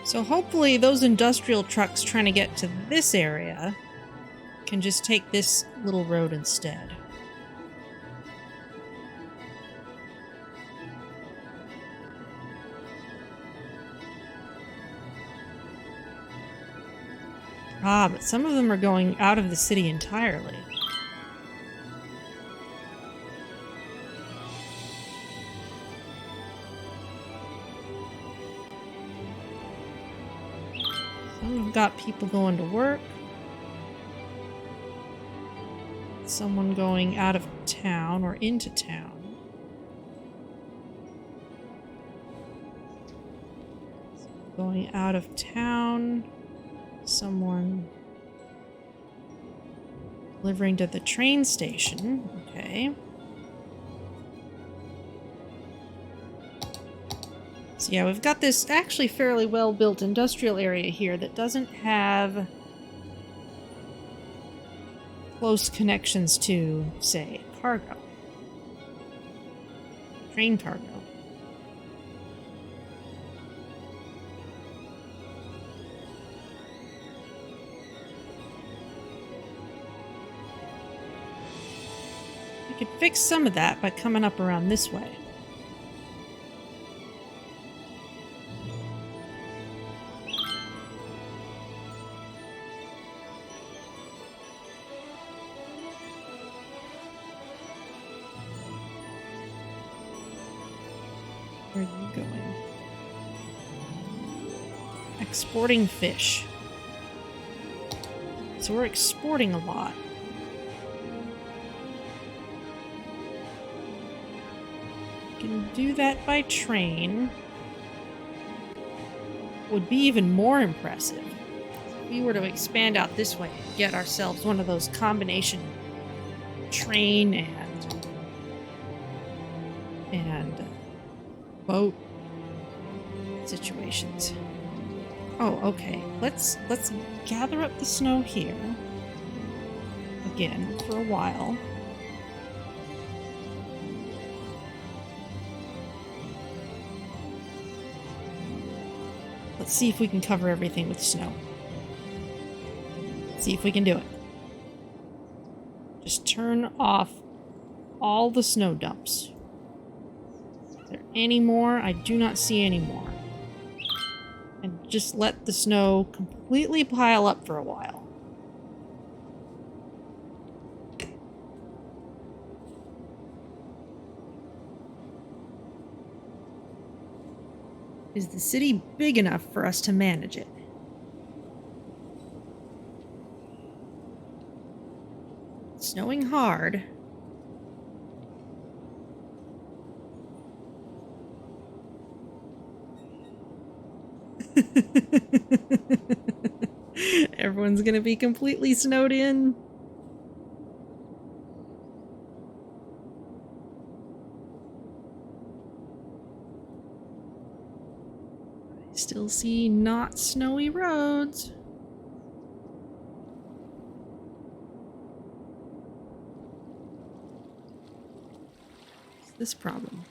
So hopefully those industrial trucks trying to get to this area can just take this little road instead. Ah, but some of them are going out of the city entirely. Some have got people going to work. Someone going out of town or into town. Going out of town. Someone delivering to the train station. Okay. So yeah, we've got this actually fairly well-built industrial area here that doesn't have close connections to, say, cargo. Train cargo. We could fix some of that by coming up around this way. Where are you going? Exporting fish. So we're exporting a lot. Can do that by train. Would be even more impressive if we were to expand out this way and get ourselves one of those combination train and boat situations. Oh, okay. Let's gather up the snow here again for a while. Let's see if we can cover everything with snow. See if we can do it. Just turn off all the snow dumps. Is there any more? I do not see any more. And just let the snow completely pile up for a while. Is the city big enough for us to manage it? It's snowing hard. Everyone's gonna be completely snowed in. I still see not snowy roads. What's this problem?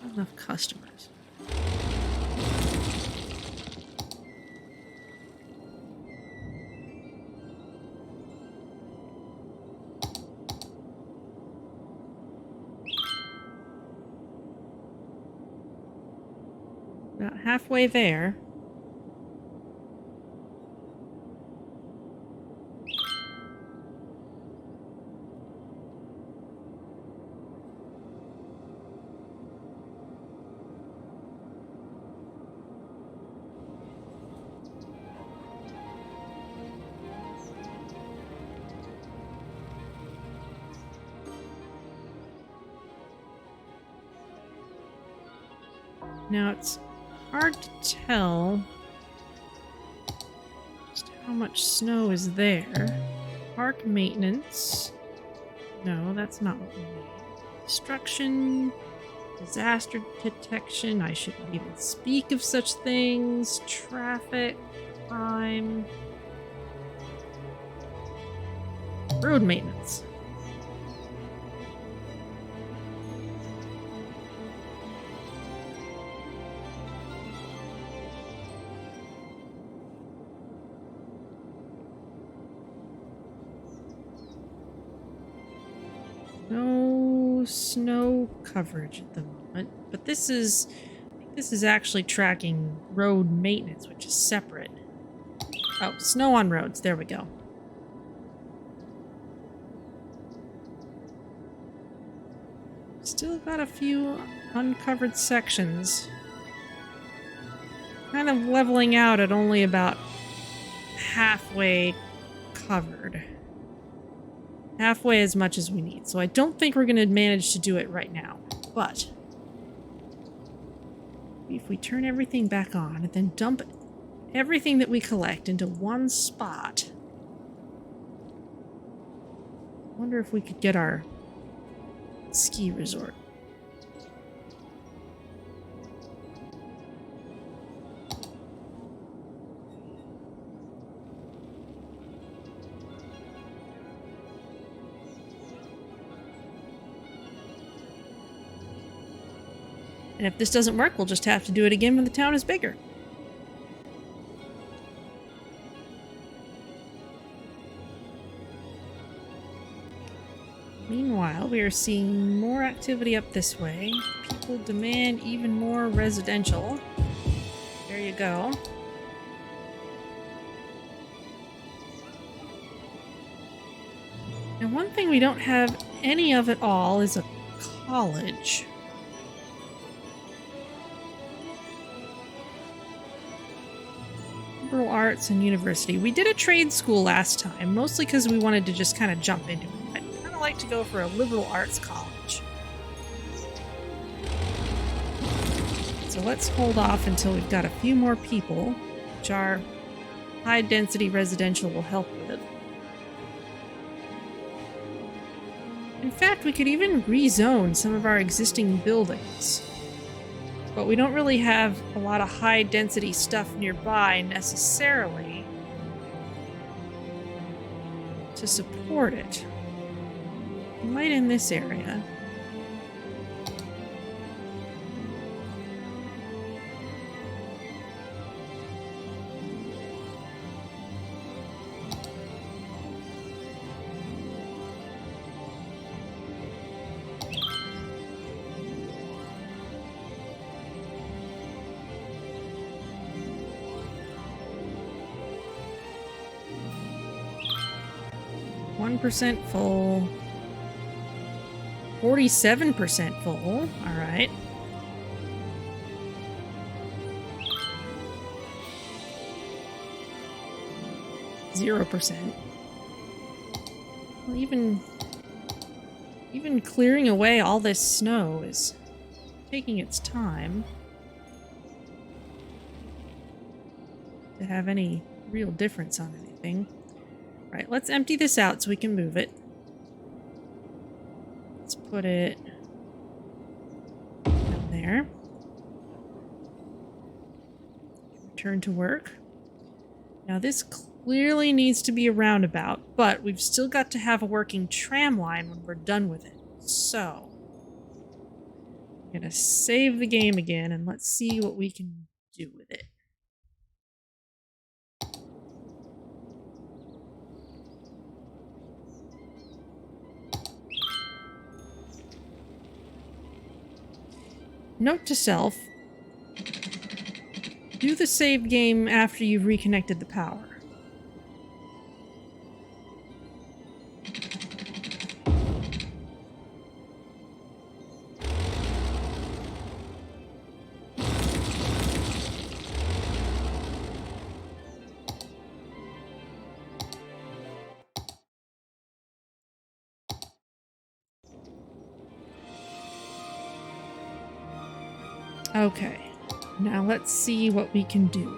Not enough customers. About halfway there. Now it's hard to tell just how much snow is there. Park maintenance. No, that's not what we need. Destruction. Disaster detection. I shouldn't even speak of such things. Traffic. Crime. Road maintenance. No snow coverage at the moment, but this is actually tracking road maintenance, which is separate. Oh, snow on roads. There we go. Still got a few uncovered sections. Kind of leveling out at only about halfway covered. Halfway as much as we need. So I don't think we're going to manage to do it right now. But if we turn everything back on and then dump everything that we collect into one spot. I wonder if we could get our ski resort. And if this doesn't work, we'll just have to do it again when the town is bigger. Meanwhile, we are seeing more activity up this way. People demand even more residential. There you go. And one thing we don't have any of at all is a college. Liberal arts and university. We did a trade school last time, mostly because we wanted to just kind of jump into it. I'd kind of like to go for a liberal arts college. So let's hold off until we've got a few more people, which our high density residential will help with. In fact, we could even rezone some of our existing buildings. But we don't really have a lot of high density stuff nearby necessarily to support it. We might in this area. % full. 47% full. All right. %. Well, even clearing away all this snow is taking its time to have any real difference on anything. Right, let's empty this out so we can move it. Let's put it down there. Return to work. Now this clearly needs to be a roundabout, but we've still got to have a working tram line when we're done with it. So, I'm gonna save the game again and let's see what we can do with it. Note to self, do the save game after you've reconnected the power. Okay, Now let's see what we can do.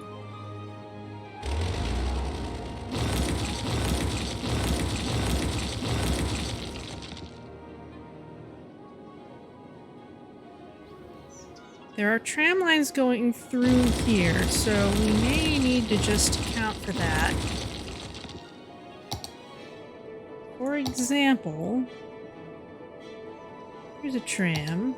There are tram lines going through here, so we may need to just account for that. For example, here's a tram.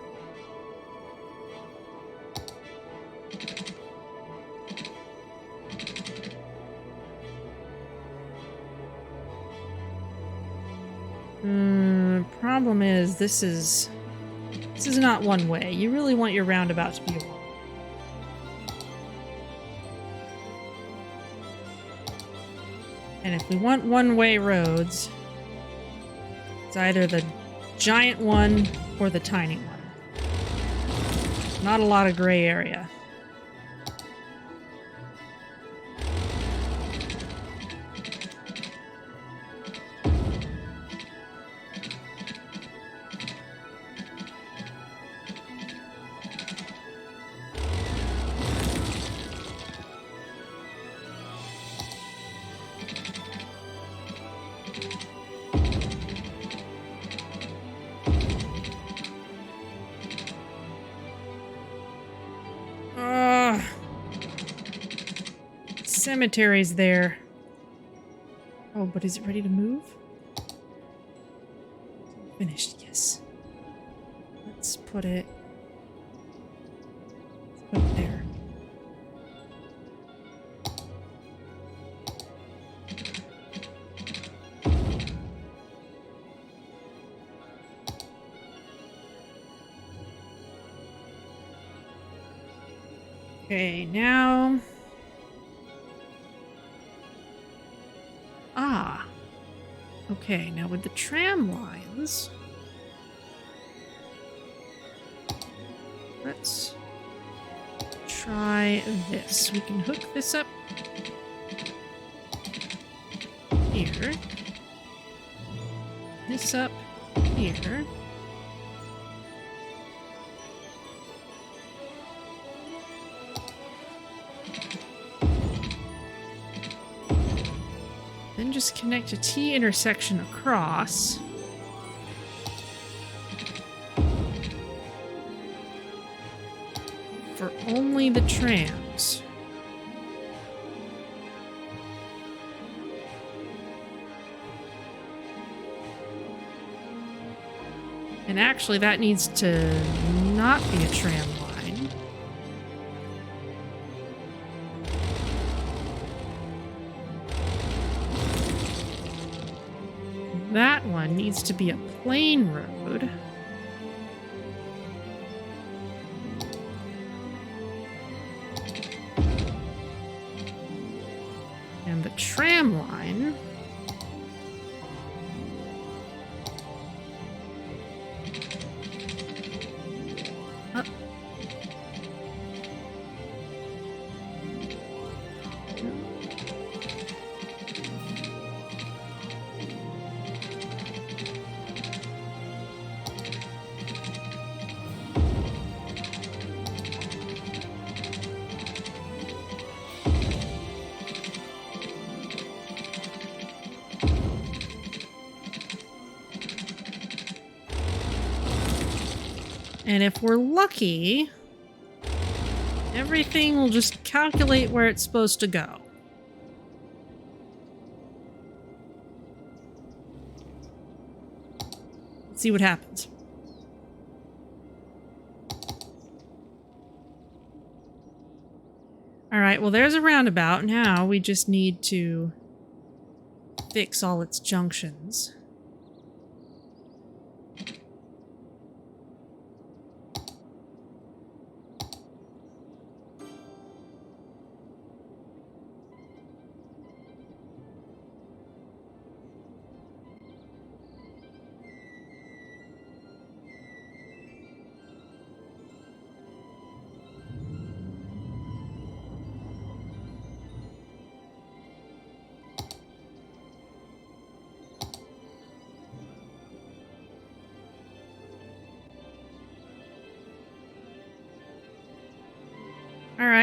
Problem is, this is not one way. You really want your roundabout to be a one. And if we want one-way roads, it's either the giant one or the tiny one. Not a lot of gray area. Cemetery's there. Oh, but is it ready to move? Finished, yes. Let's put it there. Okay, now... Ah. Okay, now with the tram lines... Let's try this. We can hook this up here. This up here. Then just connect a T intersection across. For only the trams. And actually that needs to not be a tram line. That one needs to be a plain road. And the tram line up. And if we're lucky, everything will just calculate where it's supposed to go. Let's see what happens. Alright, well there's a roundabout. Now we just need to fix all its junctions.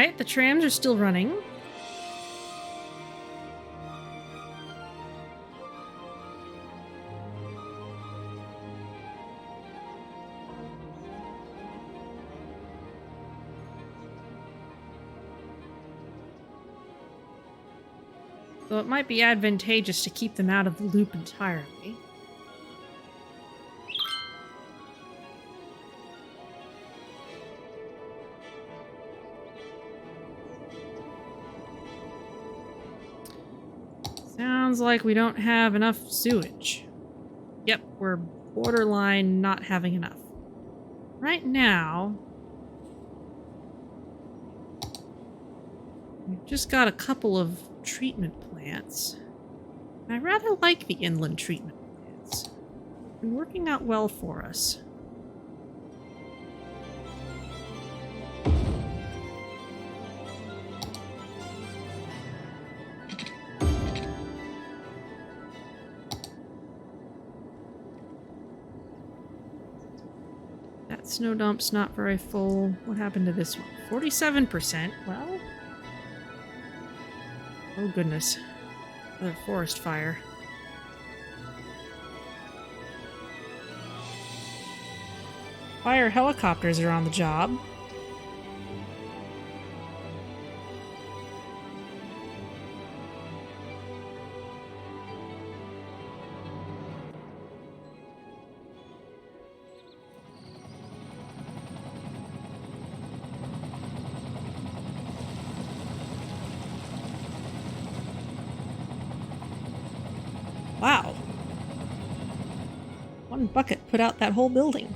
Alright, the trams are still running. So it might be advantageous to keep them out of the loop entirely. Sounds like we don't have enough sewage. Yep, we're borderline not having enough. Right now, we've just got a couple of treatment plants. I rather like the inland treatment plants. Been working out well for us. That snow dump's not very full. What happened to this one? 47%. Well, oh goodness. Another forest fire. Fire helicopters are on the job. Wow. One bucket put out that whole building.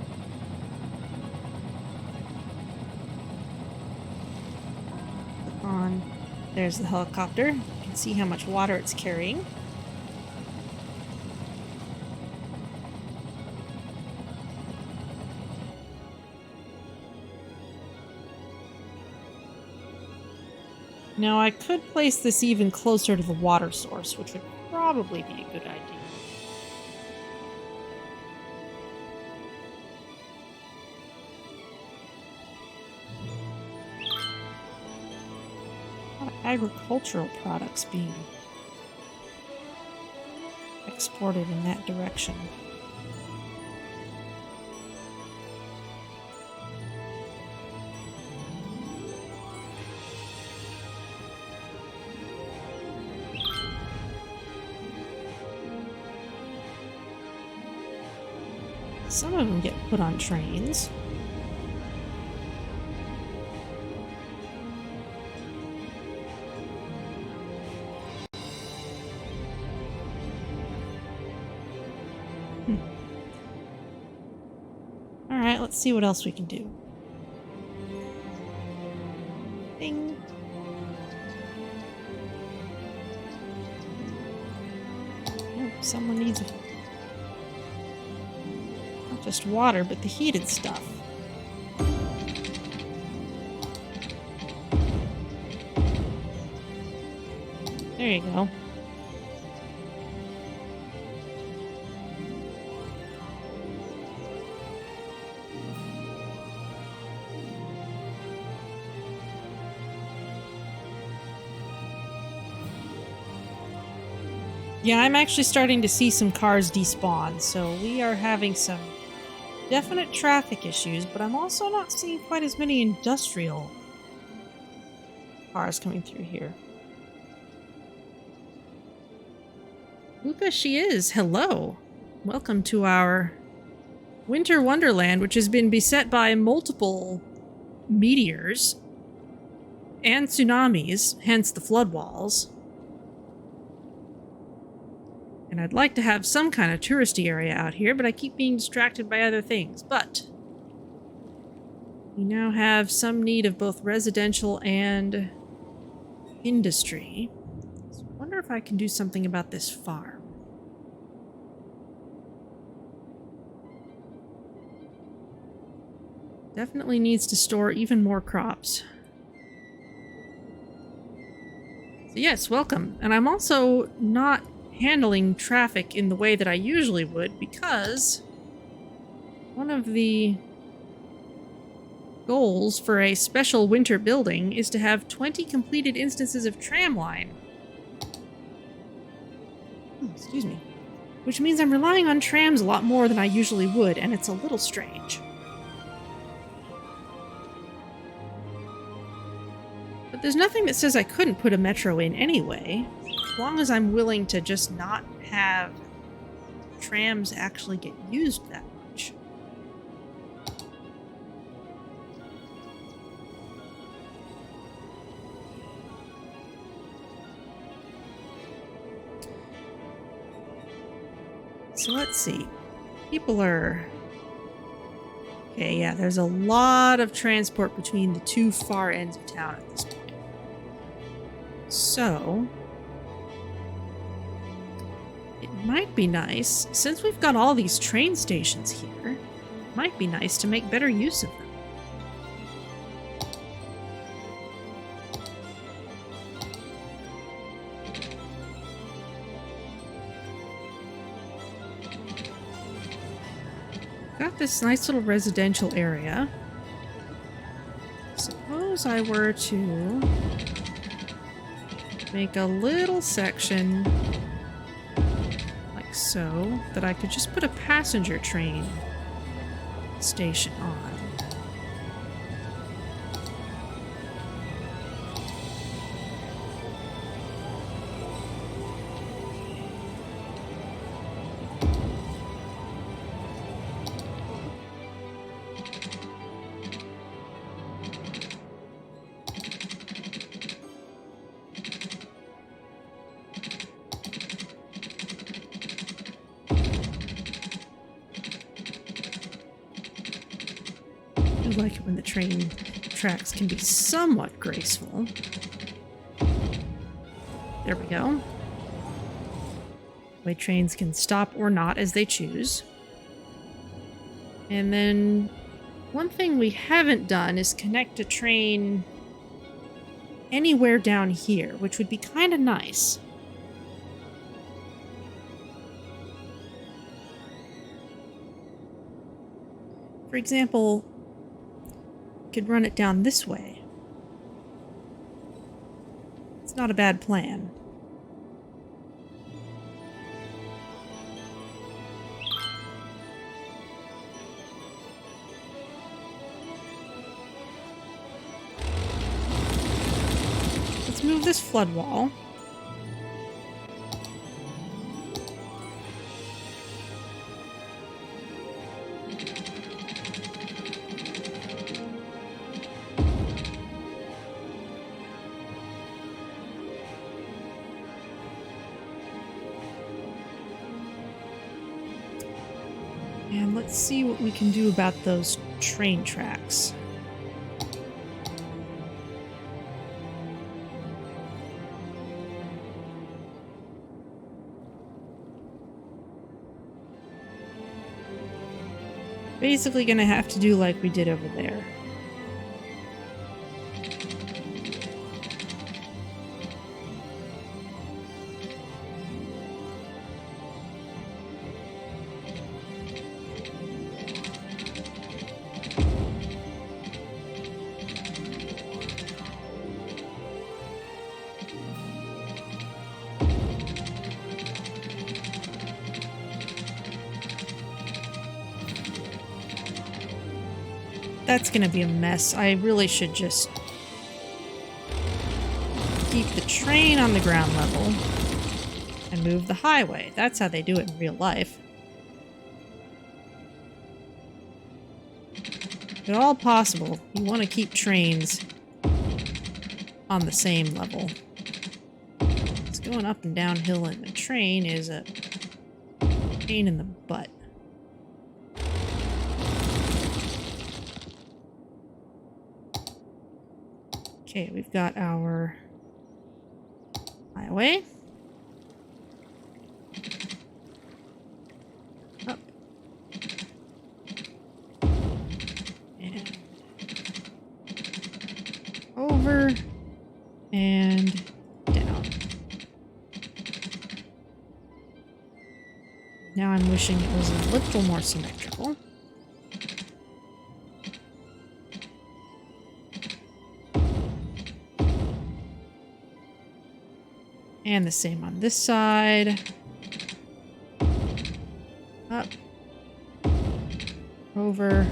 There's the helicopter. You can see how much water it's carrying. Now I could place this even closer to the water source, which would probably be a good idea. A lot of agricultural products being exported in that direction. Some of them get put on trains. Alright, let's see what else we can do. Ding. Oh, someone needs not just water, but the heated stuff. There you go. Yeah, I'm actually starting to see some cars despawn, so we are having some definite traffic issues, but I'm also not seeing quite as many industrial cars coming through here. Luca, she is. Hello. Welcome to our winter wonderland, which has been beset by multiple meteors and tsunamis, hence the flood walls. And I'd like to have some kind of touristy area out here, but I keep being distracted by other things. But we now have some need of both residential and industry. So I wonder if I can do something about this farm. Definitely needs to store even more crops. So yes, welcome. And I'm also not handling traffic in the way that I usually would, because one of the goals for a special winter building is to have 20 completed instances of tramline. Excuse me. Which means I'm relying on trams a lot more than I usually would, and it's a little strange. But there's nothing that says I couldn't put a metro in anyway, as long as I'm willing to just not have trams actually get used that much. So let's see. People are... Okay, yeah, there's a lot of transport between the two far ends of town at this point. So... it might be nice, since we've got all these train stations here, it might be nice to make better use of them. Got this nice little residential area. Suppose I were to make a little section like so, that I could just put a passenger train station on. I like it when the train tracks can be somewhat graceful. There we go. Way trains can stop or not as they choose. And then one thing we haven't done is connect a train anywhere down here, which would be kind of nice. For example, could run it down this way. It's not a bad plan. Let's move this flood wall. And let's see what we can do about those train tracks. Basically gonna have to do like we did over there. That's gonna be a mess. I really should just keep the train on the ground level and move the highway. That's how they do it in real life. If at all possible, you want to keep trains on the same level. It's going up and downhill, and the train is a pain in the butt. Okay, we've got our highway. Up. And over. And down. Now I'm wishing it was a little more symmetrical. And the same on this side. Up. Over.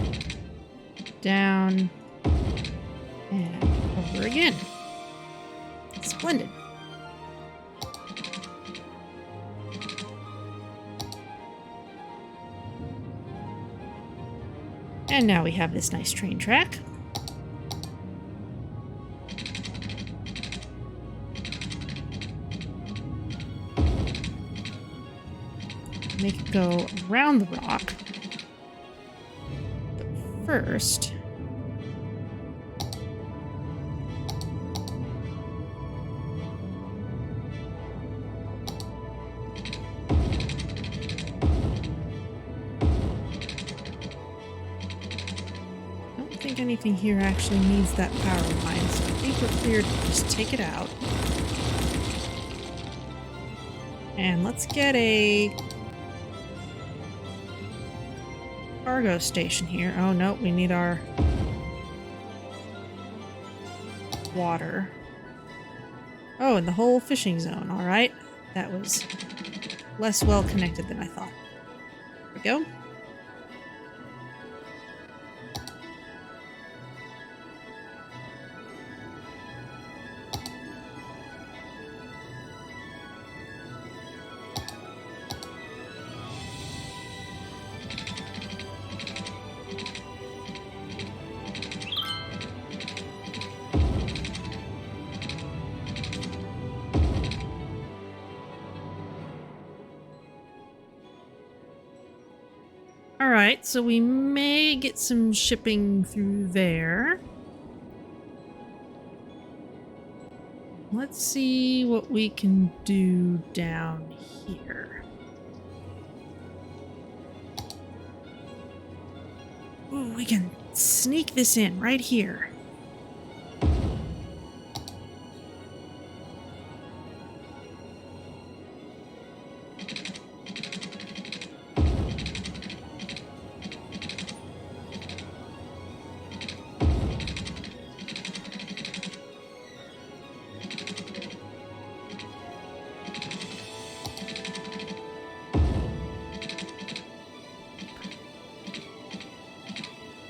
Down. And over again. Splendid. And now we have this nice train track. Make it go around the rock. But first... I don't think anything here actually needs that power line, so I think we're clear to just take it out. And let's get a cargo station here. Oh no, we need our water. Oh, and the whole fishing zone. All right. That was less well connected than I thought. There we go. Alright, so we may get some shipping through there. Let's see what we can do down here. Ooh, we can sneak this in right here.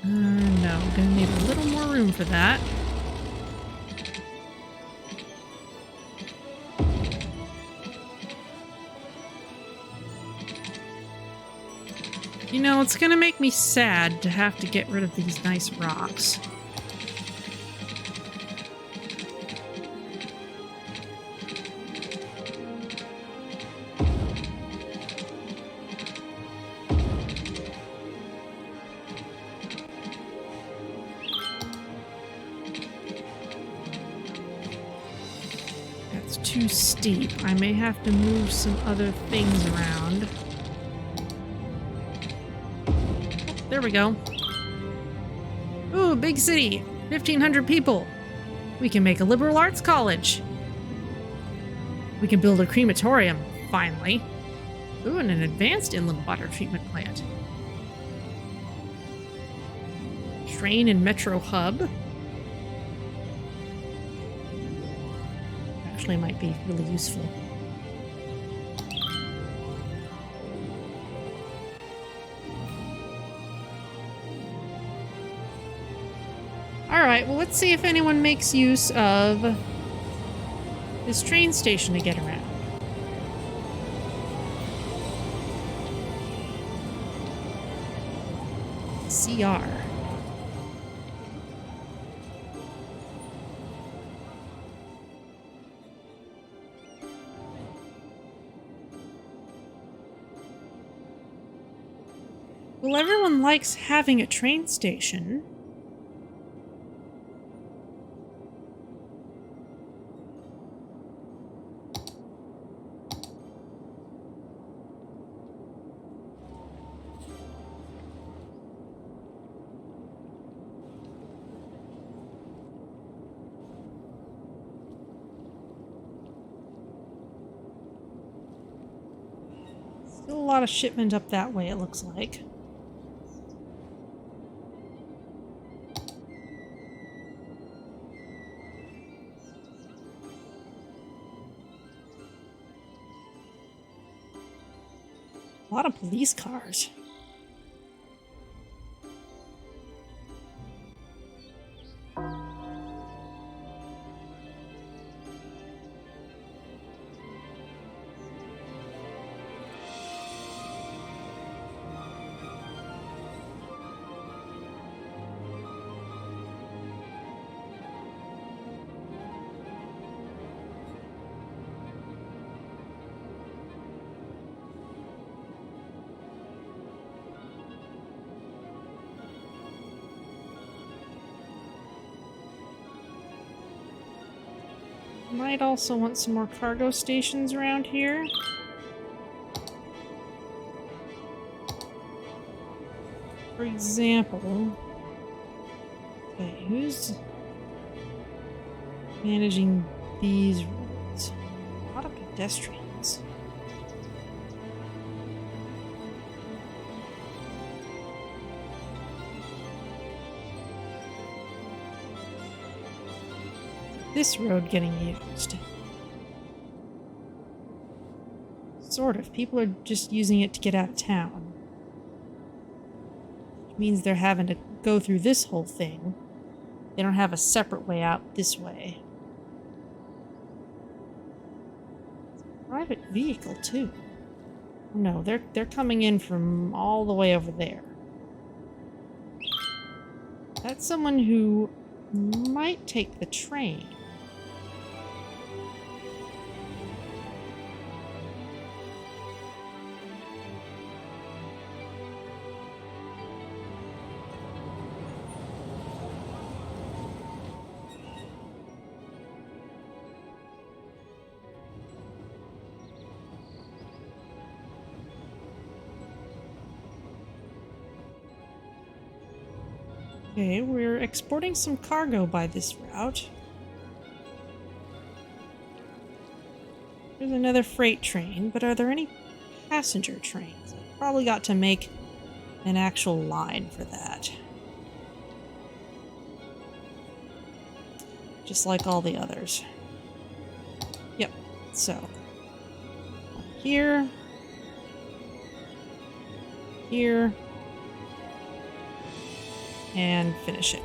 No, gonna need a little more room for that. You know, it's gonna make me sad to have to get rid of these nice rocks. Too steep. I may have to move some other things around. There we go. Ooh, big city. 1,500 people. We can make a liberal arts college. We can build a crematorium, finally. Ooh, and an advanced inland water treatment plant. Train and metro hub. Might be really useful. Alright, well let's see if anyone makes use of this train station to get around. CR. Well, everyone likes having a train station. Still a lot of shipment up that way, it looks like. A lot of police cars. Might also want some more cargo stations around here. For example, okay, who's managing these roads? A lot of pedestrians. This road getting used? Sort of. People are just using it to get out of town. Which means they're having to go through this whole thing. They don't have a separate way out this way. It's a private vehicle, too. No, they're coming in from all the way over there. That's someone who might take the train. Okay, we're exporting some cargo by this route. There's another freight train, but are there any passenger trains? I've probably got to make an actual line for that. Just like all the others. Yep, so. Here. Here. And finish it.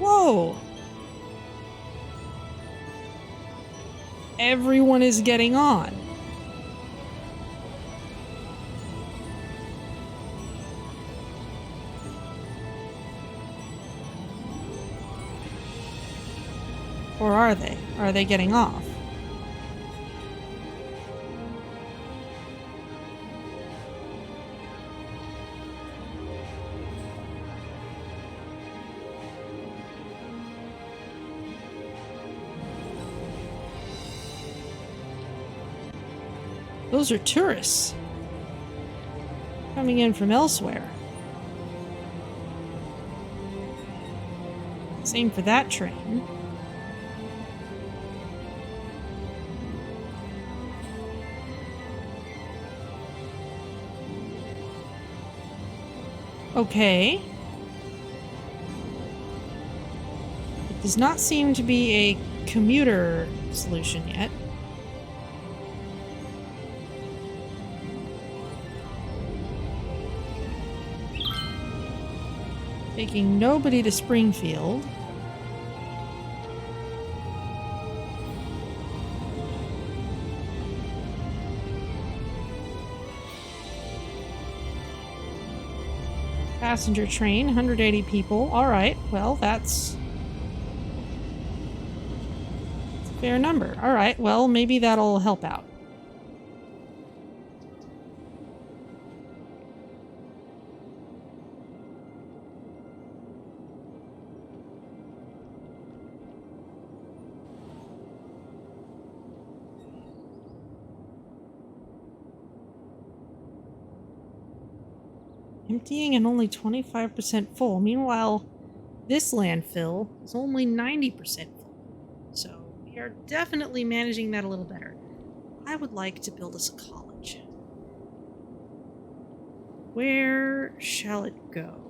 Whoa! Everyone is getting on. Or are they? Are they getting off? Those are tourists coming in from elsewhere. Same for that train. Okay. It does not seem to be a commuter solution yet. Taking nobody to Springfield. Passenger train, 180 people. Alright, well, that's a fair number. Alright, well, maybe that'll help out. Emptying and only 25% full. Meanwhile, this landfill is only 90% full. So we are definitely managing that a little better. I would like to build us a college. Where shall it go?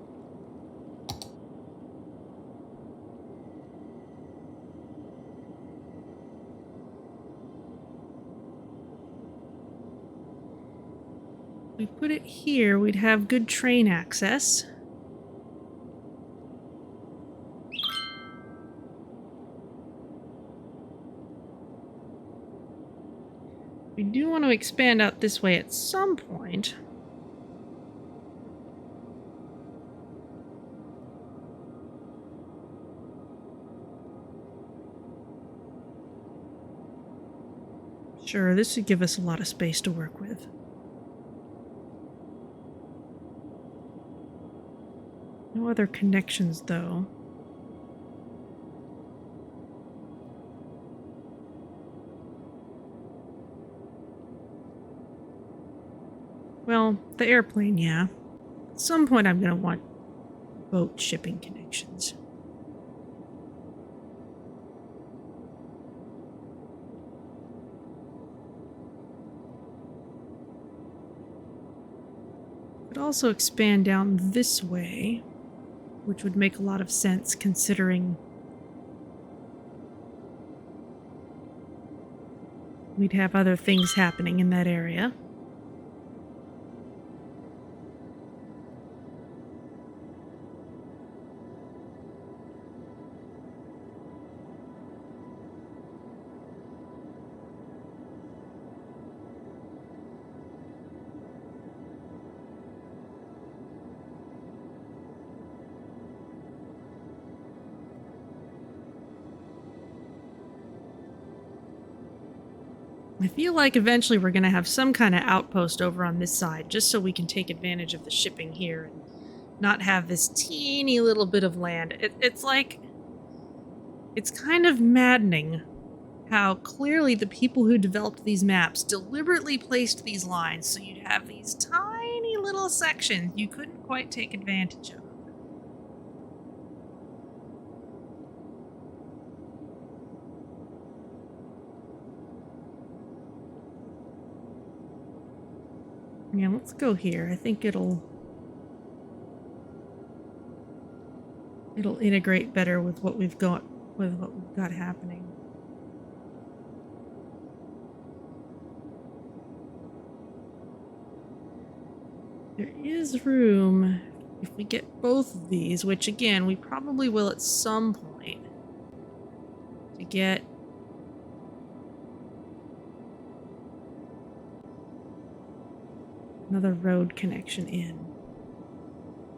we put it here, we'd have good train access. We do want to expand out this way at some point. Sure, this should give us a lot of space to work with. No other connections, though. Well, the airplane, yeah. At some point I'm going to want boat shipping connections. Could also expand down this way, which would make a lot of sense considering we'd have other things happening in that area. I feel like eventually we're going to have some kind of outpost over on this side, just so we can take advantage of the shipping here and not have this teeny little bit of land. It's like... It's kind of maddening how clearly the people who developed these maps deliberately placed these lines so you'd have these tiny little sections you couldn't quite take advantage of. Yeah, let's go here. I think it'll integrate better with what we've got happening. There is room if we get both of these, which again we probably will at some point, to get another road connection in.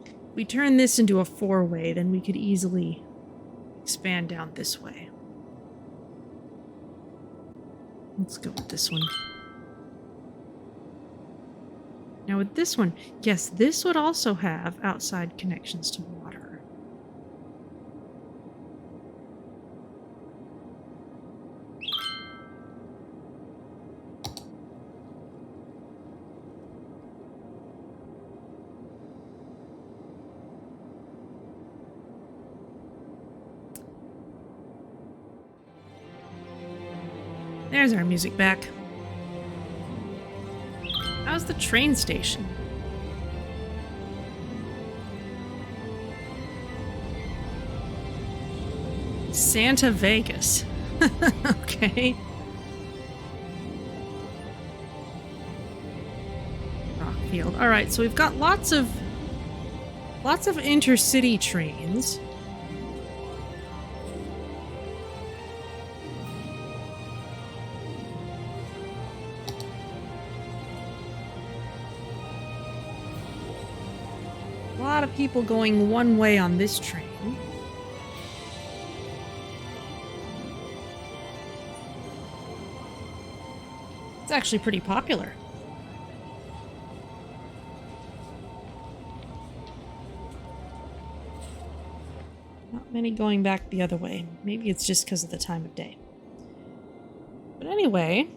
If we turn this into a four-way, then we could easily expand down this way. Let's go with this one. Now with this one, yes, this would also have outside connections to water. There's our music back. How's the train station? Santa Vegas. Okay. Rockfield. All right, so we've got lots of intercity trains. A lot of people going one way on this train. It's actually pretty popular. Not many going back the other way. Maybe it's just because of the time of day. But anyway...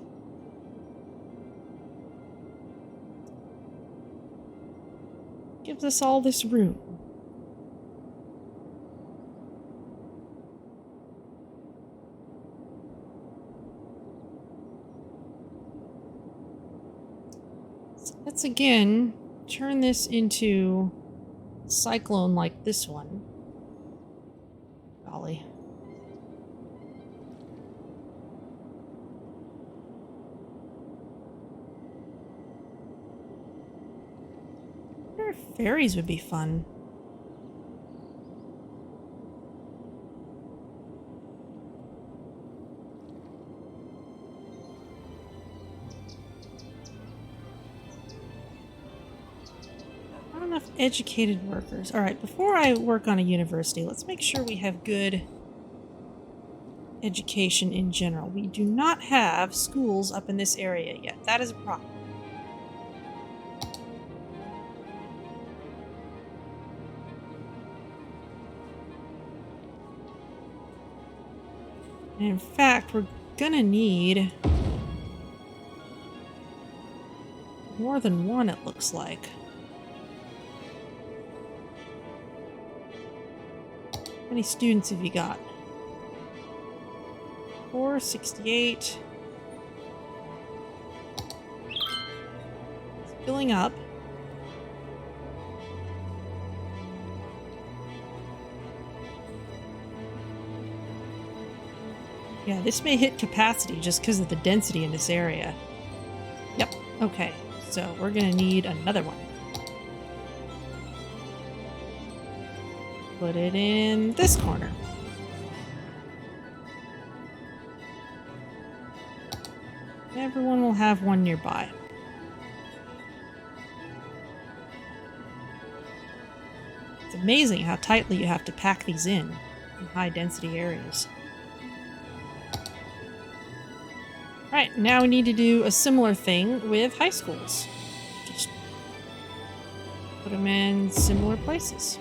gives us all this room. So let's again turn this into a cyclone like this one. Golly. wonder if ferries would be fun. Not enough educated workers. Alright, before I work on a university, let's make sure we have good education in general. We do not have schools up in this area yet. That is a problem. And in fact, we're gonna need more than one, it looks like. How many students have you got? 468. It's filling up. Yeah, this may hit capacity just because of the density in this area. Yep, okay. So we're gonna need another one. Put it in this corner. Everyone will have one nearby. It's amazing how tightly you have to pack these in high density areas. Right, now we need to do a similar thing with high schools. Just put them in similar places.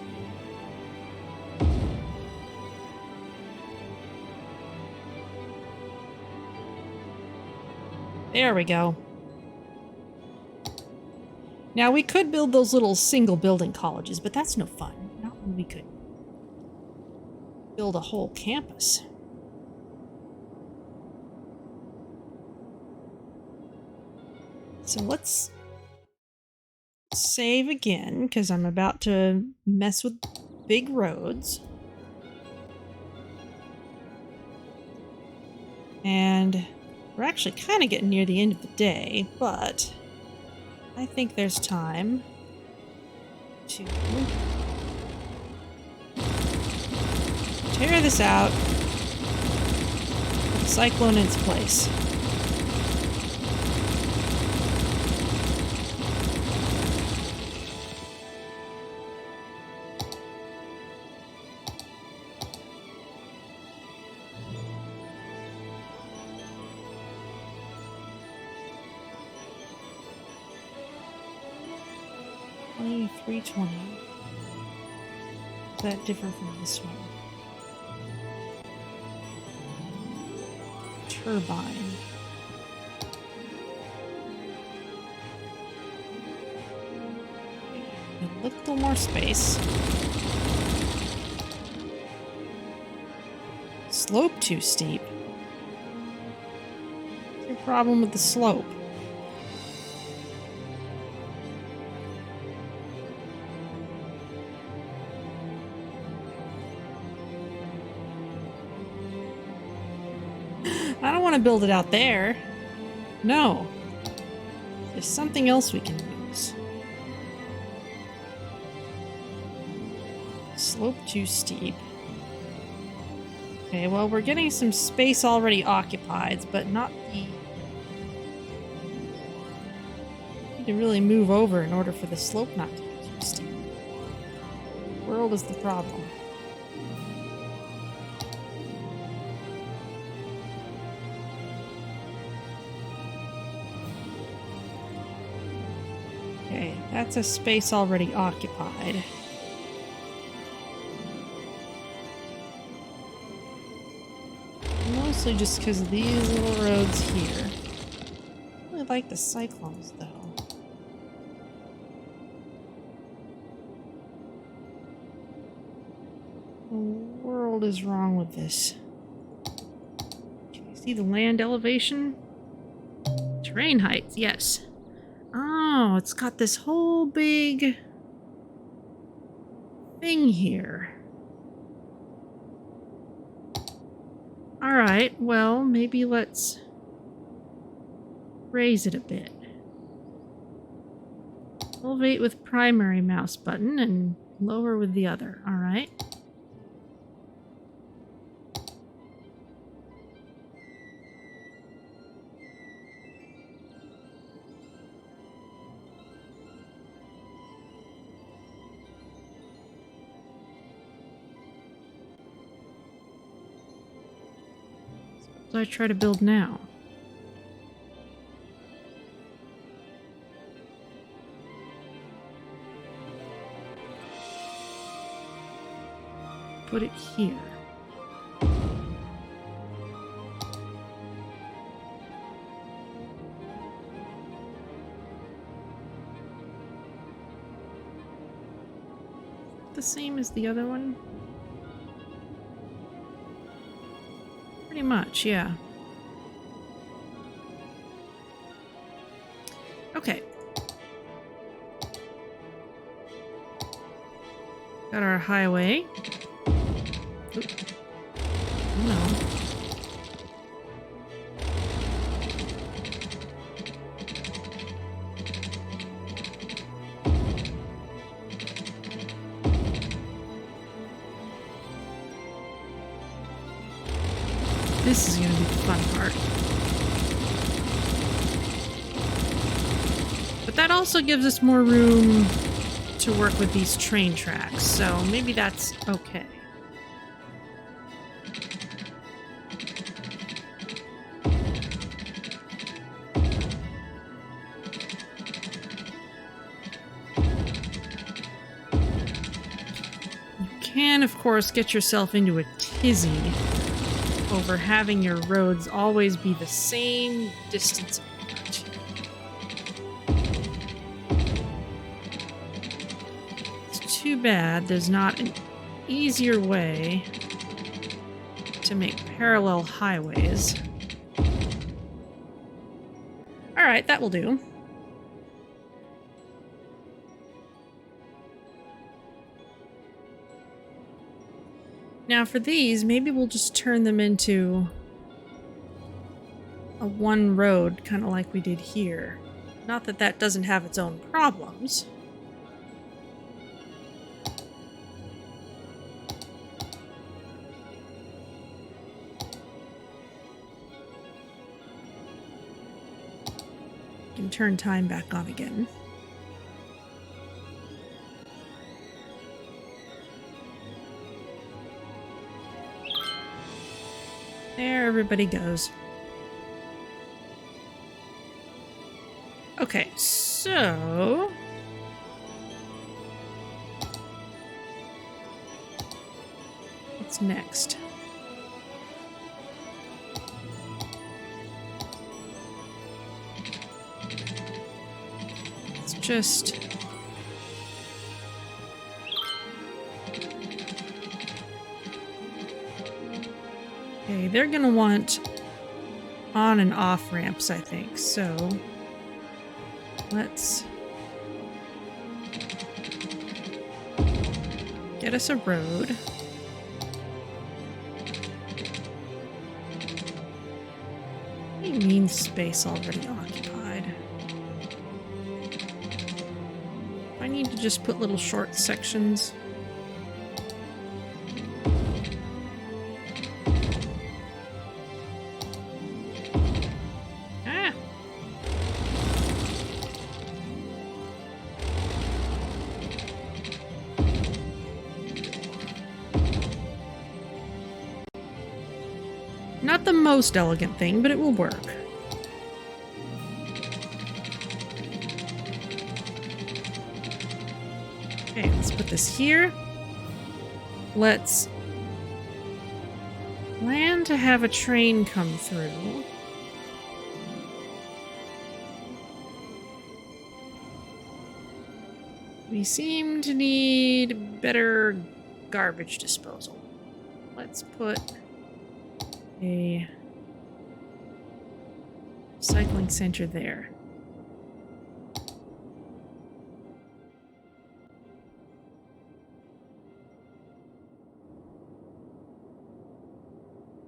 There we go. Now we could build those little single building colleges, but that's no fun. Not when we could build a whole campus. So let's save again, because I'm about to mess with big roads. And we're actually kind of getting near the end of the day, but I think there's time to tear this out, put the cyclone in its place. $320. Is that different from this one? Turbine. A little more space. Slope too steep. What's your problem with the slope? I don't want to build it out there. No. There's something else we can use. Slope too steep. Okay, well, we're getting some space already occupied, but not the... Need to really move over in order for the slope not to be too steep. The world is the problem. Okay, that's a space already occupied. Mostly just because of these little roads here. I really like the cyclones, though. What the world is wrong with this? Can you see the land elevation? Terrain heights, yes. Oh, it's got this whole big thing here. Alright, well, maybe let's raise it a bit. Elevate with primary mouse button and lower with the other. All right. So I try to build now. Put it here. The same as the other one? Pretty much, yeah. Okay. Got our highway. Oop. No. This is going to be the fun part. But that also gives us more room to work with these train tracks, so maybe that's okay. You can, of course, get yourself into a tizzy over having your roads always be the same distance apart. It's too bad there's not an easier way to make parallel highways. Alright, that will do. Now for these, maybe we'll just turn them into a one road, kind of like we did here. Not that that doesn't have its own problems. Can turn time back on again. There everybody goes. Okay, so... what's next? Let's just... okay, they're gonna want on and off ramps, I think, so let's get us a road. What do you mean space already occupied? I need to just put little short sections. Not the most elegant thing, but it will work. Okay, let's put this here. Let's plan to have a train come through. We seem to need better garbage disposal. Let's put a recycling center there.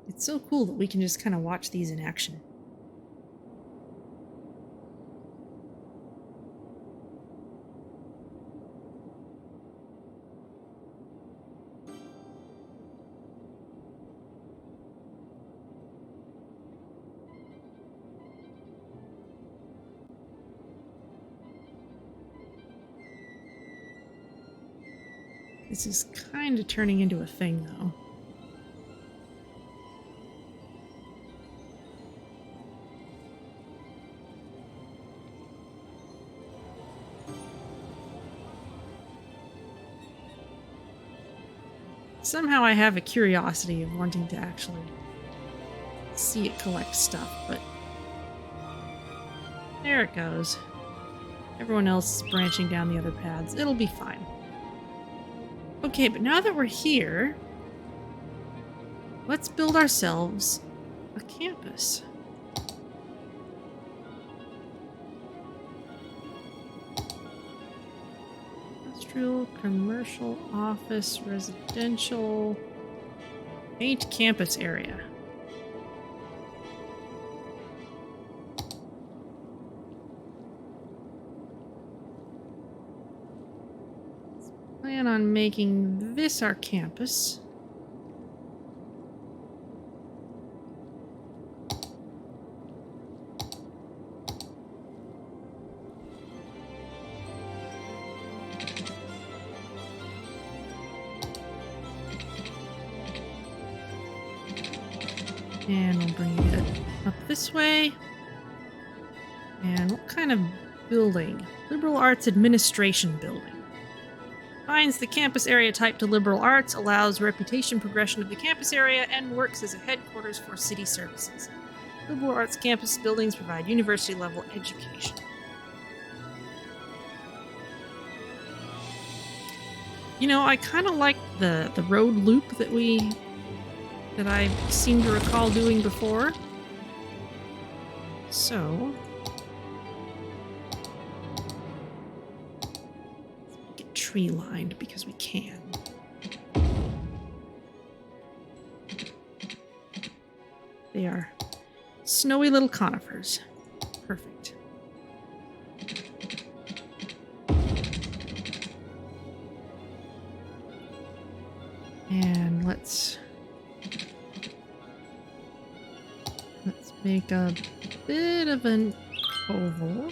It's so cool that we can just kind of watch these in action. This is kind of turning into a thing, though. Somehow I have a curiosity of wanting to actually see it collect stuff, but there it goes. Everyone else is branching down the other paths. It'll be fine. Okay, but now that we're here, let's build ourselves a campus. Industrial, commercial, office, residential, paint campus area. Plan on making this our campus. And we'll bring it up this way. And what kind of building? Liberal Arts Administration building. Finds the campus area type to liberal arts, allows reputation progression of the campus area, and works as a headquarters for city services. Liberal arts campus buildings provide university-level education. You know, I kind of like the road loop that I seem to recall doing before. So tree lined because we can. They are snowy little conifers. Perfect. And let's make a bit of an oval.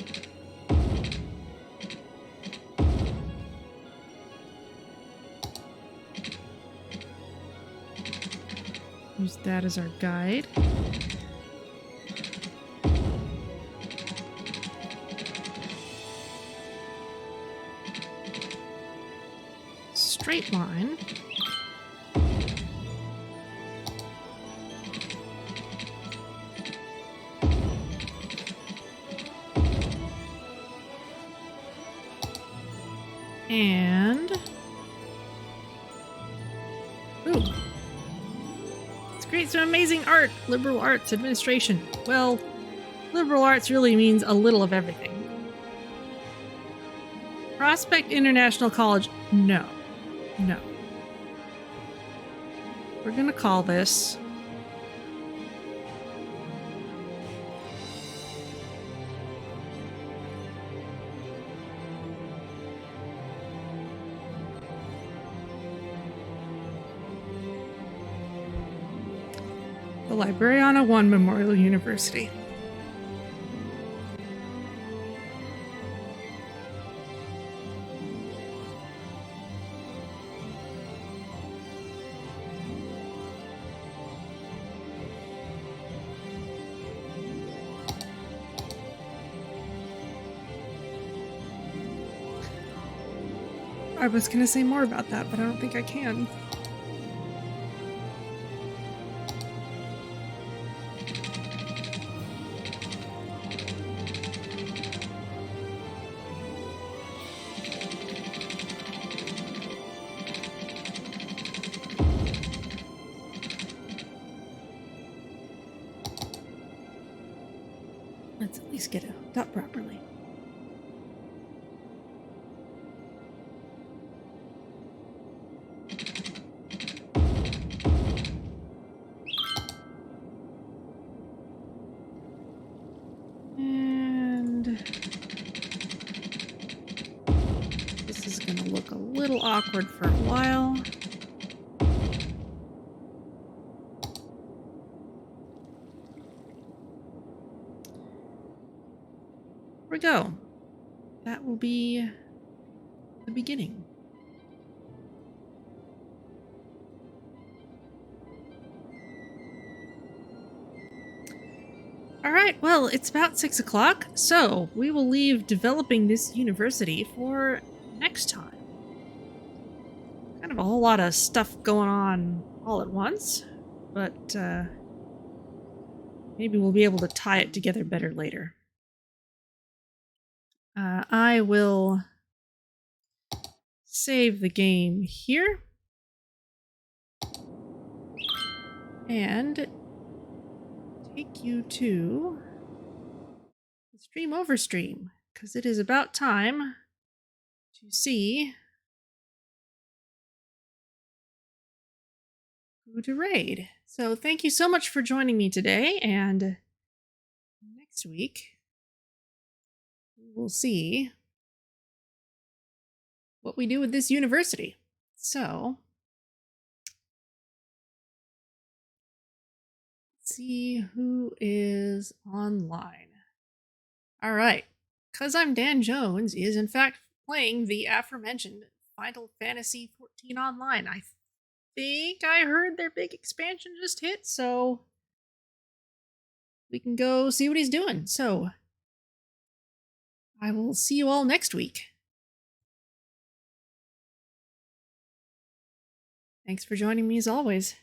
Use that as our guide. Straight line. And ooh. Create some amazing art! Liberal arts administration. Well, liberal arts really means a little of everything. Prospect International College. No. No. We're gonna call this the Librariana 1 Memorial University. I was gonna say more about that, but I don't think I can. Let's at least get it hooked up properly. And this is going to look a little awkward for a while. We go. That will be the beginning. Alright, well, it's about 6 o'clock, so we will leave developing this university for next time. Kind of a whole lot of stuff going on all at once, but maybe we'll be able to tie it together better later. I will save the game here and take you to the stream over stream, because it is about time to see who to raid. So thank you so much for joining me today, and next week we will see what we do with this university. So let's see who is online. All right, Cause I'm Dan Jones is in fact playing the aforementioned Final Fantasy XIV Online. I think I heard their big expansion just hit, so we can go see what he's doing. So I will see you all next week. Thanks for joining me as always.